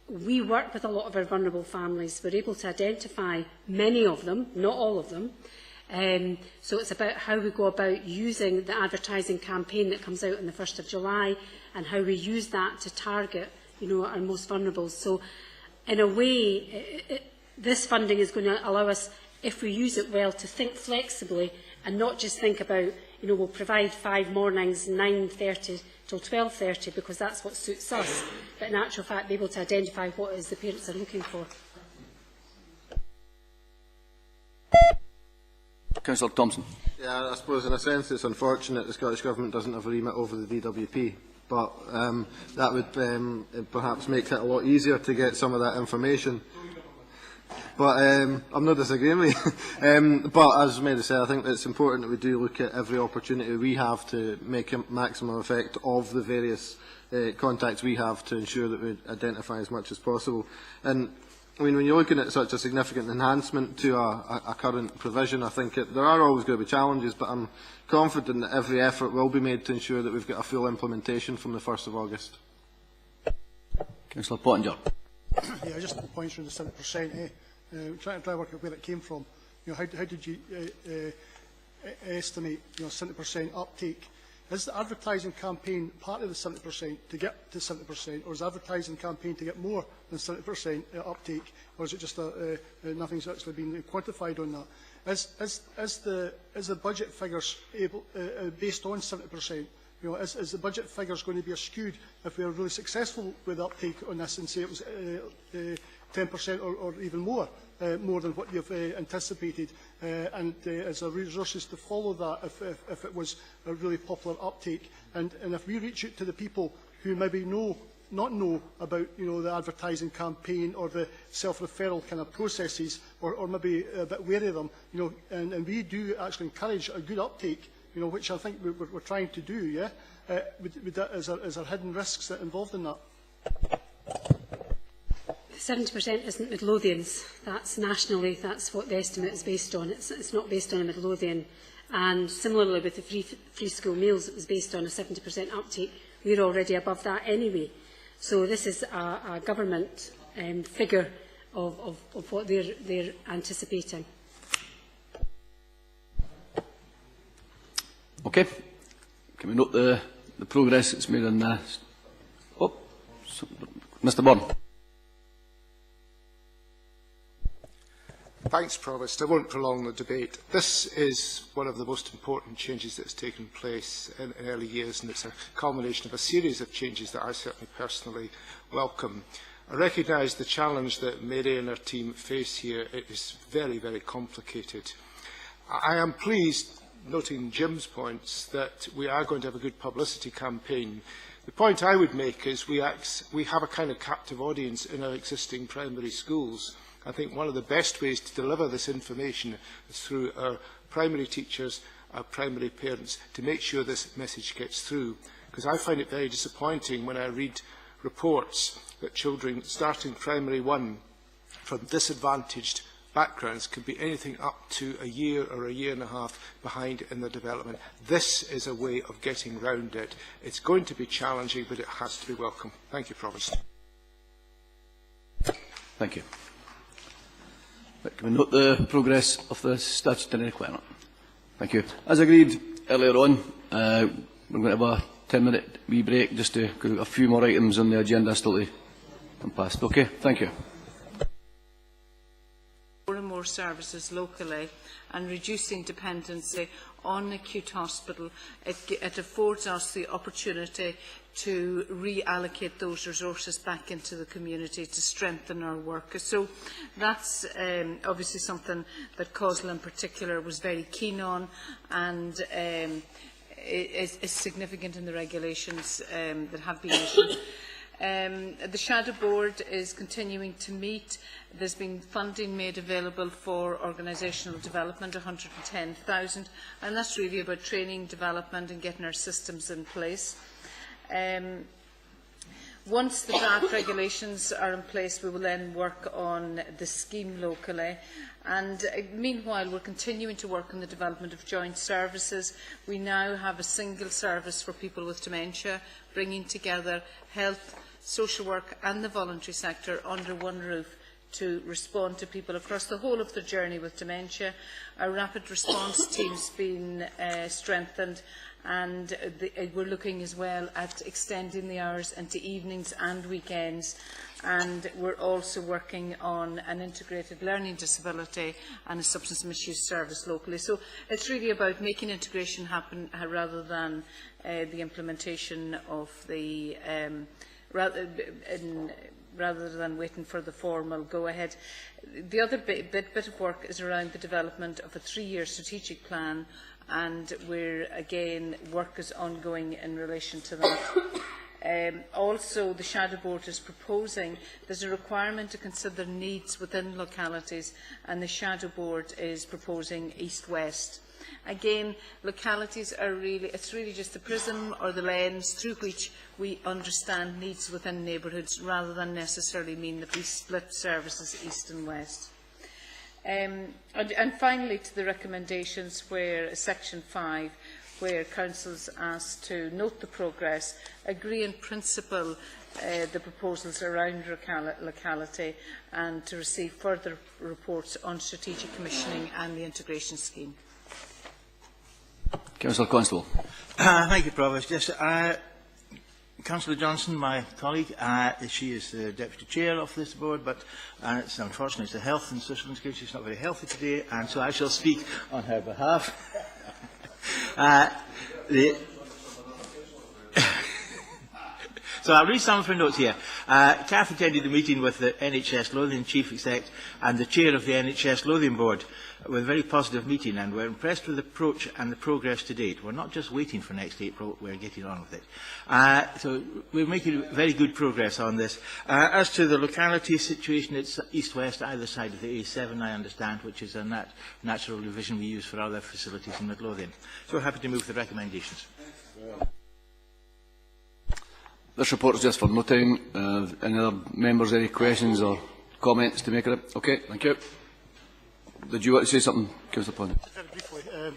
we work with a lot of our vulnerable families. We're able to identify many of them, not all of them. So it's about how we go about using the advertising campaign that comes out on the 1st of July and how we use that to target, you know, our most vulnerable. So in a way, this funding is going to allow us, if we use it well, to think flexibly and not just think about, we'll provide 5 mornings, 9:30 till 12:30, because that's what suits us, but in actual fact be able to identify what it is the parents are looking for. Councillor Thompson. Yeah, I suppose in a sense it's unfortunate the Scottish Government doesn't have a remit over the DWP, but that would perhaps make it a lot easier to get some of that information. But I'm not disagreeing with you. But as Mary said, I think it's important that we do look at every opportunity we have to make a maximum effect of the various contacts we have to ensure that we identify as much as possible. And I mean, when you're looking at such a significant enhancement to a current provision, I think there are always going to be challenges, but I'm confident that every effort will be made to ensure that we've got a full implementation from the 1st of August. Councillor Pottinger. Yeah, just the points from the 7%. Trying to try to work out where it came from. How did you estimate 70% uptake? Is the advertising campaign part of the 70% to get to 70%, or is the advertising campaign to get more than 70% uptake, or is it just nothing's actually been quantified on that? Is the budget figures based on 70%? Is the budget figures going to be skewed if we are really successful with uptake on this and say it was 10% or even more than what you've anticipated, and is there resources to follow that if it was a really popular uptake, and if we reach out to the people who maybe not know about the advertising campaign or the self-referral kind of processes, or maybe a bit wary of them, and we do actually encourage a good uptake, which I think we're trying to do, yeah? Is there hidden risks that involved in that? 70% isn't Midlothians. That's nationally, that's what the estimate is based on. It's not based on a Midlothian. And similarly with the free school meals, it was based on a 70% uptake. We're already above that anyway. So this is a government figure of what they're anticipating. Okay. Can we note the progress that's made on that? Oh, Mr. Byrne. Thanks, Provost. I won't prolong the debate. This is one of the most important changes that's taken place in early years, and it's a culmination of a series of changes that I certainly personally welcome. I recognise the challenge that Mary and her team face here. It is very, very complicated. I am pleased, noting Jim's points, that we are going to have a good publicity campaign. The point I would make is we have a kind of captive audience in our existing primary schools. I think one of the best ways to deliver this information is through our primary teachers, our primary parents, to make sure this message gets through. Because I find it very disappointing when I read reports that children starting primary 1 from disadvantaged backgrounds can be anything up to a year or a year and a half behind in their development. This is a way of getting round it. It's going to be challenging, but it has to be welcome. Thank you, Provost. Thank you. Can we note the progress of the statutory requirement? Thank you. As agreed earlier on, we're going to have a 10-minute wee break just to go a few more items on the agenda still to come past. Okay, thank you. More and more services locally and reducing dependency on acute hospital, it affords us the opportunity to reallocate those resources back into the community to strengthen our work. So that's obviously something that COSLA in particular was very keen on, and is significant in the regulations that have been issued. The Shadow Board is continuing to meet. There's been funding made available for organisational development, 110,000, and that's really about training, development and getting our systems in place. Once the draft regulations are in place, we will then work on the scheme locally. And meanwhile, we're continuing to work on the development of joint services. We now have a single service for people with dementia, bringing together health, social work and the voluntary sector under one roof to respond to people across the whole of their journey with dementia. Our rapid response team's been strengthened, and we're looking as well at extending the hours into evenings and weekends. And we're also working on an integrated learning disability and a substance misuse service locally. So it's really about making integration happen rather than the implementation of the rather than waiting for the formal go-ahead. The other bit of work is around the development of a 3-year strategic plan, and work is ongoing in relation to that. Also, the Shadow Board is proposing there's a requirement to consider needs within localities, and the Shadow Board is proposing east-west. Again, localities are it's really just the prism or the lens through which we understand needs within neighbourhoods, rather than necessarily mean that we split services east and west. And finally, to the recommendations, where Section 5, where Council is asked to note the progress, agree in principle the proposals around locality, and to receive further reports on strategic commissioning and the integration scheme. Councillor Constable. Thank you, Provost. Yes, Councillor Johnson, my colleague, she is the Deputy Chair of this board, but it's unfortunately it's the Health and Social Security. She's not very healthy today, and so I shall speak on her behalf. So I'll read some of her notes here. CAF attended the meeting with the NHS Lothian Chief Exec and the Chair of the NHS Lothian Board, with a very positive meeting, and we're impressed with the approach and the progress to date. We're not just waiting for next April, we're getting on with it. So we're making very good progress on this. As to the locality situation, it's east-west, either side of the A7, I understand, which is a natural division we use for other facilities in Midlothian. So we're happy to move the recommendations. This report is just for noting. Any other members, any questions or comments to make of it? Okay, thank you. Did you want to say something, Councillor Pond? Very briefly, it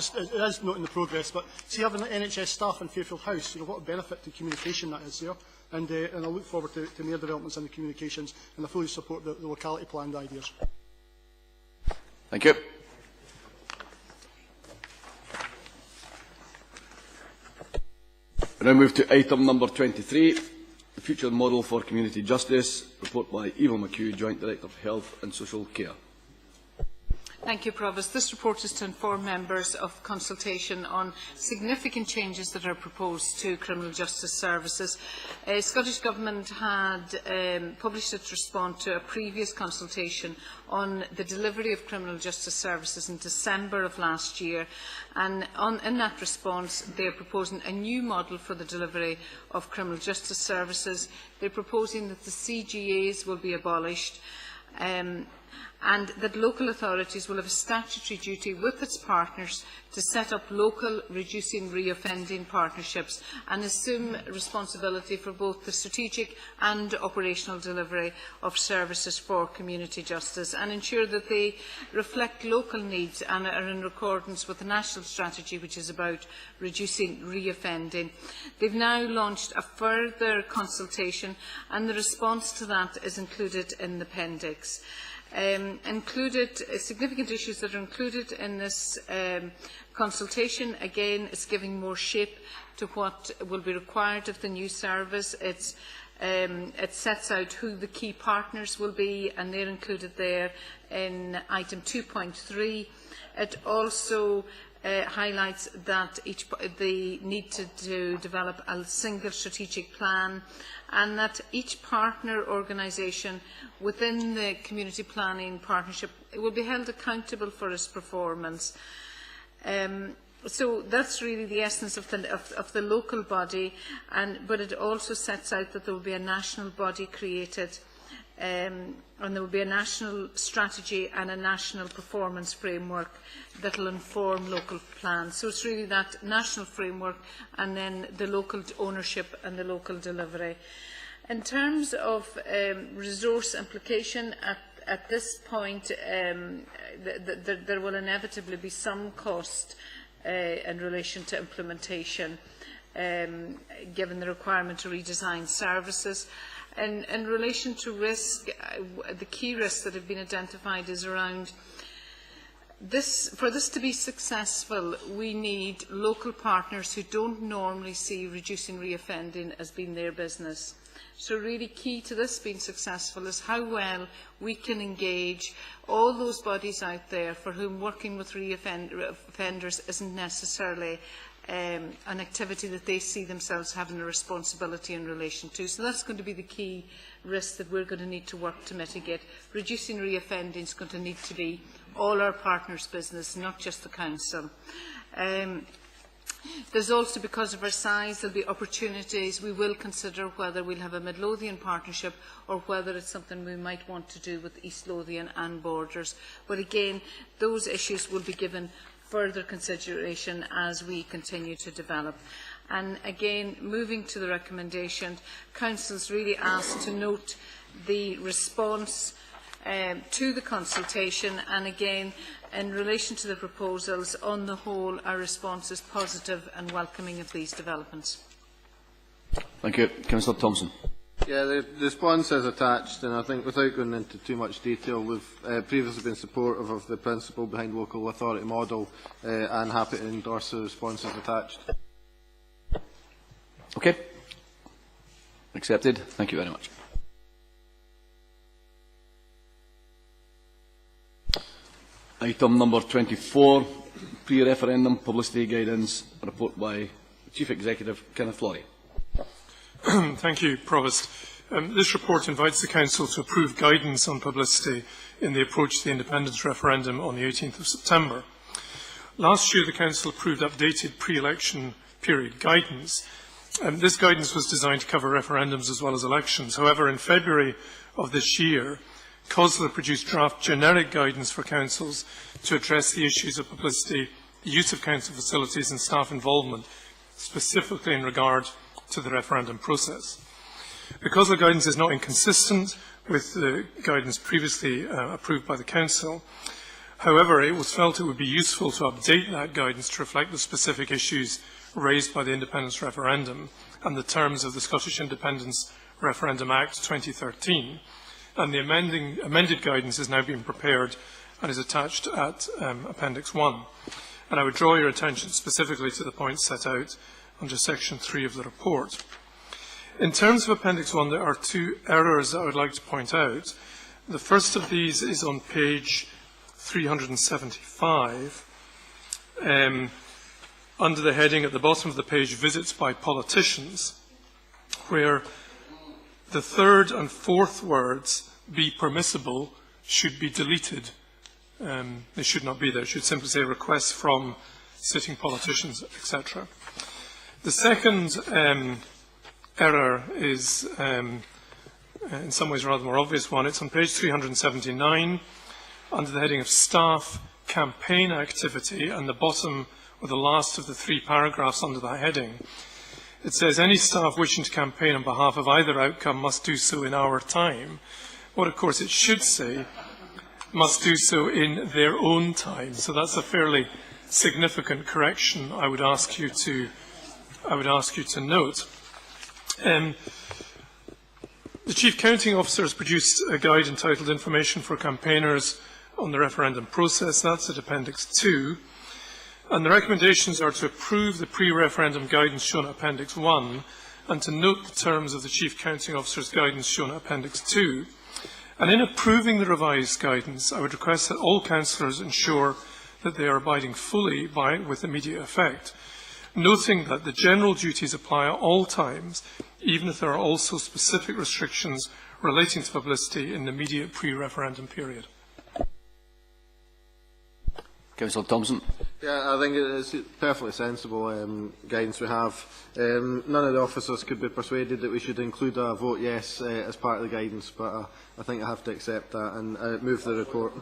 is noting the progress, but see, having NHS staff in Fairfield House, what a benefit to communication that is there. And I look forward to more developments in the communications, and I fully support the locality planned ideas. Thank you. We now move to item number 23, the future model for community justice, report by Eva McHugh, Joint Director of Health and Social Care. Thank you, Provost. This report is to inform members of consultation on significant changes that are proposed to criminal justice services. Scottish Government had published its response to a previous consultation on the delivery of criminal justice services in December of last year, and in that response they are proposing a new model for the delivery of criminal justice services. They are proposing that the CGAs will be abolished, and that local authorities will have a statutory duty with its partners to set up local reducing reoffending partnerships and assume responsibility for both the strategic and operational delivery of services for community justice, and ensure that they reflect local needs and are in accordance with the national strategy, which is about reducing reoffending. They've now launched a further consultation, and the response to that is included in the appendix. Significant issues that are included in this consultation, again, is giving more shape to what will be required of the new service. It sets out who the key partners will be, and they're included there in item 2.3. It also highlights that they need to develop a single strategic plan, and that each partner organisation within the community planning partnership will be held accountable for its performance. So that's really the essence of the local body, but it also sets out that there will be a national body created, and there will be a national strategy and a national performance framework that will inform local plans. So it's really that national framework and then the local ownership and the local delivery. In terms of resource implication, at this point there will inevitably be some cost in relation to implementation, given the requirement to redesign services. In relation to risk, the key risks that have been identified is around this. For this to be successful, we need local partners who don't normally see reducing reoffending as being their business. So really key to this being successful is how well we can engage all those bodies out there for whom working with reoffenders isn't necessarily an activity that they see themselves having a responsibility in relation to. So that's going to be the key risk that we're going to need to work to mitigate. Reducing reoffending is going to need to be all our partners' business, not just the Council. There's also, because of our size, there'll be opportunities. We will consider whether we'll have a Midlothian partnership or whether it's something we might want to do with East Lothian and Borders. But again, those issues will be given further consideration as we continue to develop. And again, moving to the recommendation, Council's really asked to note the response to the consultation, and again, in relation to the proposals, on the whole, our response is positive and welcoming of these developments. Thank you. Councillor Thompson. Yeah, the response is attached, and I think without going into too much detail, we've previously been supportive of the principle behind local authority model and happy to endorse the responses attached. Okay. Accepted. Thank you very much. Item number 24, pre-referendum publicity guidance, report by Chief Executive Kenneth Lawrie. Thank you, Provost. This report invites the Council to approve guidance on publicity in the approach to the independence referendum on the 18th of September. Last year, the Council approved updated pre-election period guidance. This guidance was designed to cover referendums as well as elections. However, in February of this year, COSLA produced draft generic guidance for councils to address the issues of publicity, the use of council facilities and staff involvement, specifically in regard to the referendum process. The COSLA guidance is not inconsistent with the guidance previously approved by the Council. However, it was felt it would be useful to update that guidance to reflect the specific issues raised by the independence referendum and the terms of the Scottish Independence Referendum Act 2013. And the amended guidance is now being prepared and is attached at Appendix 1. And I would draw your attention specifically to the points set out under Section 3 of the report. In terms of Appendix 1, there are two errors that I would like to point out. The first of these is on page 375, under the heading at the bottom of the page, Visits by Politicians, where the third and fourth words, be permissible, should be deleted. They should not be there. It should simply say requests from sitting politicians, etc. The second error is, in some ways, a rather more obvious one. It's on page 379, under the heading of Staff Campaign Activity, and the bottom or the last of the three paragraphs under that heading. It says, any staff wishing to campaign on behalf of either outcome must do so in our time. What, of course, it should say, must do so in their own time. So that's a fairly significant correction I would ask you to note. The Chief Counting Officer has produced a guide entitled Information for Campaigners on the Referendum Process. That's at Appendix 2. And the recommendations are to approve the pre-referendum guidance shown at Appendix 1 and to note the terms of the Chief Counting Officer's guidance shown at Appendix 2. And in approving the revised guidance, I would request that all councillors ensure that they are abiding fully by it with immediate effect, noting that the general duties apply at all times, even if there are also specific restrictions relating to publicity in the immediate pre-referendum period. Councillor Thompson. Yeah, I think it's perfectly sensible guidance we have. None of the officers could be persuaded that we should include a vote yes as part of the guidance, but I think I have to accept that and move the report.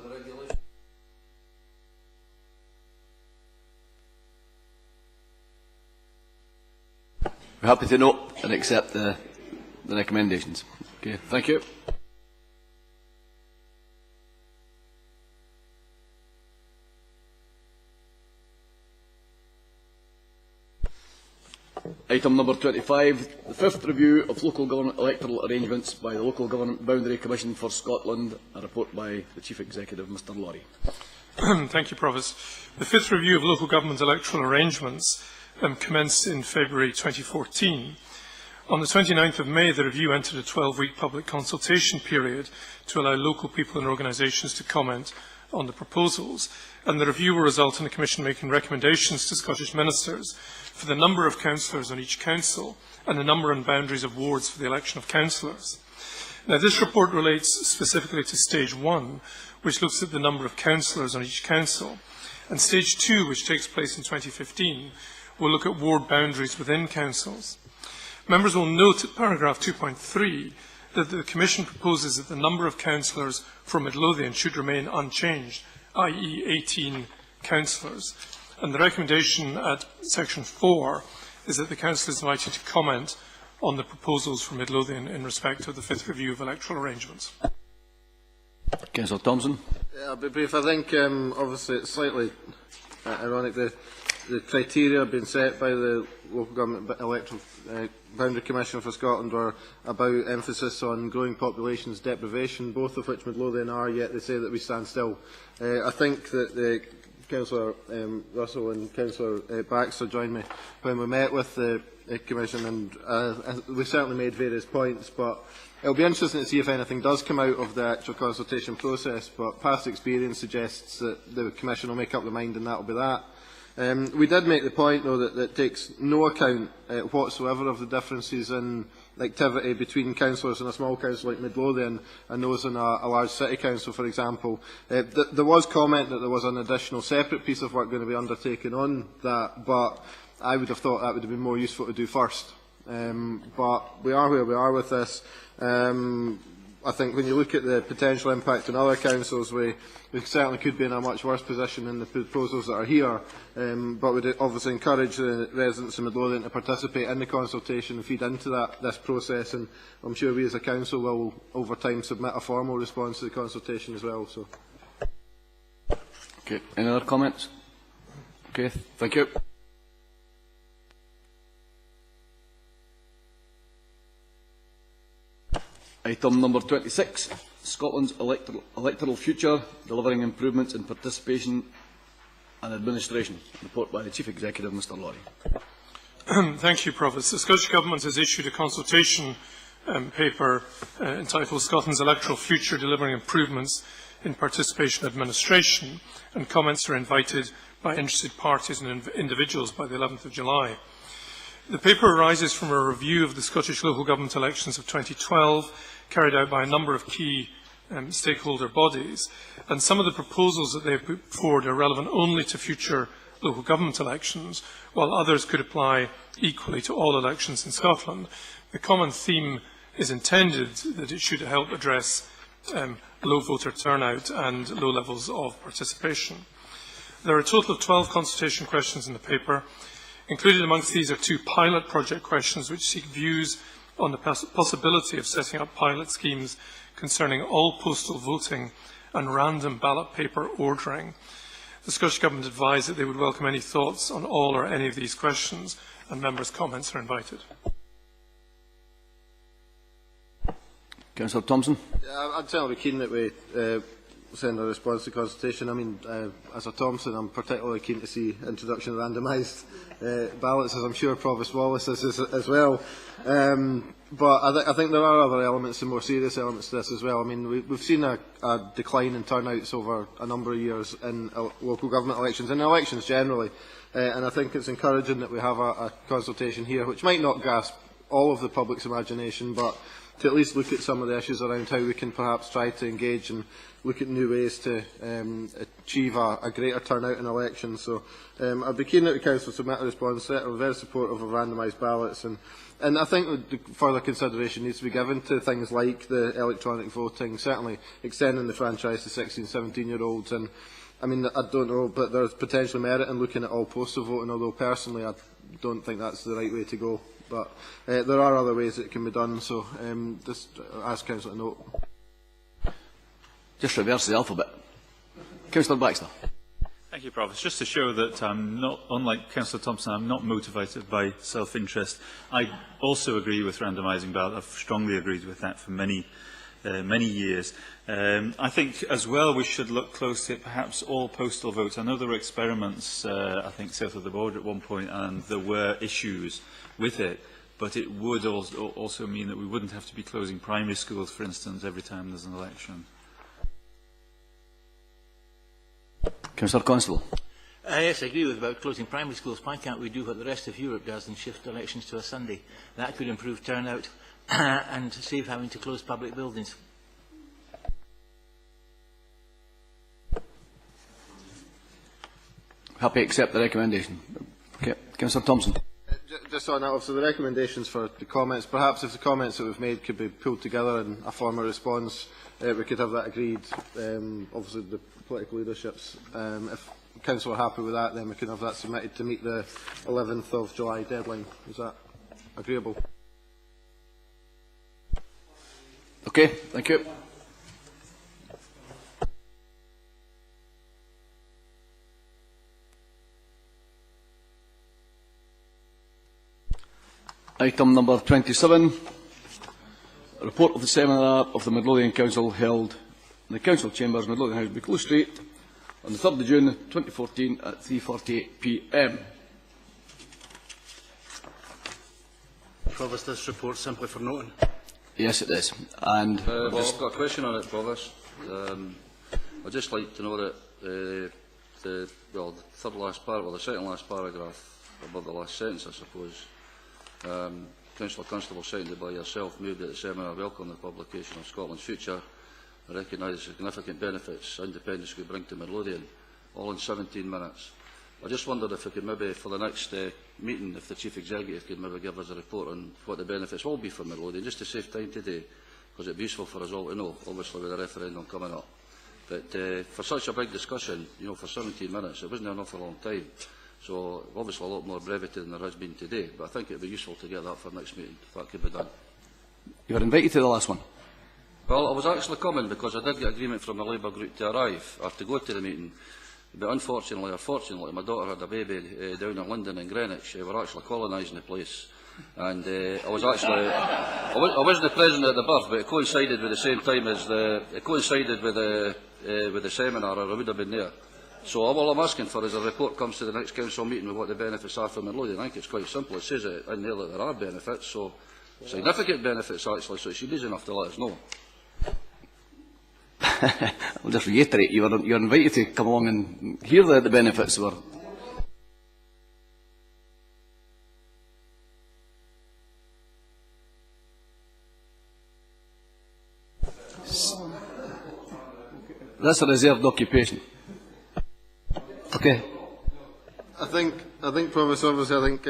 We're happy to note and accept the recommendations. Okay, thank you. Item number 25, the fifth review of local government electoral arrangements by the Local Government Boundary Commission for Scotland, a report by the Chief Executive, Mr Laurie. Thank you, Provost. The fifth review of local government electoral arrangements commenced in February 2014. On the 29th of May, the review entered a 12-week public consultation period to allow local people and organisations to comment on the proposals, and the review will result in the Commission making recommendations to Scottish ministers for the number of councillors on each council and the number and boundaries of wards for the election of councillors. Now, this report relates specifically to Stage 1, which looks at the number of councillors on each council, and Stage 2, which takes place in 2015, will look at ward boundaries within councils. Members will note at paragraph 2.3 that the Commission proposes that the number of councillors for Midlothian should remain unchanged, i.e. 18 councillors. And the recommendation at section 4 is that the Council is invited to comment on the proposals for Midlothian in respect of the fifth review of electoral arrangements. Councillor Thompson. Yeah, I'll be brief. I think obviously it's slightly ironic the criteria being set by the Local Government Electoral Boundary Commission for Scotland were about emphasis on growing populations, deprivation, both of which Midlothian are, yet they say that we stand still. I think that Councillor Russell and Councillor Baxter joined me when we met with the Commission, and we certainly made various points, but it will be interesting to see if anything does come out of the actual consultation process, but past experience suggests that the Commission will make up their mind and that will be that. We did make the point, though, that it takes no account whatsoever of the differences in activity between councillors in a small council like Midlothian and those in a large city council, for example. There was comment that there was an additional separate piece of work going to be undertaken on that, but I would have thought that would have been more useful to do first. But we are where we are with this. I think when you look at the potential impact on other councils, we certainly could be in a much worse position in the proposals that are here, but we would obviously encourage the residents of Midlothian to participate in the consultation and feed into this process, and I'm sure we as a council will, over time, submit a formal response to the consultation as well. So. Okay. Any other comments? Okay, thank you. Item number 26, Scotland's electoral future, delivering improvements in participation and administration. Report by the Chief Executive, Mr Laurie. Thank you, Provost. The Scottish Government has issued a consultation paper entitled Scotland's Electoral Future, Delivering Improvements in Participation and Administration, and comments are invited by interested parties and individuals by the 11th of July. The paper arises from a review of the Scottish local government elections of 2012, carried out by a number of key stakeholder bodies, and some of the proposals that they have put forward are relevant only to future local government elections, while others could apply equally to all elections in Scotland. The common theme is intended that it should help address low voter turnout and low levels of participation. There are a total of 12 consultation questions in the paper. Included amongst these are 2 pilot project questions which seek views on the possibility of setting up pilot schemes concerning all postal voting and random ballot paper ordering. The Scottish Government advised that they would welcome any thoughts on all or any of these questions, and members' comments are invited. Councillor Thompson. I'd certainly be keen that we send a response to consultation. I mean, as a Thompson, I'm particularly keen to see introduction of randomised ballots, as I'm sure Provost Wallace is as well. But I think there are other elements and more serious elements to this as well. I mean, we've seen a decline in turnouts over a number of years in local government elections, and elections generally. And I think it's encouraging that we have a consultation here, which might not grasp all of the public's imagination, but to at least look at some of the issues around how we can perhaps try to engage and look at new ways to achieve a greater turnout in elections. So I'd be keen that the Council submit a response. I'm very supportive of randomised ballots, and I think that further consideration needs to be given to things like the electronic voting, certainly extending the franchise to 16, 17-year-olds. And I mean, I don't know, but there's potentially merit in looking at all postal voting, although personally I don't think that's the right way to go. But there are other ways it can be done, so just ask Council to note. Just reverse the alphabet. Councillor Baxter. Thank you, Prof. It's just to show that I'm not, unlike Councillor Thompson, I'm not motivated by self-interest. I also agree with randomising ballot. I've strongly agreed with that for many years. I think as well we should look closely at perhaps all postal votes. I know there were experiments, I think, south of the border at one point, and there were issues with it. But it would also mean that we wouldn't have to be closing primary schools, for instance, every time there's an election. Councillor Constable. Yes, I agree with about closing primary schools. Why can't we do what the rest of Europe does and shift elections to a Sunday? That could improve turnout and save having to close public buildings. Happy to accept the recommendation. Okay. Councillor Thompson. Just on that, so the recommendations for the comments, perhaps if the comments that we've made could be pulled together in a formal response, we could have that agreed, obviously the political leaderships. If Council are happy with that, then we can have that submitted to meet the 11th of July deadline. Is that agreeable? Okay, thank you. Item number 27, a report of the seminar of the Midlothian Council held in the Council Chambers, Midlothian House, Buccleuch Street, on the 3rd of June 2014 at 3:48 p.m. Provost, this report simply for noting. Yes, it is. And well, I've got a question on it, Provost. I'd just like to know that the third last paragraph, well, the second last paragraph above the last sentence, I suppose. Councillor Constable, seconded by yourself, moved that the seminar welcome the publication of Scotland's future. I recognise the significant benefits independence could bring to Midlothian, all in 17 minutes. I just wondered if we could maybe, for the next meeting, if the Chief Executive could maybe give us a report on what the benefits will be for Midlothian, just to save time today, because it would be useful for us all to know, obviously with the referendum coming up. But for such a big discussion, you know, for 17 minutes, it wasn't an awful long time. So obviously a lot more brevity than there has been today, but I think it would be useful to get that for next meeting, if that could be done. You were invited to the last one. Well, I was actually coming because I did get agreement from the Labour group to arrive, or to go to the meeting. But unfortunately, or fortunately, my daughter had a baby down in London and Greenwich. We were actually colonising the place. And I was actually, I wasn't present at the birth, but it coincided with the same time as it coincided with the seminar, or I would have been there. So all I'm asking for is a report comes to the next council meeting with what the benefits are for Midlothian. I think it's quite simple. It says it in there that there are benefits, so significant benefits actually, so it should be easy enough to let us know. I'll just reiterate, you're invited to come along and hear the benefits were. That's a reserved occupation. Okay. I think, Provost, obviously, I think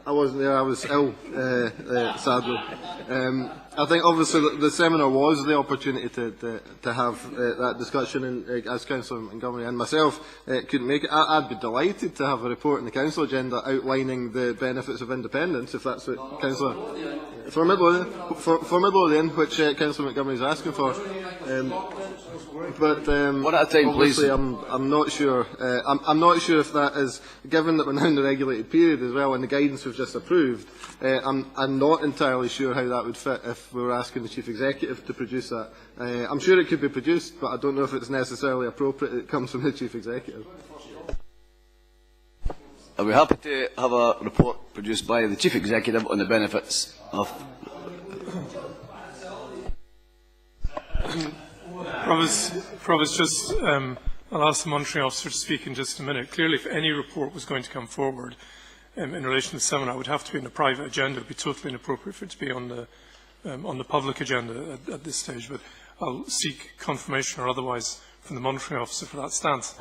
I wasn't there. I was ill, sadly. I think obviously the seminar was the opportunity to have that discussion, and as Councillor Montgomery and myself couldn't make it. I'd be delighted to have a report in the Council agenda outlining the benefits of independence, if that's what Councillor for Midlothian, which Councillor Montgomery is asking for. But one at a time, obviously, please. I'm not sure. I'm not sure if that is, given that we're now in the regulated period as well, and the guidance we've just approved. I'm not entirely sure how that would fit if we were asking the Chief Executive to produce that. I'm sure it could be produced, but I don't know if it's necessarily appropriate it comes from the Chief Executive. Are we happy to have a report produced by the Chief Executive on the benefits of... Provost, just I'll ask the monitoring officer to speak in just a minute. Clearly, if any report was going to come forward in relation to the seminar, it would have to be in a private agenda. It would be totally inappropriate for it to be on the public agenda at this stage. But I'll seek confirmation or otherwise from the monitoring officer for that stance.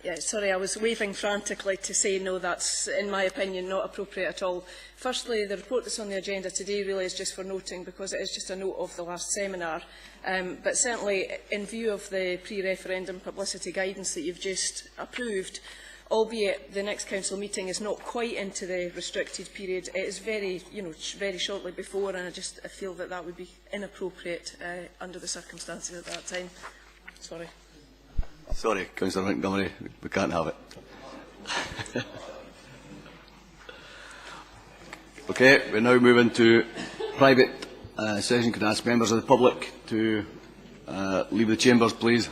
Yeah, sorry, I was waving frantically to say no, that's, in my opinion, not appropriate at all. Firstly, the report that's on the agenda today really is just for noting, because it is just a note of the last seminar. But certainly, in view of the pre-referendum publicity guidance that you've just approved, albeit the next council meeting is not quite into the restricted period, it is very shortly before, and I feel that that would be inappropriate under the circumstances at that time. Sorry. Sorry, Councillor Montgomery, we can't have it. Okay, we now move into private session. Can I ask members of the public to leave the chambers, please?